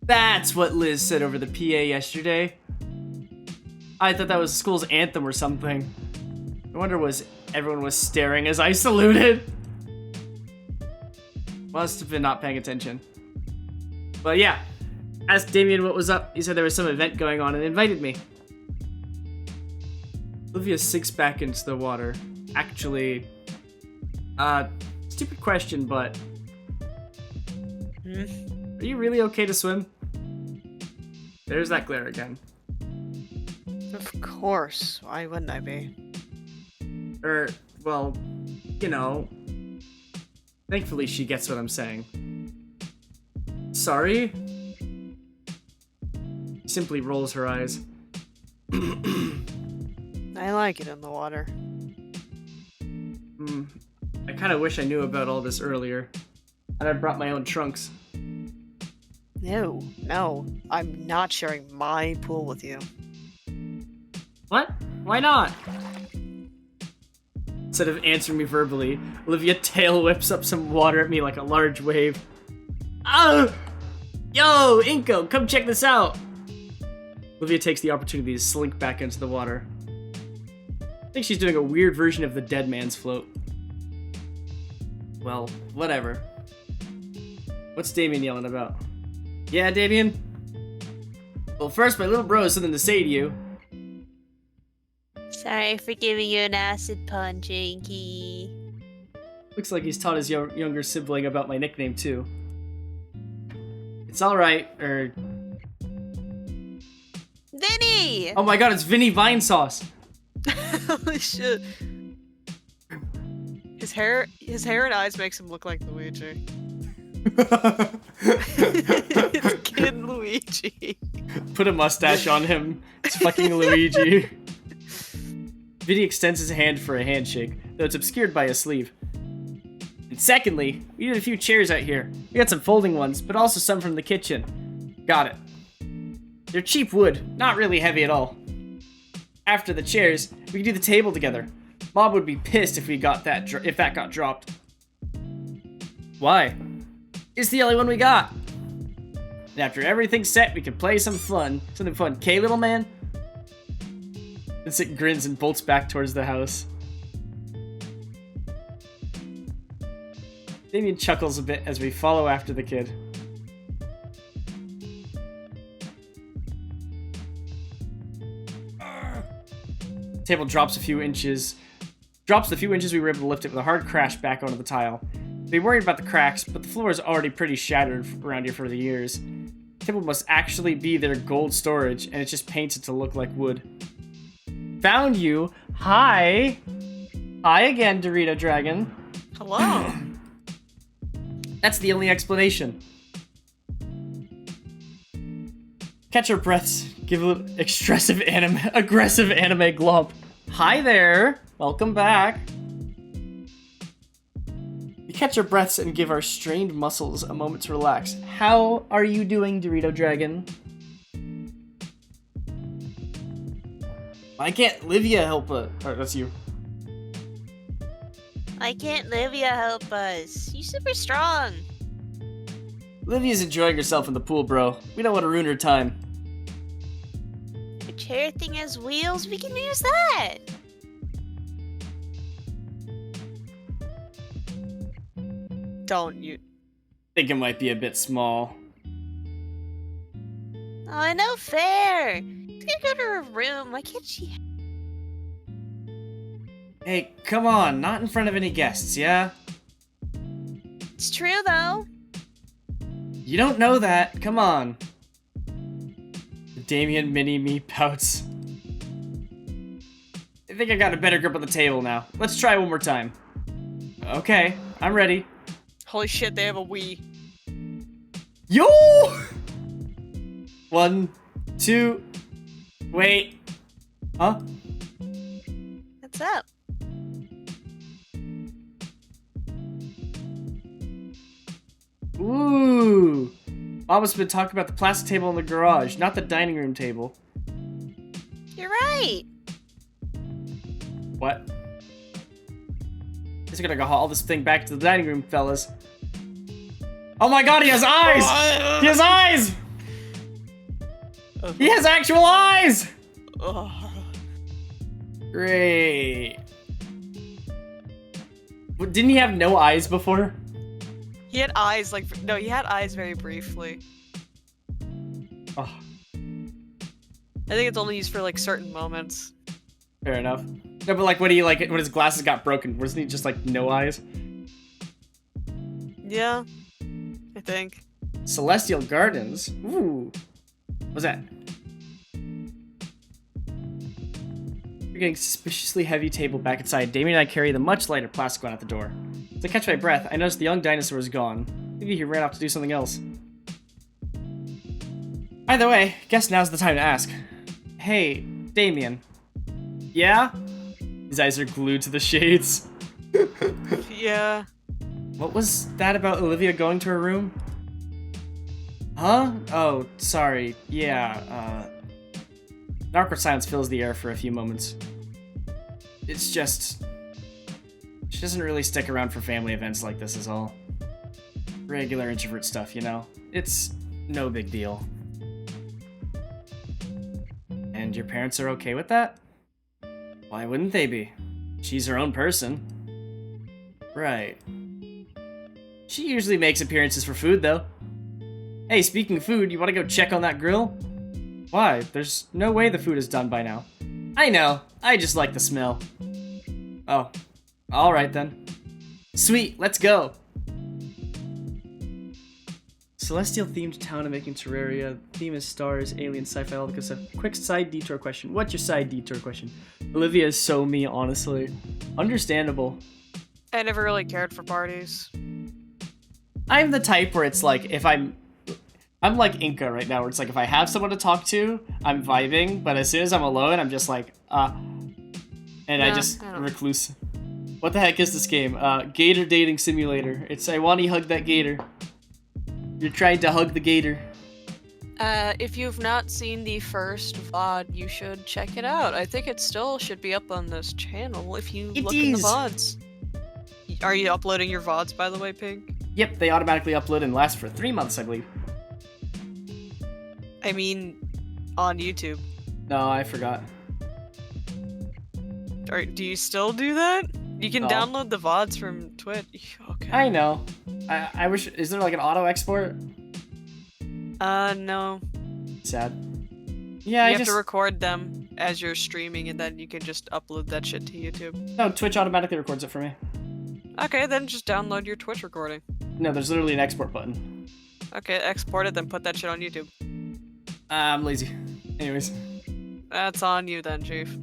That's what Liz said over the PA yesterday. I thought that was the school's anthem or something. I wonder everyone was staring as I saluted. Must have been not paying attention. But yeah, asked Damien what was up. He said there was some event going on and invited me. Olivia sinks back into the water. Actually, stupid question, but are you really okay to swim? There's that glare again. Of course. Why wouldn't I be? Well, you know. Thankfully, she gets what I'm saying. Sorry? She simply rolls her eyes. I like it in the water. I kind of wish I knew about all this earlier. And I brought my own trunks. No. I'm not sharing my pool with you. What? Why not? Instead of answering me verbally, Olivia tail whips up some water at me like a large wave. Oh! Yo, Inko, come check this out! Olivia takes the opportunity to slink back into the water. I think she's doing a weird version of the dead man's float. Well, whatever. What's Damien yelling about? Yeah, Damien? Well, first, my little bro has something to say to you. Sorry for giving you an acid punch, Inky. Looks like he's taught his younger sibling about my nickname, too. It's alright, Vinny! Oh my god, it's Vinny Vine Sauce! Holy shit. His hair and eyes makes him look like Luigi. It's Kid Luigi. Put a mustache on him. It's fucking Luigi. Vinny extends his hand for a handshake, though it's obscured by a sleeve. And secondly, we need a few chairs out here. We got some folding ones, but also some from the kitchen. Got it. They're cheap wood, not really heavy at all. After the chairs, we can do the table together. Mom would be pissed if that got dropped. Why? It's the only one we got. And after everything's set, we can play something fun. K, little man? Vincent grins and bolts back towards the house. Damien chuckles a bit as we follow after the kid. The table drops the few inches we were able to lift it with a hard crash back onto the tile. We worried about the cracks, but the floor is already pretty shattered around here for the years. table must actually be their gold storage, and it's just painted to look like wood. Found you. Hi. Hi again, Dorito Dragon. Hello. That's the only explanation. Catch our breaths. Give a little aggressive anime glump. Hi there. Welcome back. We catch our breaths and give our strained muscles a moment to relax. How are you doing, Dorito Dragon? Why can't Livia help us? Alright, that's you. Why can't Livia help us? She's super strong. Livia's enjoying herself in the pool, bro. We don't want to ruin her time. The chair thing has wheels. We can use that. Don't you? Think it might be a bit small. Oh, no fair. She's gonna go to her room. Why can't she? Hey, come on, not in front of any guests, yeah? It's true though. You don't know that, come on. Damien mini-me pouts. I think I got a better grip on the table now. Let's try one more time. Okay, I'm ready. Holy shit, they have a Wii. Yo! 1, 2, wait. Huh? What's up? Ooh. Mom must have been talking about the plastic table in the garage, not the dining room table. You're right. What? Just gonna go haul this thing back to the dining room, fellas. Oh my god, he has eyes! He has eyes! He has actual eyes! Great. But didn't he have no eyes before? He had eyes like no, he had eyes very briefly. Oh, I think it's only used for like certain moments. fair enough. No, but like when his glasses got broken, wasn't he just like no eyes? Yeah, I think. Celestial Gardens. Ooh. What's that? We're getting suspiciously heavy table back inside. Damien and I carry the much lighter plastic one at the door. As I catch my breath, I notice the young dinosaur is gone. Maybe he ran off to do something else. Either way, guess now's the time to ask. Hey, Damien. Yeah? His eyes are glued to the shades. Yeah. What was that about Olivia going to her room? Huh? Oh, sorry. Yeah, An awkward silence fills the air for a few moments. It's just... She doesn't really stick around for family events like this is all. Regular introvert stuff, you know? It's no big deal. And your parents are okay with that? Why wouldn't they be? She's her own person. Right. She usually makes appearances for food, though. Hey, speaking of food, you want to go check on that grill? Why? There's no way the food is done by now. I know. I just like the smell. Oh. Alright then. Sweet, let's go! Celestial themed town and making Terraria. Theme is stars, alien, sci-fi, all that good stuff. Quick side detour question. What's your side detour question? Olivia is so me, honestly. Understandable. I never really cared for parties. I'm the type where it's like, if I'm like Inca right now, where it's like, if I have someone to talk to, I'm vibing, but as soon as I'm alone, I'm just like, and I just recluse. What the heck is this game? Gator dating simulator. It's I want to hug that gator. You're trying to hug the gator. If you've not seen the first VOD, you should check it out. I think it still should be up on this channel if you look in the VODs. Are you uploading your VODs, by the way, Pink? Yep, they automatically upload and last for 3 months, I believe. I mean, on YouTube. No, I forgot. Do you still do that? You can No. download the VODs from Twitch. Okay. I know. I wish. Is there like an auto export? No. Sad. Yeah, You have to record them as you're streaming, and then you can just upload that shit to YouTube. No, Twitch automatically records it for me. Okay, then just download your Twitch recording. No, there's literally an export button. Okay, export it, then put that shit on YouTube. I'm lazy. Anyways. That's on you then, Chief.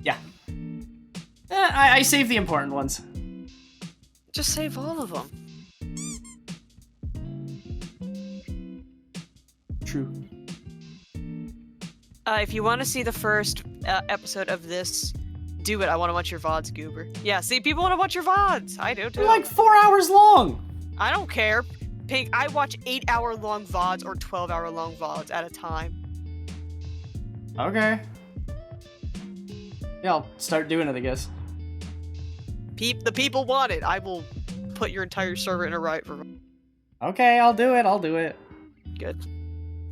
Yeah. I save the important ones. Just save all of them. True. If you want to see the first episode of this, do it. I want to watch your VODs, Goober. Yeah, see, people want to watch your VODs. I do too. They're like 4 hours long. I don't care. Pink, I watch 8-hour-long VODs or 12-hour-long VODs at a time. Okay. Yeah, I'll start doing it, I guess. The people want it. I will put your entire server in a riot for. Okay, I'll do it. Good.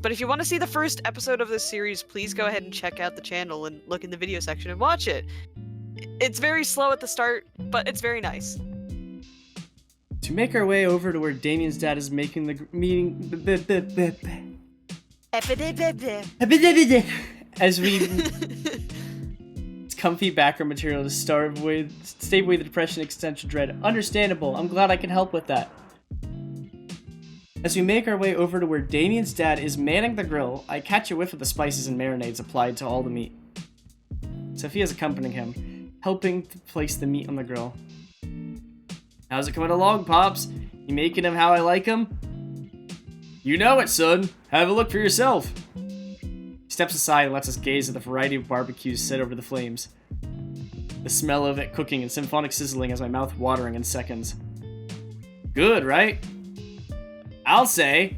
But if you want to see the first episode of this series, please go ahead and check out the channel and look in the video section and watch it. It's very slow at the start, but it's very nice. To make our way over to where Damien's dad is making the meeting... As we... It's comfy background material to stave away the depression, existential dread. Understandable. I'm glad I can help with that. As we make our way over to where Damien's dad is manning the grill, I catch a whiff of the spices and marinades applied to all the meat. Sophia's accompanying him, helping to place the meat on the grill. How's it coming along, Pops? You making him how I like him? You know it, son. Have a look for yourself. He steps aside and lets us gaze at the variety of barbecues set over the flames. The smell of it cooking and symphonic sizzling has my mouth watering in seconds. Good, right? I'll say.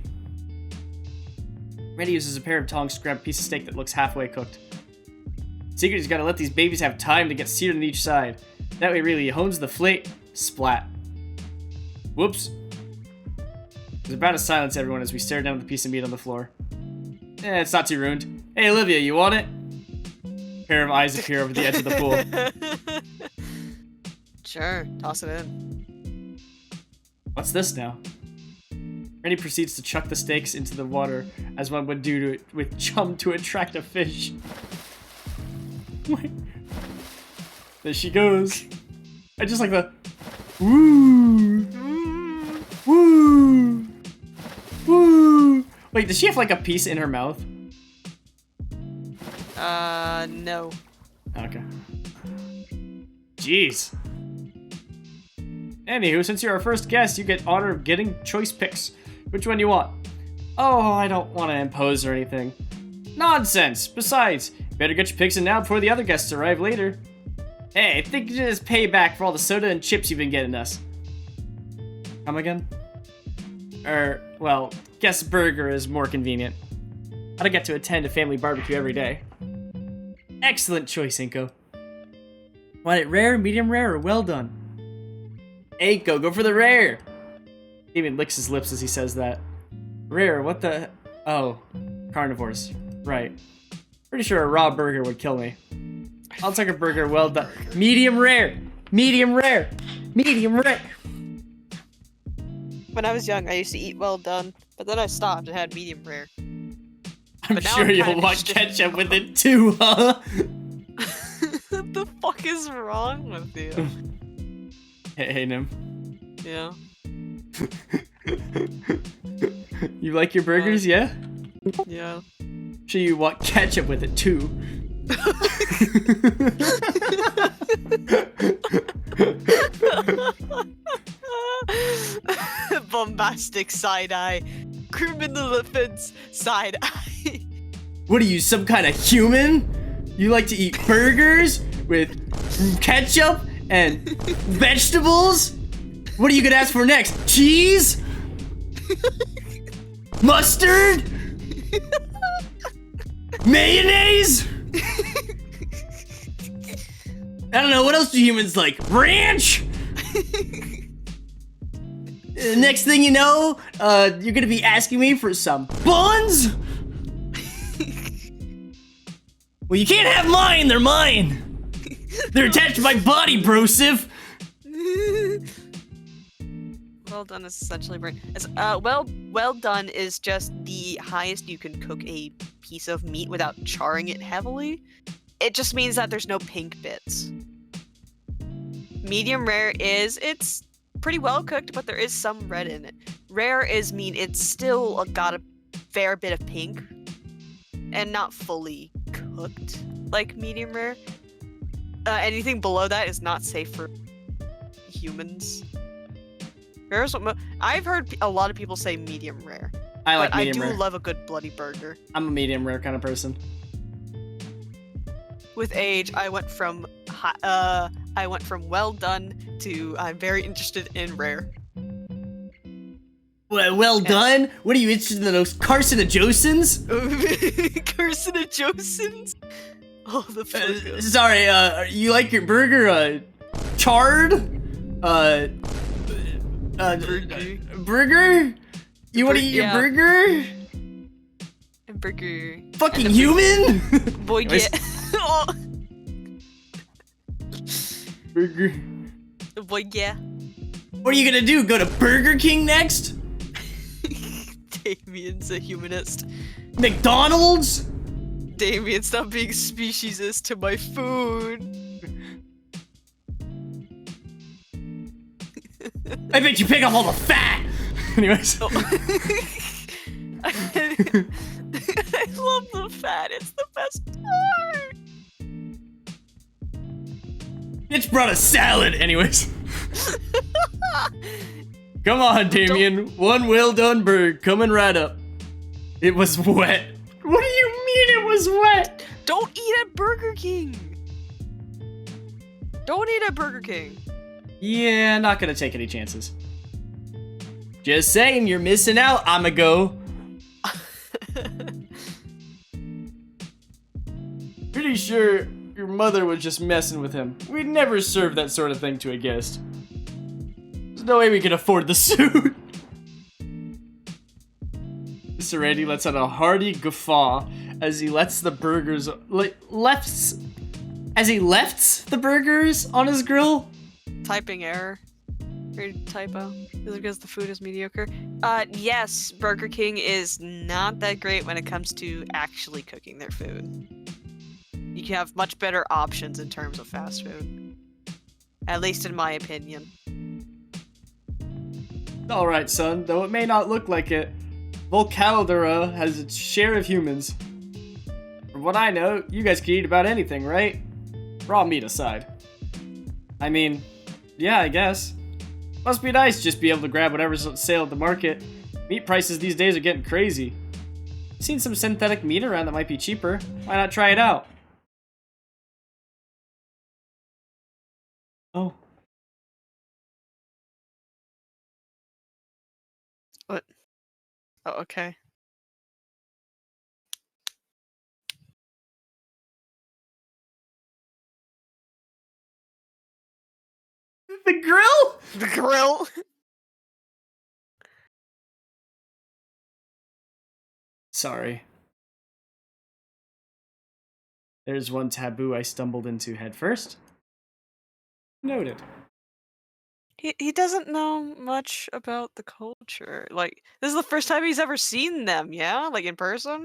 Reddy uses a pair of tongs to grab a piece of steak that looks halfway cooked. Secret is gotta let these babies have time to get seared on each side. That way really hones the flake. Splat. Whoops. There's about to silence everyone as we stare down at the piece of meat on the floor. It's not too ruined. Hey Olivia, you want it? A pair of eyes appear over the edge of the pool. Sure, toss it in. What's this now? Randy proceeds to chuck the steaks into the water as one would do with chum to attract a fish. There she goes. I just like the woo, woo, woo. Wait, does she have like a piece in her mouth? No. Okay. Jeez. Anywho, since you're our first guest, you get honor of getting choice picks. Which one you want? Oh, I don't want to impose or anything. Nonsense! Besides, better get your picks in now before the other guests arrive later. Hey, I think you just pay back for all the soda and chips you've been getting us. Come again? Well, guess burger is more convenient. I don't get to attend a family barbecue every day. Excellent choice, Inko. Want it rare, medium rare, or well done? Inko, go for the rare! Damien licks his lips as he says that. Rare, what the... Oh, carnivores. Right. Pretty sure a raw burger would kill me. I'll take a burger well done. Medium rare! Medium rare! Medium rare! When I was young, I used to eat well done, but then I stopped and had medium rare. I'm But now sure I'm you'll kinda want just- ketchup with it too, huh? What the fuck is wrong with you? Hey, Nim. Yeah. You like your burgers, yeah? Yeah. Sure you want ketchup with it too. Bombastic side eye. Criminal offense side eye. What are you, some kind of human? You like to eat burgers with ketchup and vegetables? What are you gonna ask for next? Cheese? Mustard? Mayonnaise? I don't know, what else do humans like? Ranch? Next thing you know, you're gonna be asking me for some buns? Well, you can't have mine, they're mine! They're attached to my body, brosif! Well done is essentially burnt. Well done is just the highest you can cook a piece of meat without charring it heavily. It just means that there's no pink bits. Medium rare it's pretty well cooked, but there is some red in it. rare is mean it's still got a fair bit of pink and not fully cooked like medium rare. Anything below that is not safe for humans. Rare's what I've heard a lot of people say medium rare. I like but medium I do rare. love a good bloody burger. I'm a medium rare kind of person. With age, I went from well done to I'm very interested in rare. Well done. What are you interested in those carcinogens? Carcinogens? Oh, the fuck. Sorry, you like your burger, charred? Burger? You want to eat your burger? Burger. Fucking human? Boy, Anyways. yeah. Burger. Boy, yeah. What are you gonna do? Go to Burger King next? Damien's a humanist. McDonald's? Damien, stop being speciesist to my food. I bet you pick up all the fat! Anyways. Oh. I love the fat, it's the best part! Bitch brought a salad! Anyways. Come on, Damien. One well done bird coming right up. It was wet. What do you mean it was wet? Don't eat at Burger King! Don't eat at Burger King! Yeah, not gonna take any chances. Just saying, you're missing out, Amigo. Pretty sure your mother was just messing with him. We'd never serve that sort of thing to a guest. There's no way we can afford the suit. Mr. Randy lets out a hearty guffaw as he lets the burgers lefts the burgers on his grill. Typing error. Weird typo. Is it because the food is mediocre? Yes, Burger King is not that great when it comes to actually cooking their food. You can have much better options in terms of fast food. At least in my opinion. Alright, son, though it may not look like it, GATORRRRR has its share of humans. From what I know, you guys can eat about anything, right? Raw meat aside. I mean, yeah, I guess. Must be nice just be able to grab whatever's on sale at the market. Meat prices these days are getting crazy. Seen some synthetic meat around that might be cheaper. Why not try it out? Oh. What? Oh, okay. The grill? The grill? Sorry. There's one taboo I stumbled into head first. Noted. He doesn't know much about the culture. Like, this is the first time he's ever seen them, yeah? Like, in person?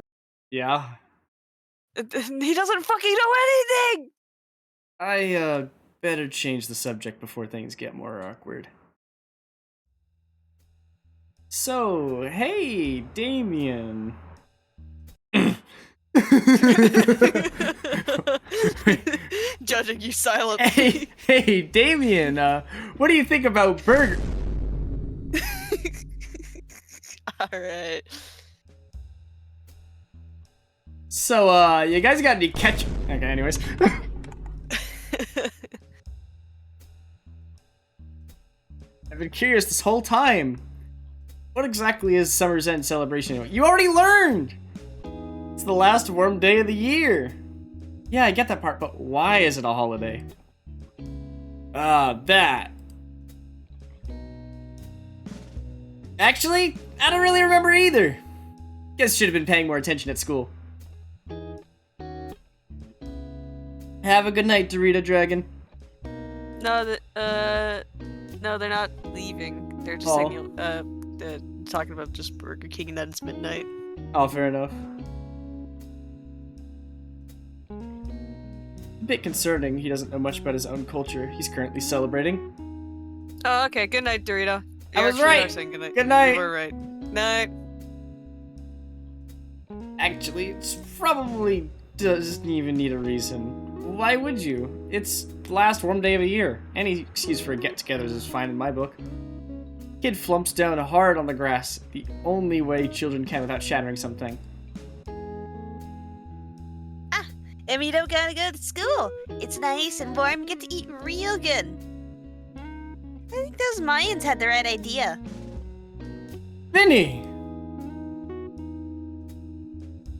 Yeah. He doesn't fucking know anything! I, better change the subject before things get more awkward. So, hey, Damien. Judging you silently. Hey, Damien, what do you think about burger? Alright. So, you guys got any ketchup? Okay, anyways. I've been curious this whole time. What exactly is Summer's End celebration anyway? You already learned! It's the last warm day of the year. Yeah, I get that part, but why is it a holiday? That. Actually, I don't really remember either. Guess should have been paying more attention at school. Have a good night, Dorita Dragon. No, no, they're not leaving. They're just talking about just Burger King and that it's midnight. Oh, fair enough. A bit concerning he doesn't know much about his own culture he's currently celebrating. Oh, okay. Good night, Dorita. I was actually right. are saying good night. Good night. You were right. Night. Actually, it's probably doesn't even need a reason. Why would you? It's the last warm day of the year. Any excuse for get-togethers is fine in my book. Kid flumps down hard on the grass, the only way children can without shattering something. And we don't gotta go to school. It's nice and warm. Get to eat real good. I think those Mayans had the right idea. Vinny!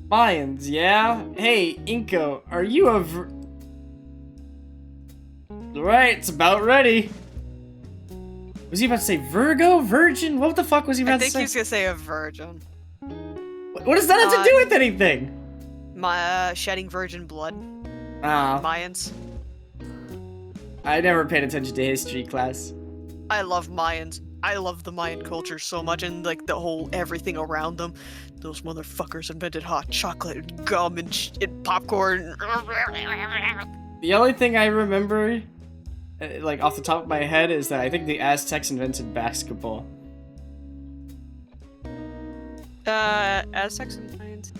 Mayans, yeah? Hey, Inko, are you a Right, it's about ready. Was he about to say Virgo? Virgin? What the fuck was he I about to think say? he was gonna say a virgin. What does that have to do with anything? My shedding virgin blood. Ah, Mayans. I never paid attention to history class. I love Mayans. I love the Mayan culture so much, and like the whole everything around them. Those motherfuckers invented hot chocolate and gum and popcorn. The only thing I remember, like off the top of my head, is that I think the Aztecs invented basketball. Aztecs and Mayans.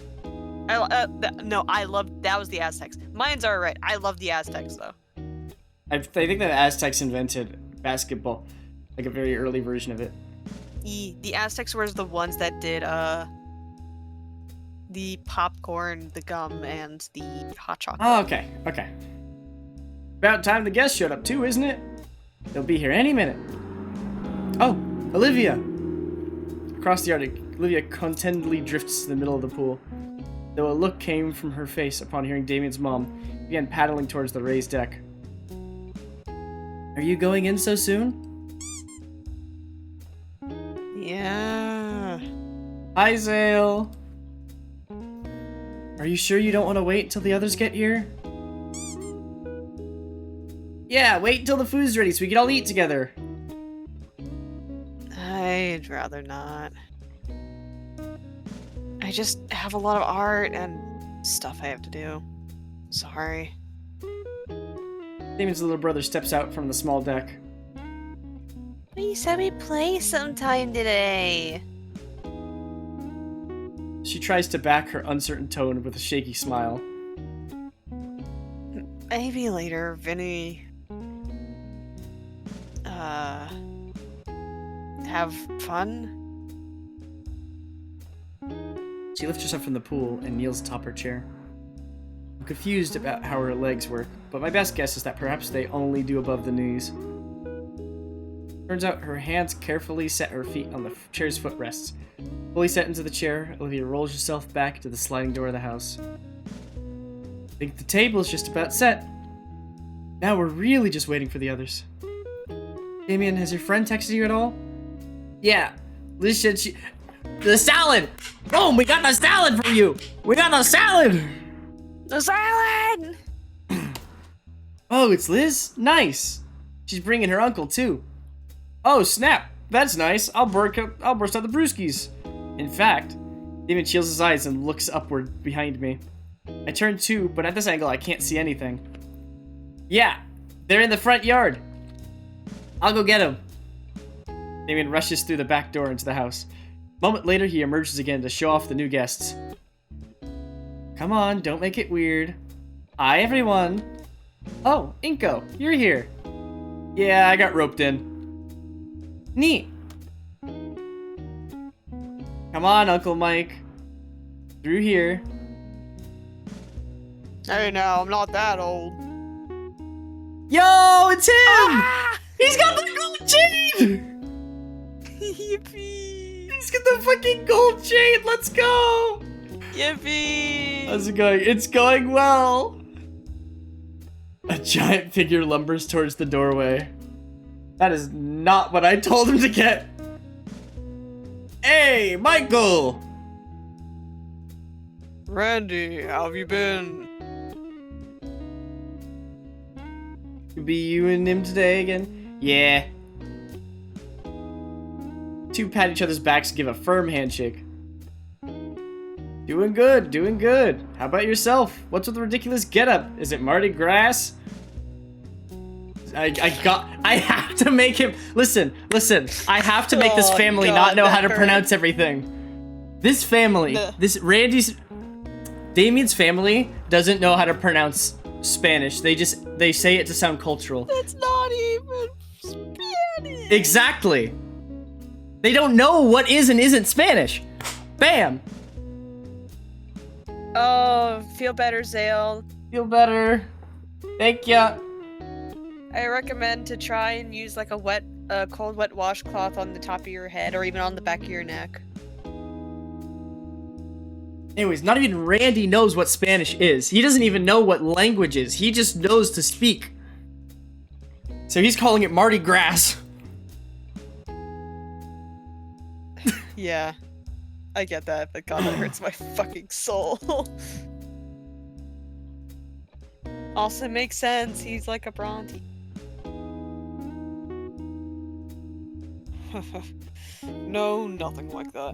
That was the Aztecs. Mayans are right. I love the Aztecs though. I think that Aztecs invented basketball, like a very early version of it. The Aztecs were the ones that did the popcorn, the gum, and the hot chocolate. Oh, okay, okay. About time the guests showed up too, isn't it? They'll be here any minute. Oh, Olivia! Across the yard, Olivia contentedly drifts to the middle of the pool. Though a look came from her face upon hearing Damien's mom, she began paddling towards the raised deck. Are you going in so soon? Yeah. Hi, Zale. Are you sure you don't want to wait until the others get here? Yeah, wait until the food's ready so we can all eat together. I'd rather not. I just have a lot of art and stuff I have to do. Sorry. Damien's little brother steps out from the small deck. We said we'd play sometime today. She tries to back her uncertain tone with a shaky smile. Maybe later, Vinny. Have fun? She lifts herself from the pool and kneels atop her chair. I'm confused about how her legs work, but my best guess is that perhaps they only do above the knees. Turns out her hands carefully set her feet on the chair's footrests. Fully set into the chair, Olivia rolls herself back to the sliding door of the house. I think the table is just about set. Now we're really just waiting for the others. Damien, has your friend texted you at all? Yeah, Liz said she... The salad! Boom, we got the salad for you! We got the salad! The salad! Oh, it's Liz? Nice! She's bringing her uncle, too. Oh, snap! That's nice. I'll burst out the brewskis. In fact, Damien shields his eyes and looks upward behind me. I turn too, but at this angle I can't see anything. Yeah, they're in the front yard. I'll go get them. Damien rushes through the back door into the house. A moment later, he emerges again to show off the new guests. Come on, don't make it weird. Hi, everyone. Oh, Inko, you're here. Yeah, I got roped in. Neat. Come on, Uncle Mike. Through here. Hey now, I'm not that old. Yo, it's him! Ah! He's got the gold chain! Yippee! He's got the fucking gold chain! Let's go! Yippee! How's it going? It's going well! A giant figure lumbers towards the doorway. That is not what I told him to get. Hey, Michael! Randy, how have you been? Could be you and him today again? Yeah. Two pat each other's backs and give a firm handshake. Doing good, doing good. How about yourself? What's with the ridiculous getup? Is it Mardi Gras? I have to make him listen. I have to make this Oh, family God, not know how that to hurt. pronounce everything. This family, Nah. Damien's family doesn't know how to pronounce Spanish. They say it to sound cultural. It's not even Spanish. Exactly. They don't know what is and isn't Spanish. Bam. Oh, feel better, Zale. Feel better. Thank ya. I recommend to try and use like a cold wet washcloth on the top of your head or even on the back of your neck. Anyways, not even Randy knows what Spanish is. He doesn't even know what language is. He just knows to speak. So he's calling it Mardi Gras. Yeah, I get that, but God, that hurts my fucking soul. Also makes sense. He's like a Bronte. No, nothing like that.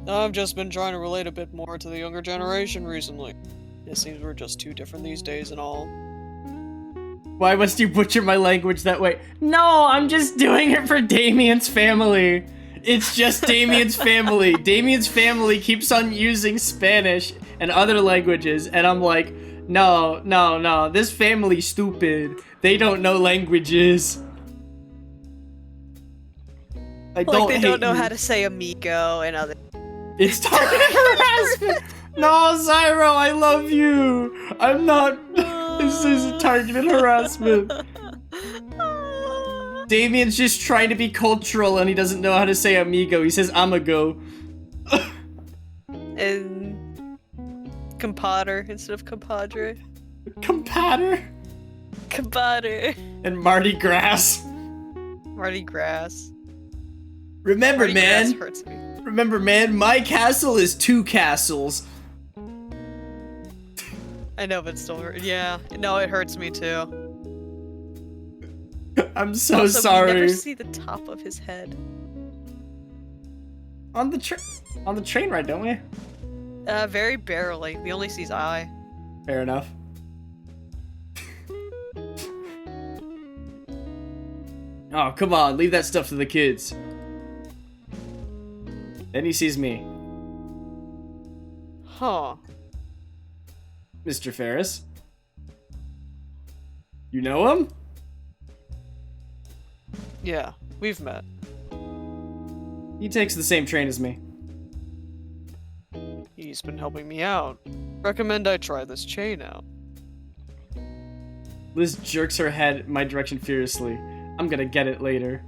I've just been trying to relate a bit more to the younger generation recently. It seems we're just too different these days and all. Why must you butcher my language that way? No, I'm just doing it for Damien's family. It's just Damien's family. Damien's family keeps on using Spanish and other languages, and I'm like, no, this family's stupid. They don't know languages. I Like they hate don't know you. how to say amigo and other. It's targeted harassment. No, Zyro, I love you. I'm not. This is targeted harassment. Damien's just trying to be cultural and he doesn't know how to say amigo. He says amigo. And compadre instead of compadre. Compadre. Compadre. And Mardi Gras. Mardi Gras. Remember, Mardi man. Gras hurts me. Remember, man. My castle is 2 castles. I know, but still hurt. Yeah. No, it hurts me too. I'm so Also, sorry. We never see the top of his head. On the train ride, don't we? Very barely. We only see his eye. Fair enough. Oh, come on, leave that stuff to the kids. Then he sees me. Huh. Mr. Ferris. You know him? Yeah, we've met. He takes the same train as me. He's been helping me out. Recommend I try this chain out. Liz jerks her head in my direction furiously. I'm gonna get it later.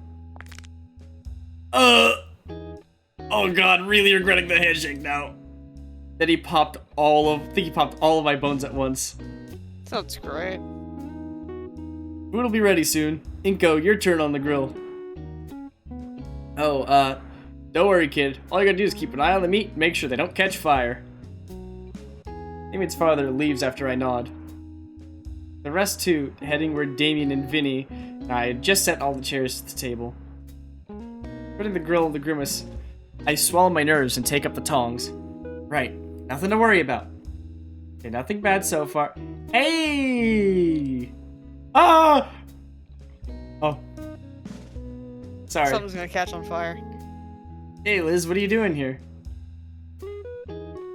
Oh god, really regretting the handshake now. Then he popped all of my bones at once. Sounds great. Food will be ready soon. Inko, your turn on the grill. Oh, don't worry, kid. All you gotta do is keep an eye on the meat and make sure they don't catch fire. Damien's father leaves after I nod. The rest too, heading where Damien and Vinny and I had just set all the chairs to the table. Putting the grill in the grimace, I swallow my nerves and take up the tongs. Right, nothing to worry about. Okay, nothing bad so far. Hey! Ah! Oh. Sorry. Something's gonna catch on fire. Hey Liz, what are you doing here?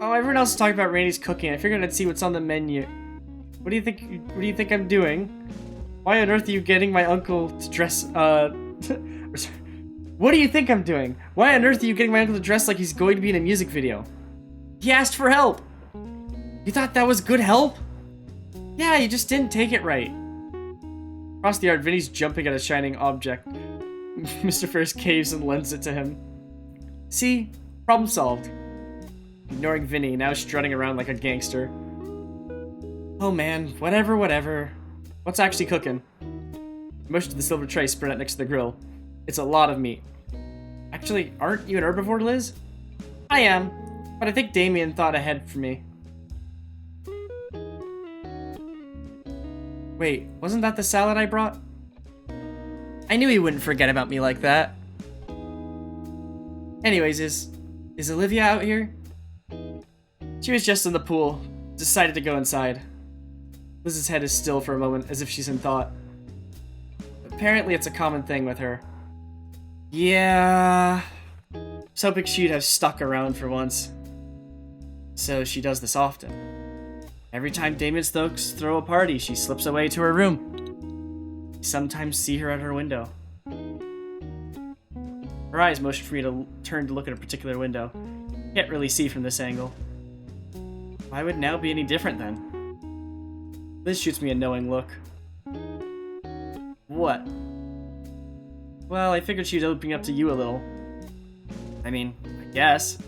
Oh, everyone else is talking about Randy's cooking. I figured I'd see what's on the menu. What do you think I'm doing? Why on earth are you getting my uncle to dress What do you think I'm doing? Why on earth are you getting my uncle to dress like he's going to be in a music video? He asked for help. You thought that was good help? Yeah, you just didn't take it right. Across the yard, Vinny's jumping at a shining object. Mr. Ferris caves and lends it to him. See? Problem solved. Ignoring Vinny, now strutting around like a gangster. Oh man, whatever. What's actually cooking? I motioned to the silver tray spread out next to the grill. It's a lot of meat. Actually, aren't you an herbivore, Liz? I am, but I think Damien thought ahead for me. Wait, wasn't that the salad I brought? I knew he wouldn't forget about me like that. Anyways, is Olivia out here? She was just in the pool. Decided to go inside. Liz's head is still for a moment, as if she's in thought. Apparently it's a common thing with her. Yeah... I was hoping she'd have stuck around for once. So she does this often. Every time Damien's folks throw a party, she slips away to her room. I sometimes see her at her window. Her eyes motion for me to turn to look at a particular window. Can't really see from this angle. Why would now be any different then? Liz shoots me a knowing look. What? Well, I figured she'd open up to you a little. I mean, I guess.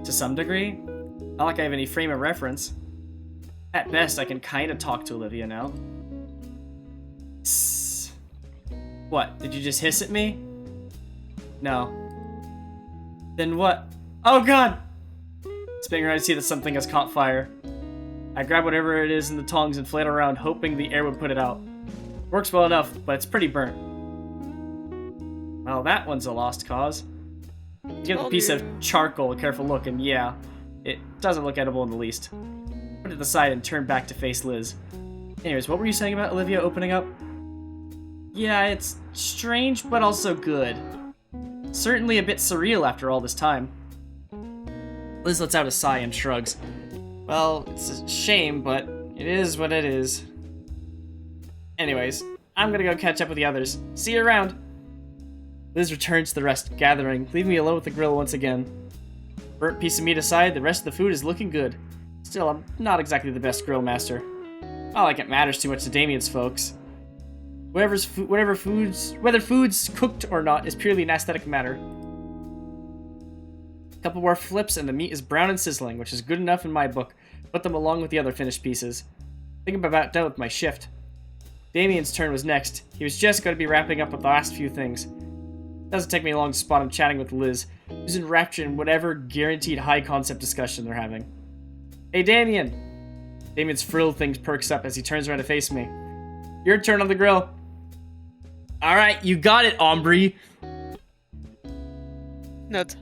To some degree. Not like I have any frame of reference. At best, I can kind of talk to Olivia now. Sss. What, did you just hiss at me? No. Then what? Oh god! Spinning around to see that something has caught fire. I grab whatever it is in the tongs and flail around, hoping the air would put it out. Works well enough, but it's pretty burnt. Well, that one's a lost cause. Give the piece of charcoal a careful look, and yeah, it doesn't look edible in the least. Put it aside and turn back to face Liz. Anyways, what were you saying about Olivia opening up? Yeah, it's strange, but also good. Certainly a bit surreal after all this time. Liz lets out a sigh and shrugs. Well, it's a shame, but it is what it is. Anyways, I'm gonna go catch up with the others. See you around! Liz returns to the rest gathering, leaving me alone with the grill once again. Burnt piece of meat aside, the rest of the food is looking good. Still, I'm not exactly the best grill master. Not like it matters too much to Damien's folks. Whether food's cooked or not is purely an aesthetic matter. A couple more flips and the meat is brown and sizzling, which is good enough in my book. Put them along with the other finished pieces. I think I'm about done with my shift. Damien's turn was next. He was just going to be wrapping up with the last few things. Doesn't take me long to spot him chatting with Liz, who's enraptured in whatever guaranteed high-concept discussion they're having. Hey, Damien! Damien's frilled thing perks up as he turns around to face me. Your turn on the grill. Alright, you got it, Ombre. Not,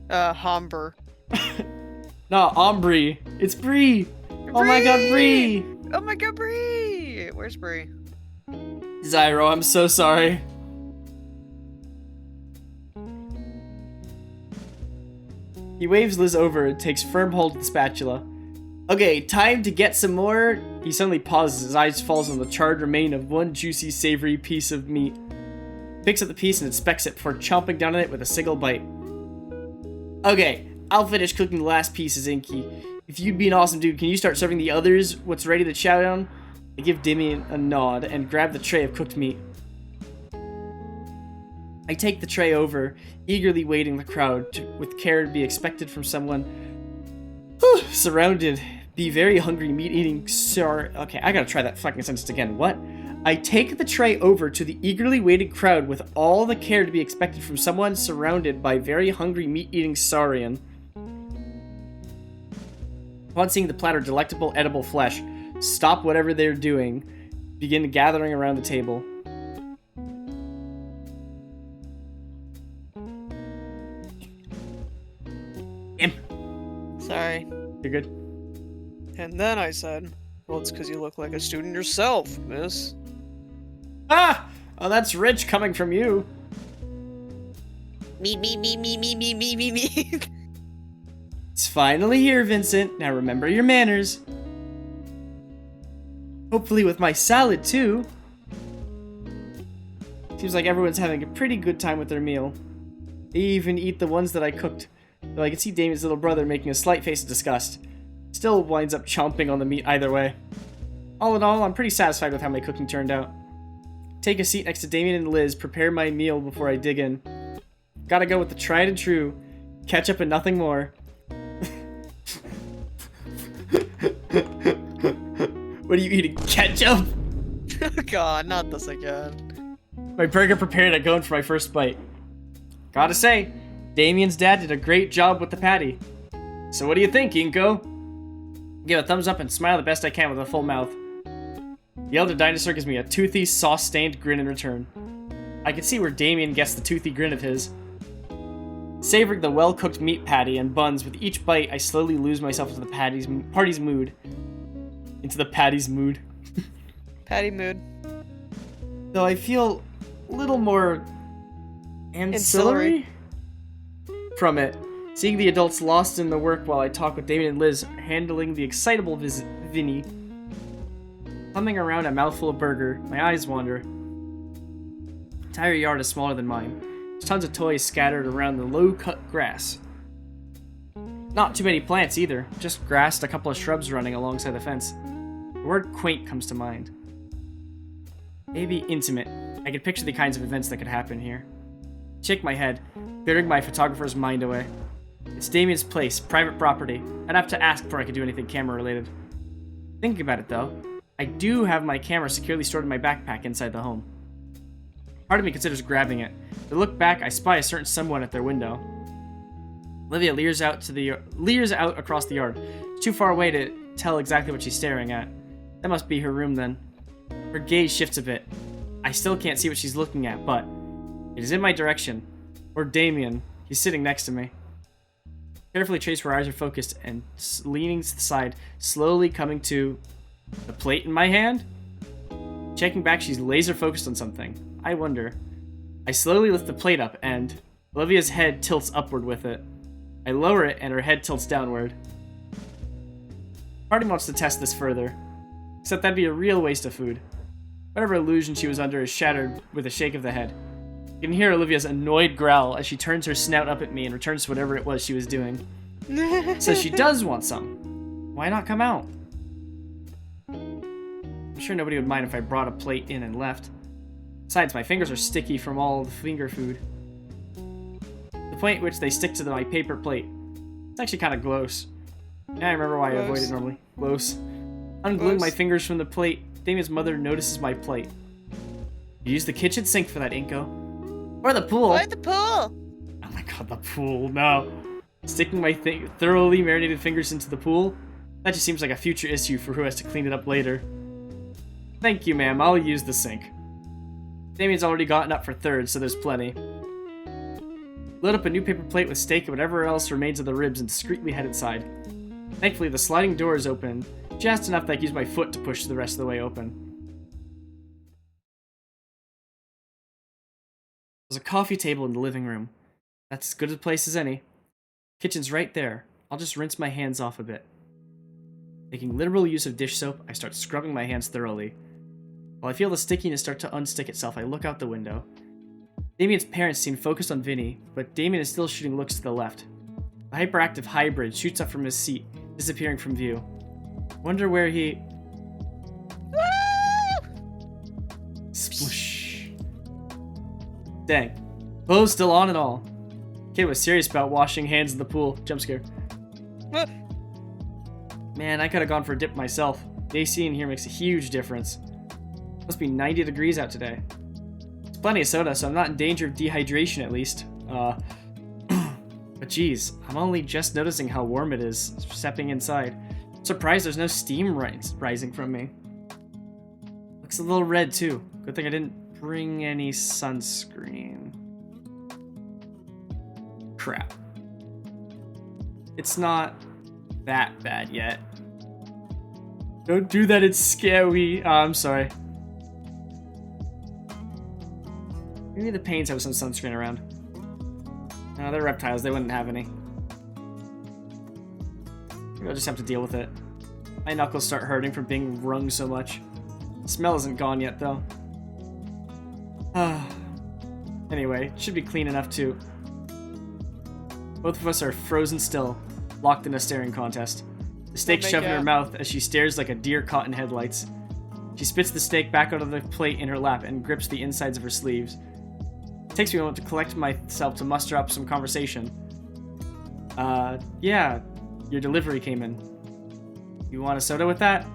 Homber. Nah, Ombre. It's Bree. Oh my god, Bree! Oh my god, Bree! Where's Bree? Zyro, I'm so sorry. He waves Liz over and takes firm hold of the spatula. Okay, time to get some more. He suddenly pauses, his eyes falls on the charred remain of one juicy, savory piece of meat. Picks up the piece and inspects it before chomping down on it with a single bite. Okay, I'll finish cooking the last pieces, Inky. If you'd be an awesome dude, can you start serving the others what's ready to chow down? I give Damien a nod and grab the tray of cooked meat. I take the tray over, eagerly waiting the crowd, with care to be expected from someone surrounded, be very hungry, meat-eating, okay, I gotta try that fucking sentence again. What? I take the tray over to the eagerly waiting crowd with all the care to be expected from someone surrounded by very hungry, meat-eating saurian. Upon seeing the platter of delectable, edible flesh, stop whatever they're doing, begin gathering around the table. Sorry. You're good. And then I said, well, it's because you look like a student yourself, miss. Ah! Oh, that's rich coming from you. Me. It's finally here, Vincent. Now remember your manners. Hopefully with my salad, too. Seems like everyone's having a pretty good time with their meal. They even eat the ones that I cooked. Though I can see Damien's little brother making a slight face of disgust. Still winds up chomping on the meat either way. All in all, I'm pretty satisfied with how my cooking turned out. Take a seat next to Damien and Liz, prepare my meal before I dig in. Gotta go with the tried and true. Ketchup and nothing more. What are you eating? Ketchup? God, not this again. My burger prepared, I go in for my first bite. Gotta say, Damien's dad did a great job with the patty. So what do you think, Inko? Give a thumbs up and smile the best I can with a full mouth. The elder dinosaur gives me a toothy, sauce-stained grin in return. I can see where Damien gets the toothy grin of his. Savoring the well-cooked meat patty and buns, with each bite I slowly lose myself into the party's mood. Into the patty's mood. Patty mood. Though I feel little more ancillary from it. Seeing the adults lost in the work while I talk with Damien and Liz, handling the excitable Vinny. Humming around a mouthful of burger, my eyes wander. The entire yard is smaller than mine. There's tons of toys scattered around the low-cut grass. Not too many plants either, just grass and a couple of shrubs running alongside the fence. The word quaint comes to mind. Maybe intimate. I could picture the kinds of events that could happen here. Shake my head, clearing my photographer's mind away. It's Damien's place, private property. I'd have to ask before I could do anything camera-related. Thinking about it, though, I do have my camera securely stored in my backpack inside the home. Part of me considers grabbing it. To look back, I spy a certain someone at their window. Olivia leers out across the yard. It's too far away to tell exactly what she's staring at. That must be her room then. Her gaze shifts a bit. I still can't see what she's looking at, but it is in my direction. Or Damien. He's sitting next to me. Carefully trace where her eyes are focused and leaning to the side, slowly coming to the plate in my hand. Checking back, she's laser focused on something. I wonder. I slowly lift the plate up and Olivia's head tilts upward with it. I lower it and her head tilts downward. Part of me wants to test this further, except that'd be a real waste of food. Whatever illusion she was under is shattered with a shake of the head. You can hear Olivia's annoyed growl as she turns her snout up at me and returns to whatever it was she was doing. Says she does want some. Why not come out? I'm sure nobody would mind if I brought a plate in and left. Besides, my fingers are sticky from all the finger food. The point at which they stick to my paper plate. It's actually kind of gross. Yeah, I remember why I avoid it normally. Gross. Ungluing my fingers from the plate, Damien's mother notices my plate. You use the kitchen sink for that, Inko. Or the pool. Or the pool. Oh my god, the pool, no. Sticking my thoroughly marinated fingers into the pool? That just seems like a future issue for who has to clean it up later. Thank you, ma'am, I'll use the sink. Damien's already gotten up for third, so there's plenty. Load up a new paper plate with steak and whatever else remains of the ribs and discreetly head inside. Thankfully, the sliding door is open, just enough that I can use my foot to push the rest of the way open. There's a coffee table in the living room. That's as good a place as any. Kitchen's right there. I'll just rinse my hands off a bit. Making literal use of dish soap, I start scrubbing my hands thoroughly. While I feel the stickiness start to unstick itself, I look out the window. Damien's parents seem focused on Vinny, but Damien is still shooting looks to the left. The hyperactive hybrid shoots up from his seat, disappearing from view. Wonder where he... Sploosh. Dang. Clothes still on and all. Kid was serious about washing hands in the pool. Jump scare. Man, I could have gone for a dip myself. The AC in here makes a huge difference. Must be 90 degrees out today. There's plenty of soda, so I'm not in danger of dehydration at least. But geez, I'm only just noticing how warm it is stepping inside. I'm surprised there's no steam rising from me. Looks a little red too. Good thing I didn't bring any sunscreen. Crap. It's not that bad yet. Don't do that, it's scary. I'm sorry. Maybe the pains have some sunscreen around. No, they're reptiles, they wouldn't have any. Maybe I'll just have to deal with it. My knuckles start hurting from being wrung so much. The smell isn't gone yet, though. Anyway, it should be clean enough, too. Both of us are frozen still, locked in a staring contest. The steak shoved in her mouth as she stares like a deer caught in headlights. She spits the steak back out of the plate in her lap and grips the insides of her sleeves. It takes me a moment to collect myself to muster up some conversation. Yeah, your delivery came in. You want a soda with that?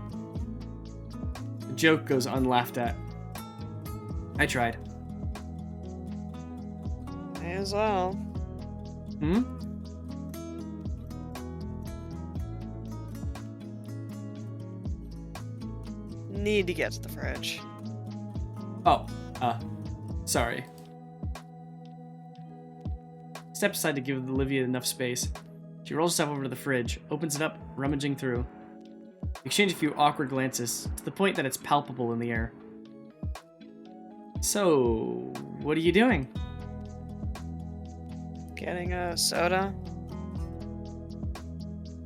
The joke goes unlaughed at. I tried. May as well. Hmm? Need to get to the fridge. Oh, sorry. Step aside to give Olivia enough space. She rolls herself over to the fridge, opens it up, rummaging through. We exchange a few awkward glances, to the point that it's palpable in the air. So, what are you doing? Getting a soda?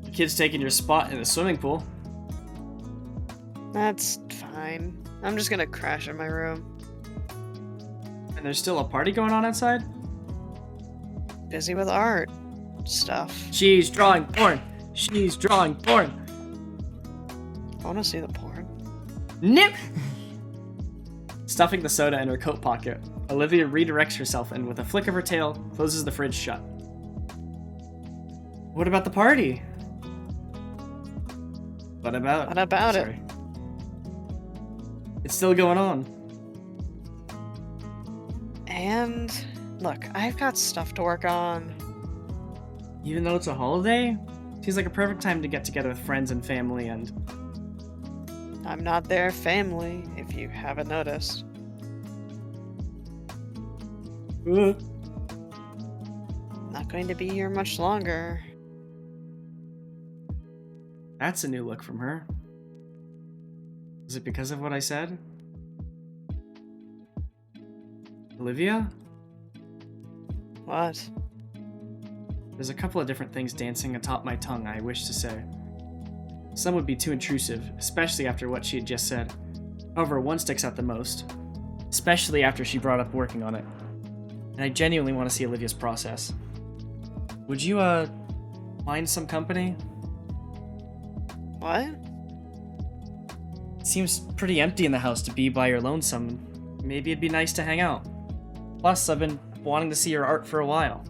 The kid's taking your spot in the swimming pool. That's fine. I'm just gonna crash in my room. And there's still a party going on outside? Busy with art stuff. She's drawing porn. She's drawing porn. I wanna see the porn. Nip! Stuffing the soda in her coat pocket, Olivia redirects herself and, with a flick of her tail, closes the fridge shut. What about the party? What about it? Sorry. It's still going on. And look, I've got stuff to work on. Even though it's a holiday? Seems like a perfect time to get together with friends and family and... I'm not their family, if you haven't noticed. Not going to be here much longer. That's a new look from her. Is it because of what I said? Olivia? What? There's a couple of different things dancing atop my tongue I wish to say. Some would be too intrusive, especially after what she had just said. However, one sticks out the most. Especially after she brought up working on it. And I genuinely want to see Olivia's process. Would you, mind some company? What? It seems pretty empty in the house to be by your lonesome. Maybe it'd be nice to hang out. Plus, I've been wanting to see your art for a while.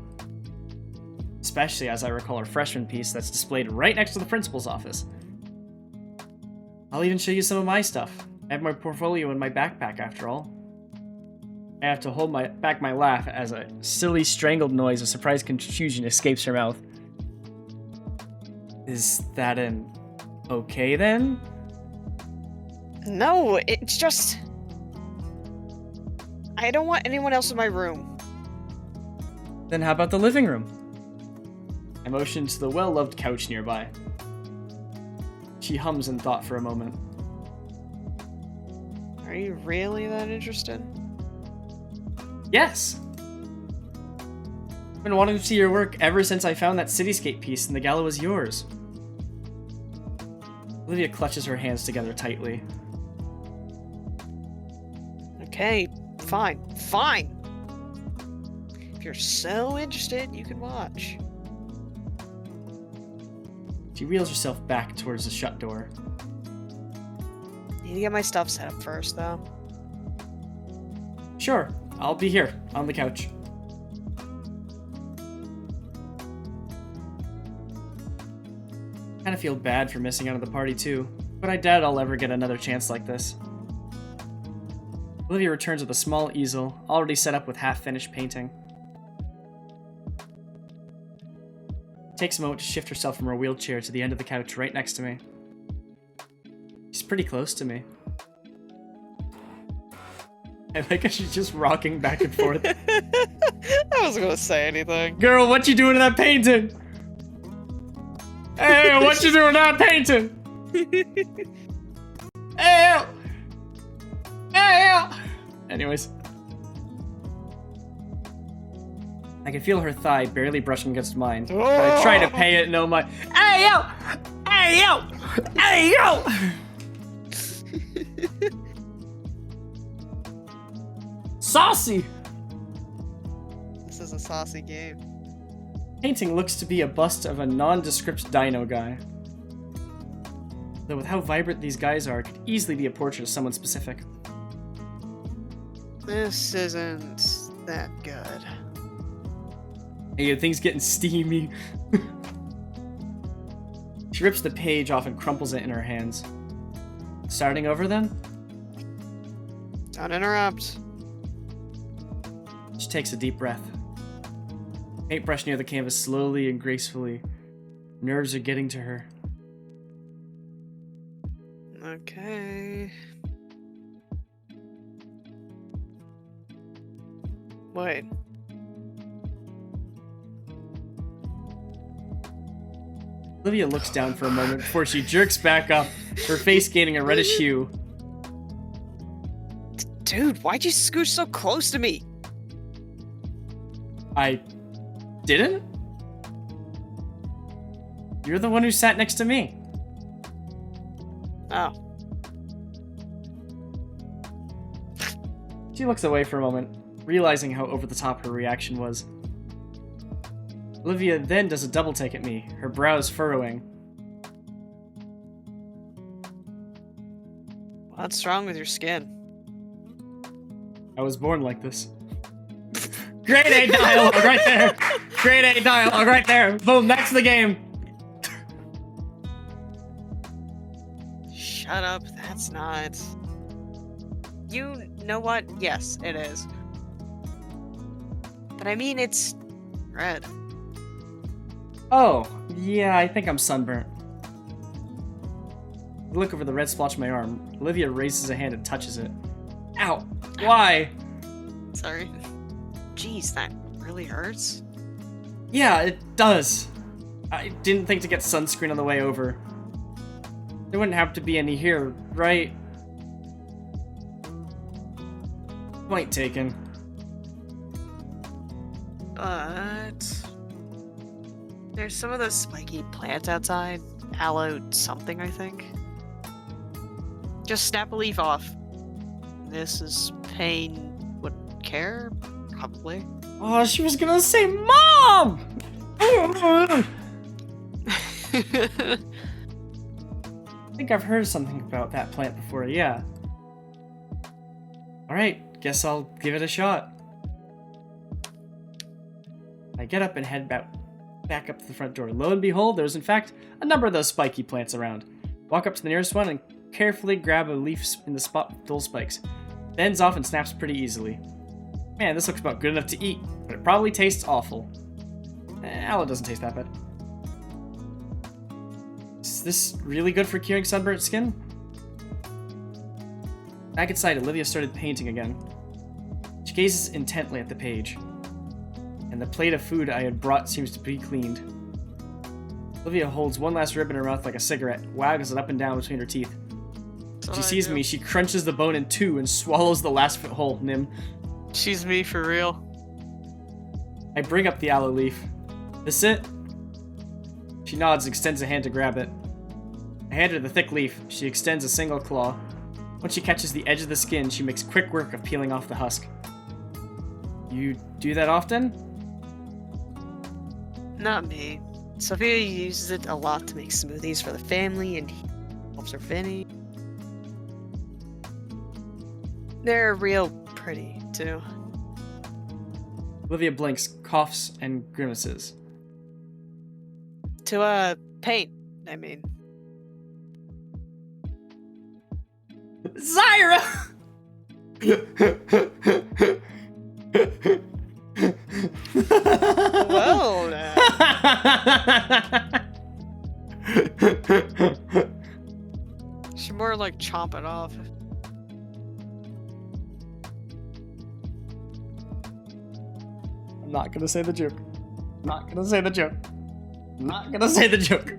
Especially as I recall our freshman piece that's displayed right next to the principal's office. I'll even show you some of my stuff. I have my portfolio in my backpack after all. I have to hold back my laugh as a silly strangled noise of surprised confusion escapes her mouth. Is that an okay then? No, it's just... I don't want anyone else in my room. Then how about the living room? I motion to the well-loved couch nearby. She hums in thought for a moment. Are you really that interested? Yes! I've been wanting to see your work ever since I found that cityscape piece and the gala was yours. Olivia clutches her hands together tightly. Okay, fine. If you're so interested, you can watch. She reels herself back towards the shut door. Need to get my stuff set up first, though. Sure, I'll be here, on the couch. Kinda feel bad for missing out on the party too, but I doubt I'll ever get another chance like this. Olivia returns with a small easel, already set up with half-finished painting. Takes a moment to shift herself from her wheelchair to the end of the couch right next to me. She's pretty close to me. I like how she's just rocking back and forth. I wasn't gonna say anything. Girl, what you doing to that painting? Hey, what you doing to that painting? Hey! Hey! Anyways. I can feel her thigh barely brushing against mine, but I try to pay it no mind. Hey, yo! Hey, yo! Hey, yo! Saucy! This is a saucy game. Painting looks to be a bust of a nondescript dino guy. Though with how vibrant these guys are, it could easily be a portrait of someone specific. This isn't that good. Hey, things getting steamy. She rips the page off and crumples it in her hands. Starting over then? Don't interrupt. She takes a deep breath. Paintbrush near the canvas slowly and gracefully. Nerves are getting to her. Okay. Wait. Olivia looks down for a moment before she jerks back up, her face gaining a reddish hue. Dude, why'd you scooch so close to me? I didn't? You're the one who sat next to me. Oh. She looks away for a moment, realizing how over the top her reaction was. Olivia then does a double take at me, her brows furrowing. What's wrong with your skin? I was born like this. Grade A dialogue right there! Grade A dialogue right there! Boom, that's the game! Shut up, that's not... You know what? Yes, it is. But I mean, it's red. Oh, yeah, I think I'm sunburnt. I look over the red splotch on my arm. Olivia raises a hand and touches it. Ow! Why? Sorry. Jeez, that really hurts. Yeah, it does. I didn't think to get sunscreen on the way over. There wouldn't have to be any here, right? Point taken. But... there's some of those spiky plants outside. Aloe something, I think. Just snap a leaf off. Mrs. Payne would care? Probably. Oh, she was gonna say Mom! I think I've heard something about that plant before, yeah. Alright, guess I'll give it a shot. I get up and head back up to the front door. Lo and behold, there's in fact a number of those spiky plants around. Walk up to the nearest one and carefully grab a leaf in the spot with dull spikes. Bends off and snaps pretty easily. Man, this looks about good enough to eat, but it probably tastes awful. Aloe doesn't taste that bad. Is this really good for curing sunburnt skin? Back inside, Olivia started painting again. She gazes intently at the page, and the plate of food I had brought seems to be cleaned. Olivia holds one last rib in her mouth like a cigarette, waggles it up and down between her teeth. She sees me, she crunches the bone in two and swallows the last bit whole, Nim. She's me for real. I bring up the aloe leaf. This it? She nods and extends a hand to grab it. I hand her the thick leaf. She extends a single claw. Once she catches the edge of the skin, she makes quick work of peeling off the husk. You do that often? Not me. Sophia uses it a lot to make smoothies for the family and helps her Vinny. They're real pretty, too. Olivia blinks, coughs, and grimaces. To, paint, I mean. Zyra! Well, should more like chomp it off. I'm not gonna say the joke. Not gonna say the joke. Not gonna say the joke.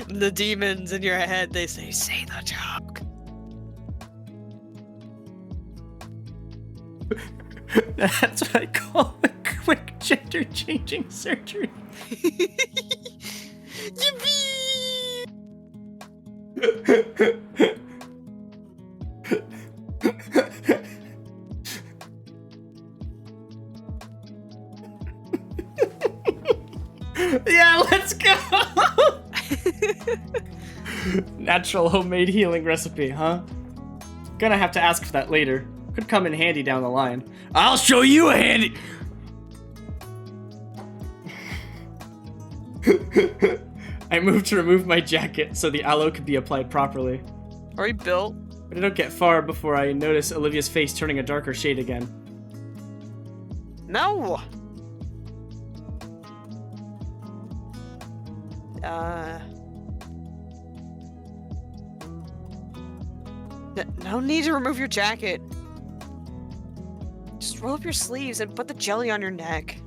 The demons in your head, they say the joke. That's what I call a quick gender-changing surgery. Yeah, let's go! Natural homemade healing recipe, huh? Gonna have to ask for that later. Could come in handy down the line. I'll show you a handy... I move to remove my jacket so the aloe could be applied properly. Are you built? But I don't get far before I notice Olivia's face turning a darker shade again. No! No need to remove your jacket. Just roll up your sleeves and put the jelly on your neck.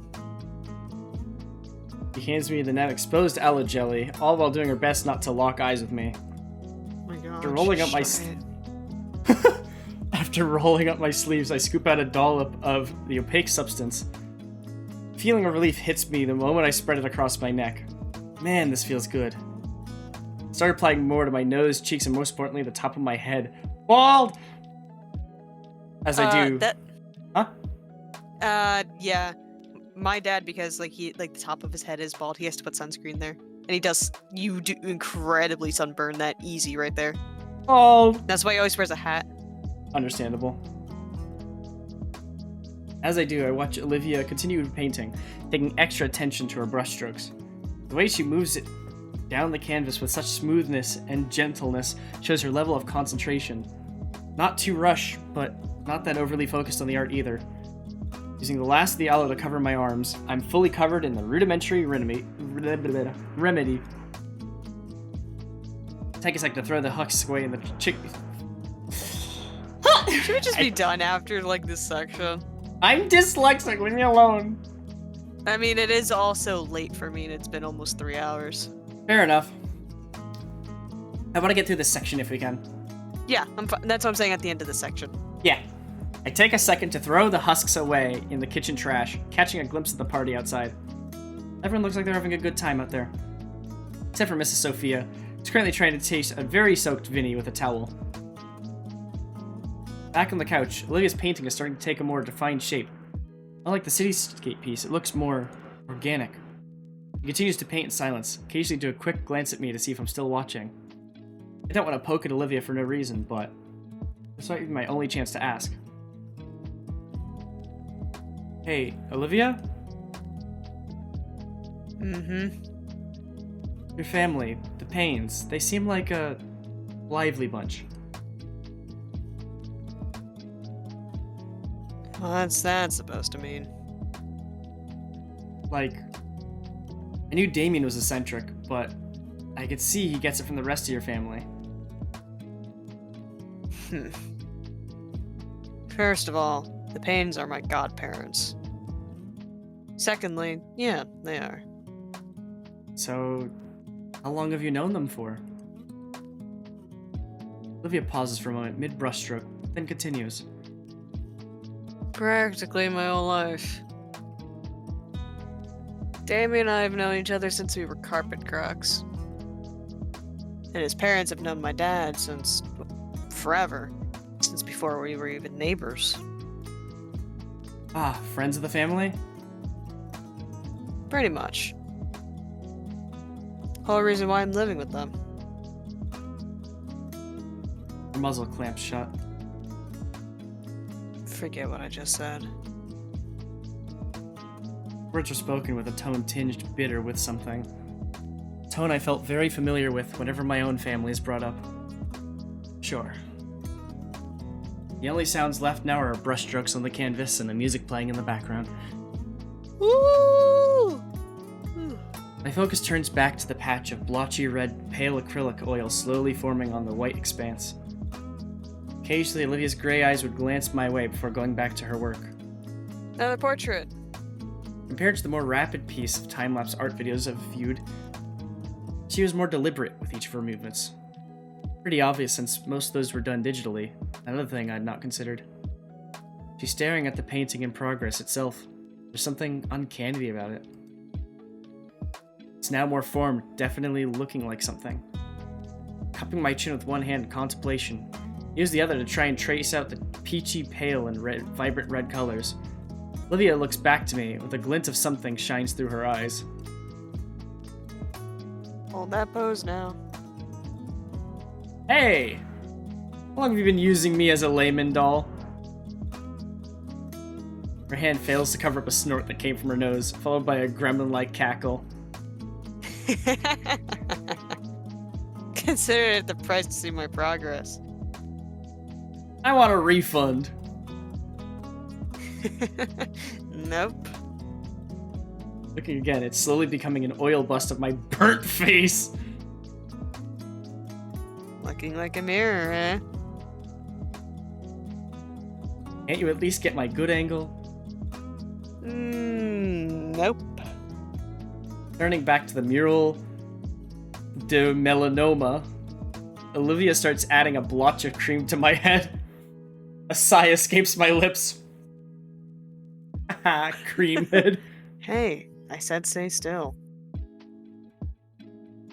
She hands me the now exposed aloe jelly, all while doing her best not to lock eyes with me. Oh my god. After rolling up my After rolling up my sleeves, I scoop out a dollop of the opaque substance. Feeling of relief hits me the moment I spread it across my neck. Man, this feels good. Start applying more to my nose, cheeks, and most importantly, the top of my head. Bald! As I do. Huh? Yeah. My dad, because the top of his head is bald, he has to put sunscreen there. And you do incredibly sunburn that easy right there. Oh! That's why he always wears a hat. Understandable. As I do, I watch Olivia continue painting, taking extra attention to her brushstrokes. The way she moves it down the canvas with such smoothness and gentleness shows her level of concentration. Not too rush, but not that overly focused on the art either. Using the last of the aloe to cover my arms, I'm fully covered in the rudimentary remedy. Take a second to throw the husks away in the chick. Should we just be done after this section? I'm dyslexic, leave me alone. I mean, it is also late for me and it's been almost 3 hours. Fair enough. I want to get through this section if we can. Yeah, that's what I'm saying at the end of the section. Yeah. I take a second to throw the husks away in the kitchen trash, catching a glimpse of the party outside. Everyone looks like they're having a good time out there. Except for Mrs. Sophia, who's currently trying to taste a very soaked Vinny with a towel. Back on the couch, Olivia's painting is starting to take a more defined shape. Unlike the cityscape piece, it looks more organic. He continues to paint in silence, occasionally do a quick glance at me to see if I'm still watching. I don't want to poke at Olivia for no reason, but this might be my only chance to ask. Hey, Olivia? Mm-hmm. Your family, the Paynes, they seem like a lively bunch. What's that supposed to mean? Like, I knew Damien was eccentric, but I could see he gets it from the rest of your family. First of all, the Paynes are my godparents. Secondly, yeah, they are. So, how long have you known them for? Olivia pauses for a moment, mid-brushstroke, then continues. Practically my whole life. Damien and I have known each other since we were carpet crocs. And his parents have known my dad since forever. Since before we were even neighbors. Ah, friends of the family? Pretty much. Whole reason why I'm living with them. Her muzzle clamps shut. Forget what I just said. Words were spoken with a tone tinged bitter with something. A tone I felt very familiar with whenever my own family is brought up. Sure. The only sounds left now are brushstrokes on the canvas and the music playing in the background. Woo! My focus turns back to the patch of blotchy red, pale acrylic oil slowly forming on the white expanse. Occasionally, Olivia's gray eyes would glance my way before going back to her work. Another portrait. Compared to the more rapid piece of time-lapse art videos I've viewed, she was more deliberate with each of her movements. Pretty obvious since most of those were done digitally, another thing I'd not considered. She's staring at the painting in progress itself. There's something uncanny about it. It's now more formed, definitely looking like something. Cupping my chin with one hand in contemplation, use the other to try and trace out the peachy pale and vibrant red colors. Olivia looks back to me with a glint of something shines through her eyes. Hold that pose now. Hey! How long have you been using me as a layman doll? Her hand fails to cover up a snort that came from her nose, followed by a gremlin-like cackle. Consider it the price to see my progress. I want a refund. Nope. Looking again, it's slowly becoming an oil bust of my burnt face. Looking like a mirror, eh? Can't you at least get my good angle? Nope. Turning back to the mural de melanoma, Olivia starts adding a blotch of cream to my head. A sigh escapes my lips. Haha, creamhead. Hey, I said stay still.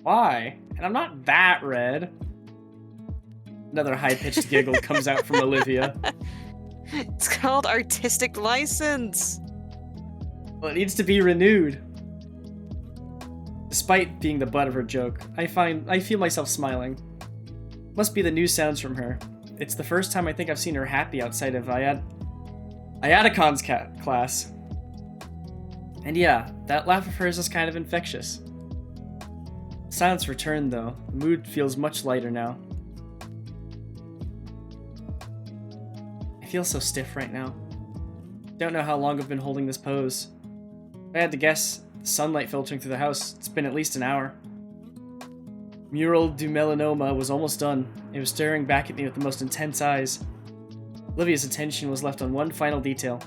Why? And I'm not that red. Another high-pitched giggle comes out from Olivia. It's called artistic license. Well, it needs to be renewed. Despite being the butt of her joke, I feel myself smiling. Must be the new sounds from her. It's the first time I think I've seen her happy outside of Iadacon's class. And yeah, that laugh of hers is kind of infectious. Silence returned though. The mood feels much lighter now. I feel so stiff right now. Don't know how long I've been holding this pose. If I had to guess, the sunlight filtering through the house, it's been at least an hour. Mural du Melanoma was almost done. It was staring back at me with the most intense eyes. Olivia's attention was left on one final detail.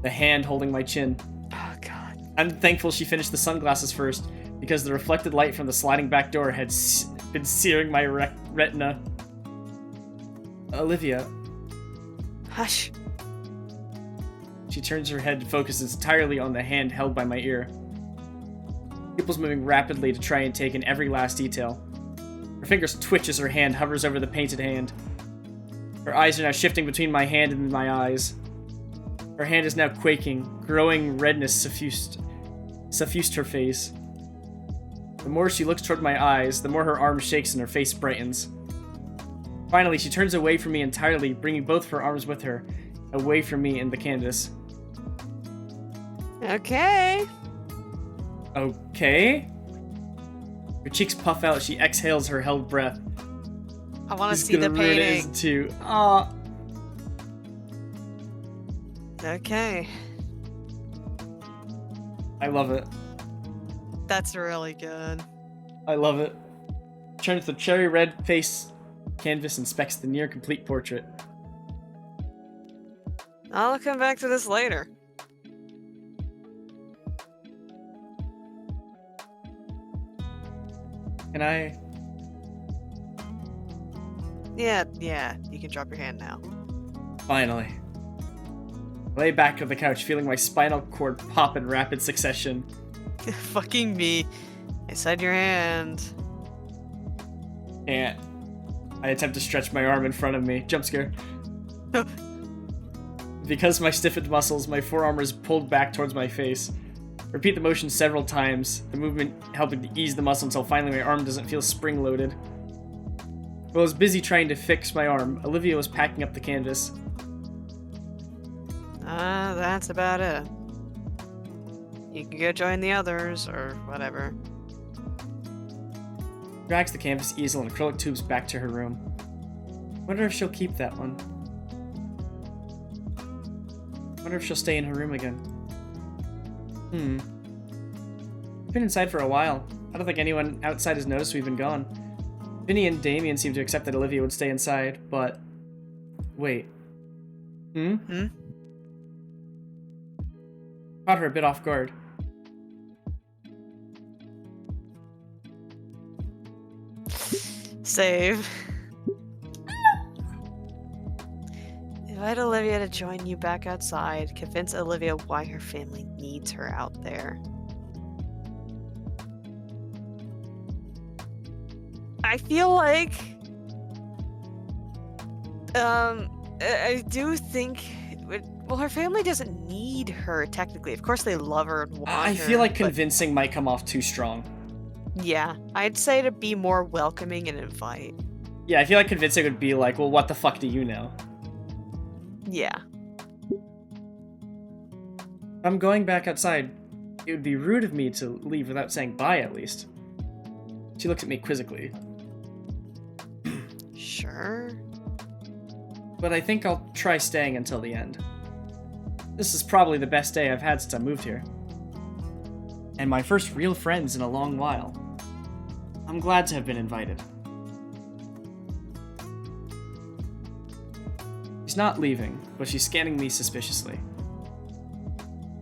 The hand holding my chin. Oh god. I'm thankful she finished the sunglasses first, because the reflected light from the sliding back door had been searing my retina. Olivia. Hush. She turns her head and focuses entirely on the hand held by my ear. Pupils moving rapidly to try and take in every last detail. Her fingers twitch as her hand hovers over the painted hand. Her eyes are now shifting between my hand and my eyes. Her hand is now quaking, growing redness suffused her face. The more she looks toward my eyes, the more her arm shakes and her face brightens. Finally, she turns away from me entirely, bringing both of her arms with her, away from me and the canvas. Okay. Okay? Her cheeks puff out as she exhales her held breath. I want to She's see the gonna ruin it painting. in two. Aw. Okay. I love it. That's really good. I love it. Turns the cherry red face canvas, inspects the near complete portrait. I'll come back to this later. Can I? Yeah, you can drop your hand now. Finally. I lay back on the couch, feeling my spinal cord pop in rapid succession. Fucking me. I said your hand. And I attempt to stretch my arm in front of me. Jump scare. Because of my stiffened muscles, my forearm is pulled back towards my face. Repeat the motion several times, the movement helping to ease the muscle until finally my arm doesn't feel spring-loaded. While I was busy trying to fix my arm, Olivia was packing up the canvas. That's about it. You can go join the others, or whatever. Drags the canvas easel and acrylic tubes back to her room. Wonder if she'll keep that one. Wonder if she'll stay in her room again. We've been inside for a while. I don't think anyone outside has noticed we've been gone. Vinny and Damien seem to accept that Olivia would stay inside, but... Wait. Caught her a bit off guard. Save. Invite Olivia to join you back outside. Convince Olivia why her family needs her out there. I feel like... I do think... Well, her family doesn't need her, technically. Of course they love her and want her. I feel like but- convincing might come off too strong. Yeah, I'd say to be more welcoming and invite. Yeah, I feel like convincing would be like, well, what the fuck do you know? Yeah. I'm going back outside. It would be rude of me to leave without saying bye, at least. She looks at me quizzically. Sure. But I think I'll try staying until the end. This is probably the best day I've had since I moved here. And my first real friends in a long while. I'm glad to have been invited. She's not leaving, but she's scanning me suspiciously.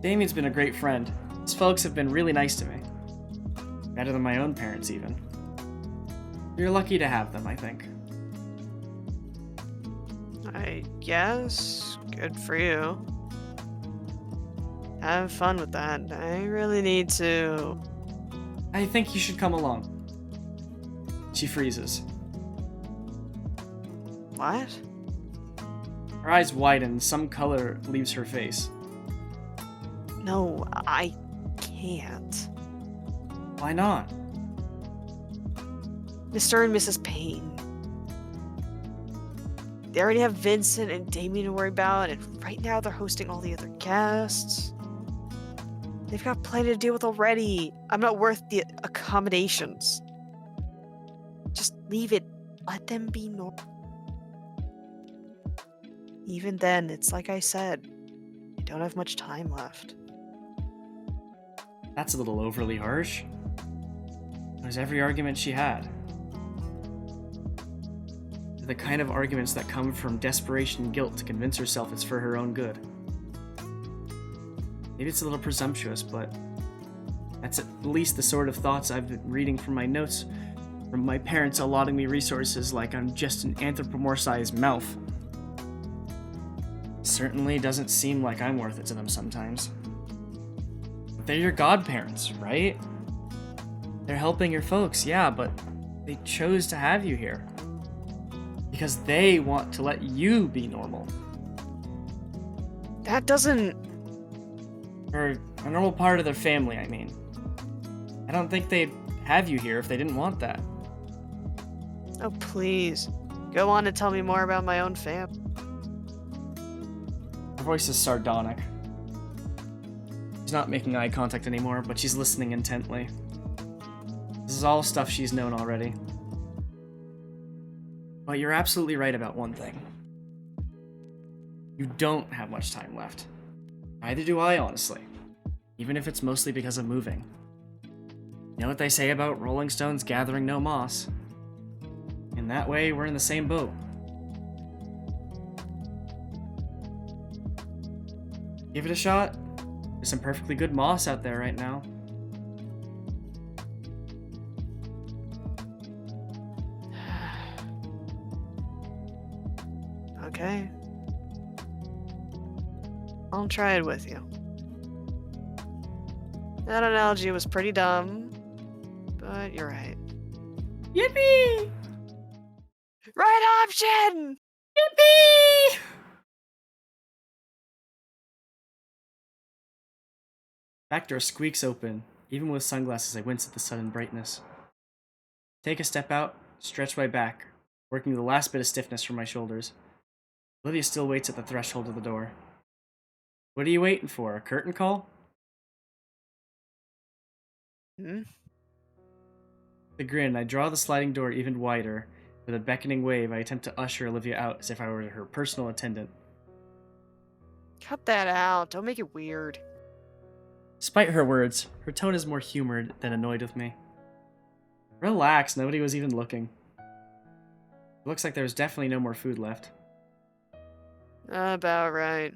Damien's been a great friend. His folks have been really nice to me. Better than my own parents, even. You're lucky to have them, I think. I guess. Good for you. Have fun with that. I really need to. I think you should come along. She freezes. What? Her eyes widen, some color leaves her face. No, I can't. Why not? Mr. and Mrs. Payne. They already have Vincent and Damien to worry about, and right now they're hosting all the other guests. They've got plenty to deal with already. I'm not worth the accommodations. Just leave it. Let them be normal. Even then, it's like I said, I don't have much time left. That's a little overly harsh. It was every argument she had. The kind of arguments that come from desperation and guilt to convince herself it's for her own good. Maybe it's a little presumptuous, but that's at least the sort of thoughts I've been reading from my notes from my parents allotting me resources like I'm just an anthropomorphized mouth. Certainly doesn't seem like I'm worth it to them sometimes. But they're your godparents, right? They're helping your folks, yeah, but they chose to have you here. Because they want to let you be normal. That doesn't... Or a normal part of their family, I mean. I don't think they'd have you here if they didn't want that. Oh, please. Go on and tell me more about my own family. Her voice is sardonic. She's not making eye contact anymore, but she's listening intently. This is all stuff she's known already. But you're absolutely right about one thing. You don't have much time left. Neither do I, honestly. Even if it's mostly because of moving. You know what they say about rolling stones gathering no moss? In that way, we're in the same boat. Give it a shot. There's some perfectly good moss out there right now. Okay. I'll try it with you. That analogy was pretty dumb, but you're right. Yippee! Right option! Yippee! Back door squeaks open. Even with sunglasses, I wince at the sudden brightness. Take a step out, stretch my back, working the last bit of stiffness from my shoulders. Olivia still waits at the threshold of the door. What are you waiting for? A curtain call? Hmm? With a grin, I draw the sliding door even wider. With a beckoning wave, I attempt to usher Olivia out as if I were her personal attendant. Cut that out. Don't make it weird. Despite her words, her tone is more humored than annoyed with me. Relax, nobody was even looking. It looks like there's definitely no more food left. About right.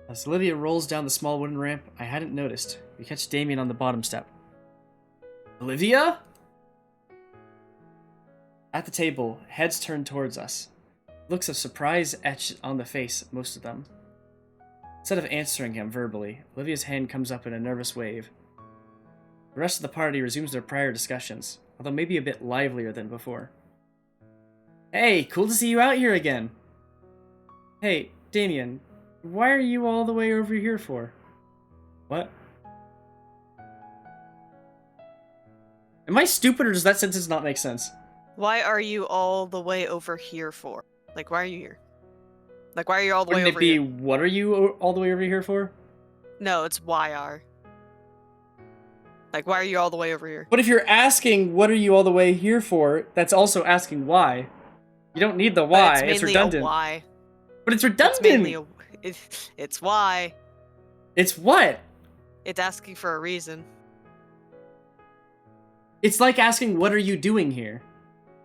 As Olivia rolls down the small wooden ramp, I hadn't noticed. We catch Damien on the bottom step. Olivia? At the table, heads turned towards us. Looks of surprise etched on the face, most of them. Instead of answering him verbally, Olivia's hand comes up in a nervous wave. The rest of the party resumes their prior discussions, although maybe a bit livelier than before. Hey, cool to see you out here again. Hey, Damien, why are you all the way over here for? What? Am I stupid or does that sentence not make sense? Why are you all the way over here for? Like, why are you here? Like, why are you all the way Wouldn't over it be, here? what are you all the way over here for? No, it's why are. Like, why are you all the way over here? But if you're asking, what are you all the way here for, that's also asking why. You don't need the why, But it's mainly redundant. A why. But it's It's redundant! mainly a, it's why. It's what? It's asking for a reason. It's like asking, what are you doing here?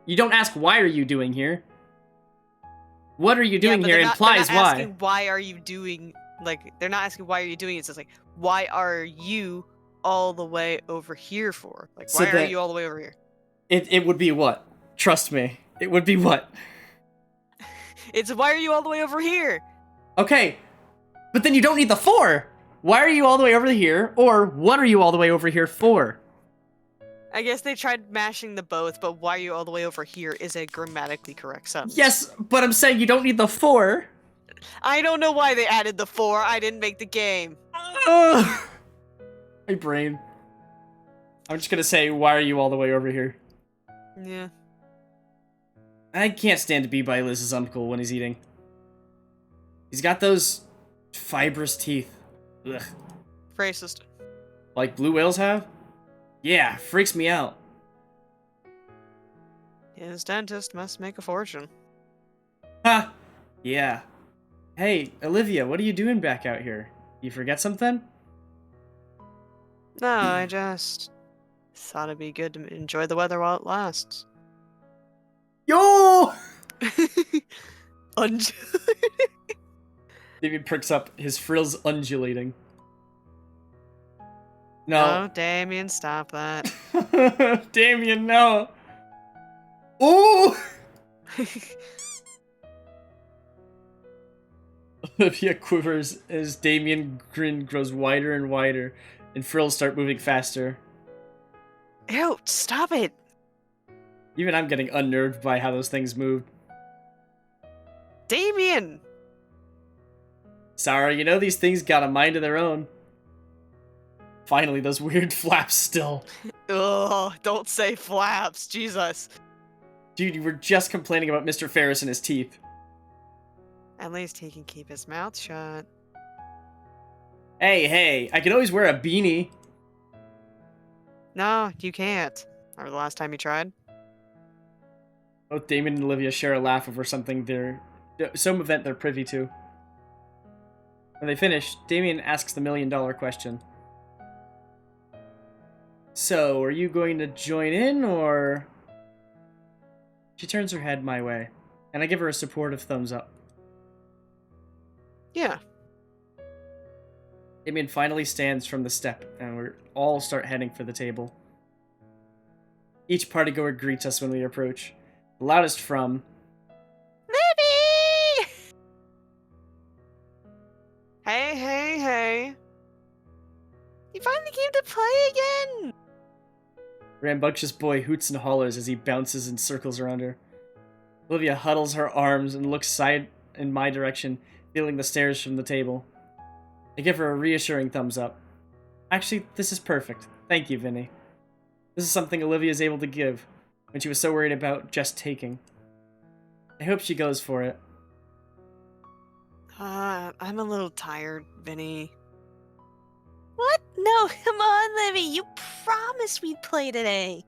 You don't ask, why are you doing here? What are you doing but here they're implies they're not why. asking why are you doing, like, they're not asking why are you doing it. It's just like, why are you all the way over here for? Like, So why are that- you all the way over here? It would be what? Trust me. It would be what? It's why are you all the way over here? Okay, but then you don't need the for. Why are you all the way over here? Or what are you all the way over here for? I guess they tried mashing the both, but why are you all the way over here is a grammatically correct sentence. Yes, but I'm saying you don't need the for. I don't know why they added the for. I didn't make the game. Ugh. My brain. I'm just gonna say, why are you all the way over here? Yeah. I can't stand to be by Liz's uncle when he's eating. He's got those fibrous teeth. Ugh. Racist. Like blue whales have? Yeah, freaks me out. His dentist must make a fortune. Ha! Yeah. Hey, Olivia, what are you doing back out here? You forget something? No, I just thought it'd be good to enjoy the weather while it lasts. Yo! David perks up, his frills undulating. No, No. Damien, stop that. Damien, no. Ooh! Olivia quivers as Damien grin grows wider and wider, and frills start moving faster. Ew, stop it. Even I'm getting unnerved by how those things move. Damien! Sorry, you know these things got a mind of their own. Finally, those weird flaps still. Ugh, don't say flaps, Jesus. Dude, you were just complaining about Mr. Ferris and his teeth. At least he can keep his mouth shut. Hey, I can always wear a beanie. No, you can't. Or the last time you tried? Both Damon and Olivia share a laugh over some event they're privy to. When they finish, Damien asks the million-dollar question. So, are you going to join in, or... She turns her head my way, and I give her a supportive thumbs up. Yeah. Damien finally stands from the step, and we all start heading for the table. Each partygoer greets us when we approach. The loudest from... Libby! Hey. You finally came to play again! Rambunctious boy hoots and hollers as he bounces and circles around her. Olivia huddles her arms and looks side in my direction, feeling the stares from the table. I give her a reassuring thumbs up. Actually, this is perfect. Thank you, Vinny. This is something Olivia is able to give, when she was so worried about just taking. I hope she goes for it. I'm a little tired, Vinny. What? No, come on, Livy. You promised we'd play today.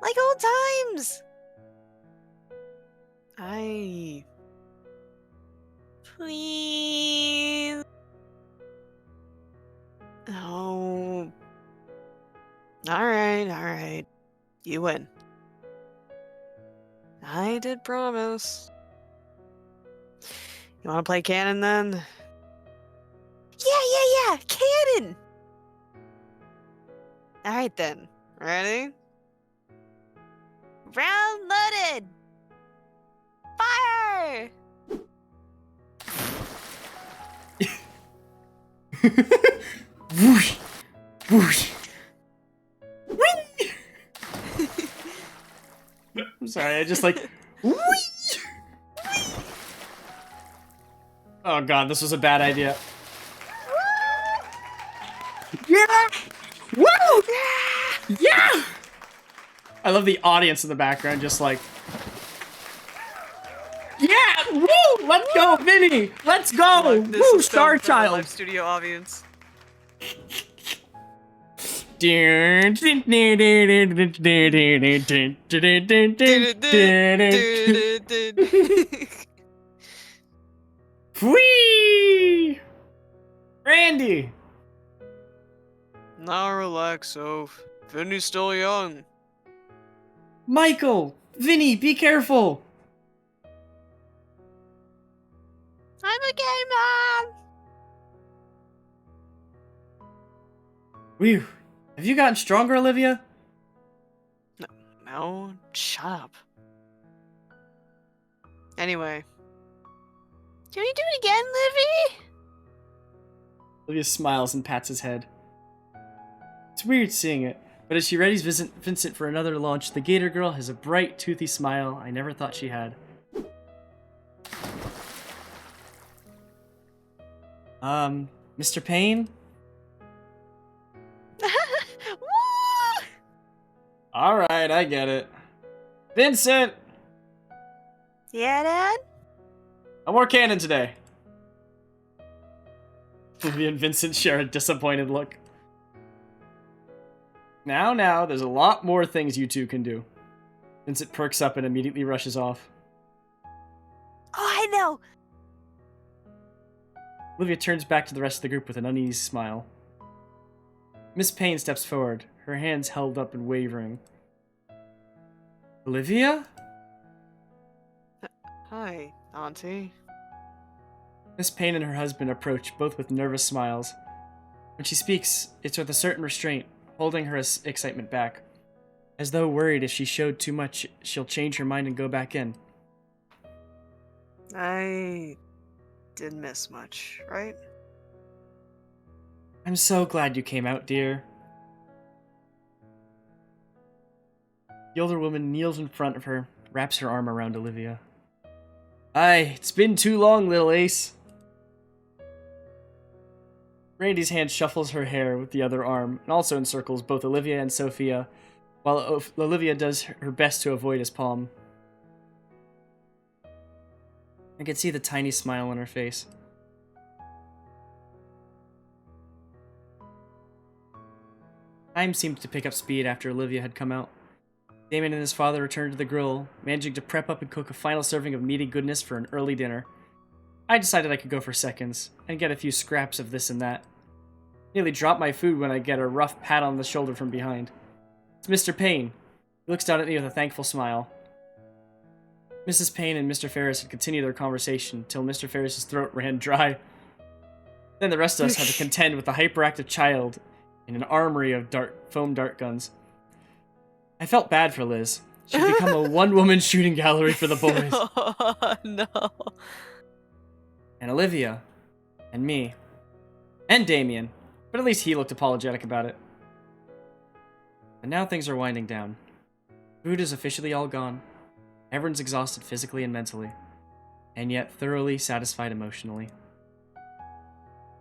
Like old times. Please. Oh. Alright. You win. I did promise. You wanna play cannon then? Yeah. Cannon. Alright then. Ready? Round loaded. Fire. Whoosh! Whoosh! Whee! I'm sorry, I just like... Whee! Oh god, this was a bad idea. Yeah! Woo! Yeah! I love the audience in the background, just like... Yeah! Woo! Let's go, Vinny! Let's go! Woo! Star Child! Live studio audience. Whee! Randy! Now relax, Soph. Vinny's still young. Michael! Vinny, be careful! I'm okay, Mom. Whew. Have you gotten stronger, Olivia? No, shut up. Anyway. Can we do it again, Livy? Olivia smiles and pats his head. It's weird seeing it, but as she readies Vincent for another launch, the Gator girl has a bright, toothy smile I never thought she had. Mr. Payne? Woo! Alright, I get it. Vincent! Yeah, Dad? No more cannon today. Olivia and Vincent share a disappointed look. Now, there's a lot more things you two can do. Vincent perks up and immediately rushes off. Oh, I know! Olivia turns back to the rest of the group with an uneasy smile. Miss Payne steps forward, her hands held up and wavering. Olivia? Hi, Auntie. Miss Payne and her husband approach, both with nervous smiles. When she speaks, it's with a certain restraint, holding her excitement back, as though worried if she showed too much, she'll change her mind and go back in. I didn't miss much, right? I'm so glad you came out, dear. The older woman kneels in front of her, wraps her arm around Olivia. Aye, it's been too long, little ace. Randy's hand shuffles her hair with the other arm, and also encircles both Olivia and Sophia, while Olivia does her best to avoid his palm. I could see the tiny smile on her face. Time seemed to pick up speed after Olivia had come out. Damon and his father returned to the grill, managing to prep up and cook a final serving of meaty goodness for an early dinner. I decided I could go for seconds, and get a few scraps of this and that. Nearly drop my food when I get a rough pat on the shoulder from behind. It's Mr. Payne. He looks down at me with a thankful smile. Mrs. Payne and Mr. Ferris had continued their conversation till Mr. Ferris's throat ran dry. Then the rest of us had to contend with a hyperactive child in an armory of foam dart guns. I felt bad for Liz. She'd become a one-woman shooting gallery for the boys. Oh, no. And Olivia. And me. And Damien. But at least he looked apologetic about it. And now things are winding down. Food is officially all gone. Everyone's exhausted physically and mentally. And yet thoroughly satisfied emotionally.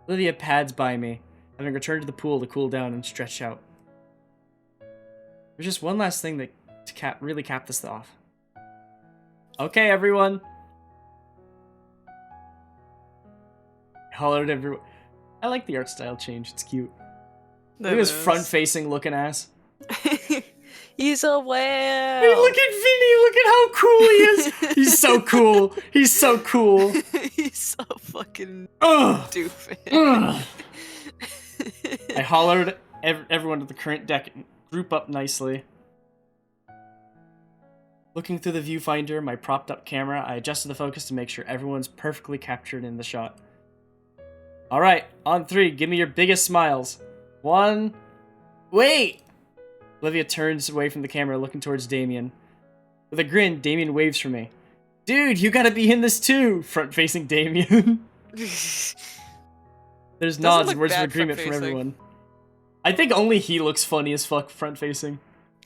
Olivia pads by me, having returned to the pool to cool down and stretch out. There's just one last thing to really cap this off. Okay, everyone. I hollered at everyone. I like the art style change. It's cute. Look at his front-facing looking ass. He's a whale. Hey, look at Vinny. Look at how cool he is. He's so cool. He's so cool. He's so fucking Ugh. doofy. Ugh. I hollered at everyone to the current deck and group up nicely. Looking through the viewfinder, my propped up camera, I adjusted the focus to make sure everyone's perfectly captured in the shot. Alright, on 3, give me your biggest smiles. 1, wait! Olivia turns away from the camera, looking towards Damien. With a grin, Damien waves for me. Dude, you gotta be in this too! Front-facing Damien. There's nods and words of agreement from everyone. I think only he looks funny as fuck front-facing.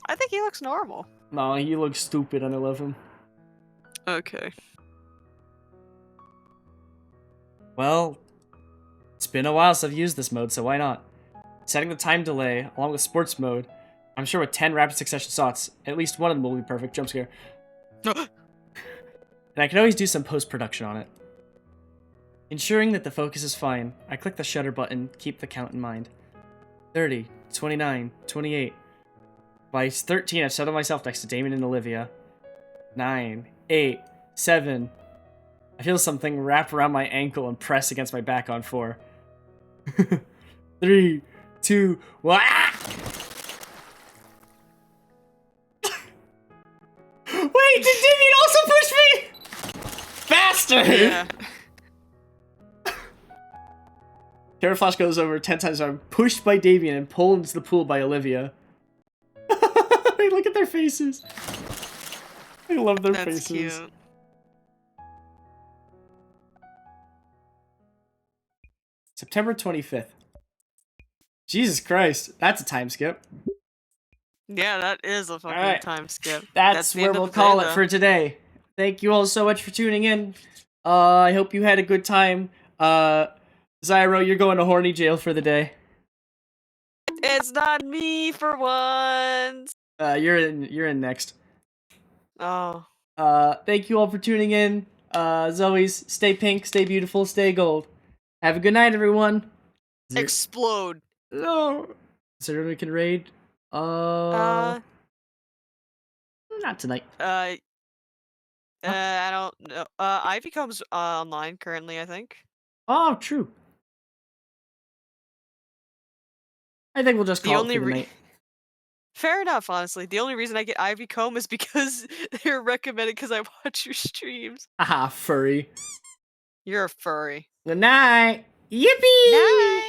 I think he looks normal. No, he looks stupid and I love him. Okay. Well, it's been a while since I've used this mode, so why not? Setting the time delay, along with sports mode, I'm sure with 10 rapid succession shots, at least one of them will be perfect. Jump scare. And I can always do some post-production on it. Ensuring that the focus is fine, I click the shutter button, keep the count in mind. 30, 29, 28. By 13, I've settled myself next to Damon and Olivia. 9, 8, 7. I feel something wrap around my ankle and press against my back on 4. 3, 2, 1. Wait, did Damien also push me? Bastard! Yeah. Terror Flash goes over 10 times. I'm pushed by Damien and pulled into the pool by Olivia. Look at their faces. I love their That's faces. cute. September 25th. Jesus Christ, that's a time skip. Yeah, that is a fucking Alright. time skip. That's the where end of we'll the call day, it though. for today. Thank you all so much for tuning in. I hope you had a good time. Zyro, you're going to horny jail for the day. It's not me for once. You're in next. Oh. Thank you all for tuning in. As always, stay pink, stay beautiful, stay gold. Have a good night, everyone. Explode. No. Is there anyone we can raid? Not tonight. I don't know. Ivy comes online currently, I think. Oh, true. I think we'll just The call it only for the night. Fair enough, honestly. The only reason I get Ivy Comb is because they're recommended because I watch your streams. Haha, furry. You're a furry. Good night. Yippee! Night.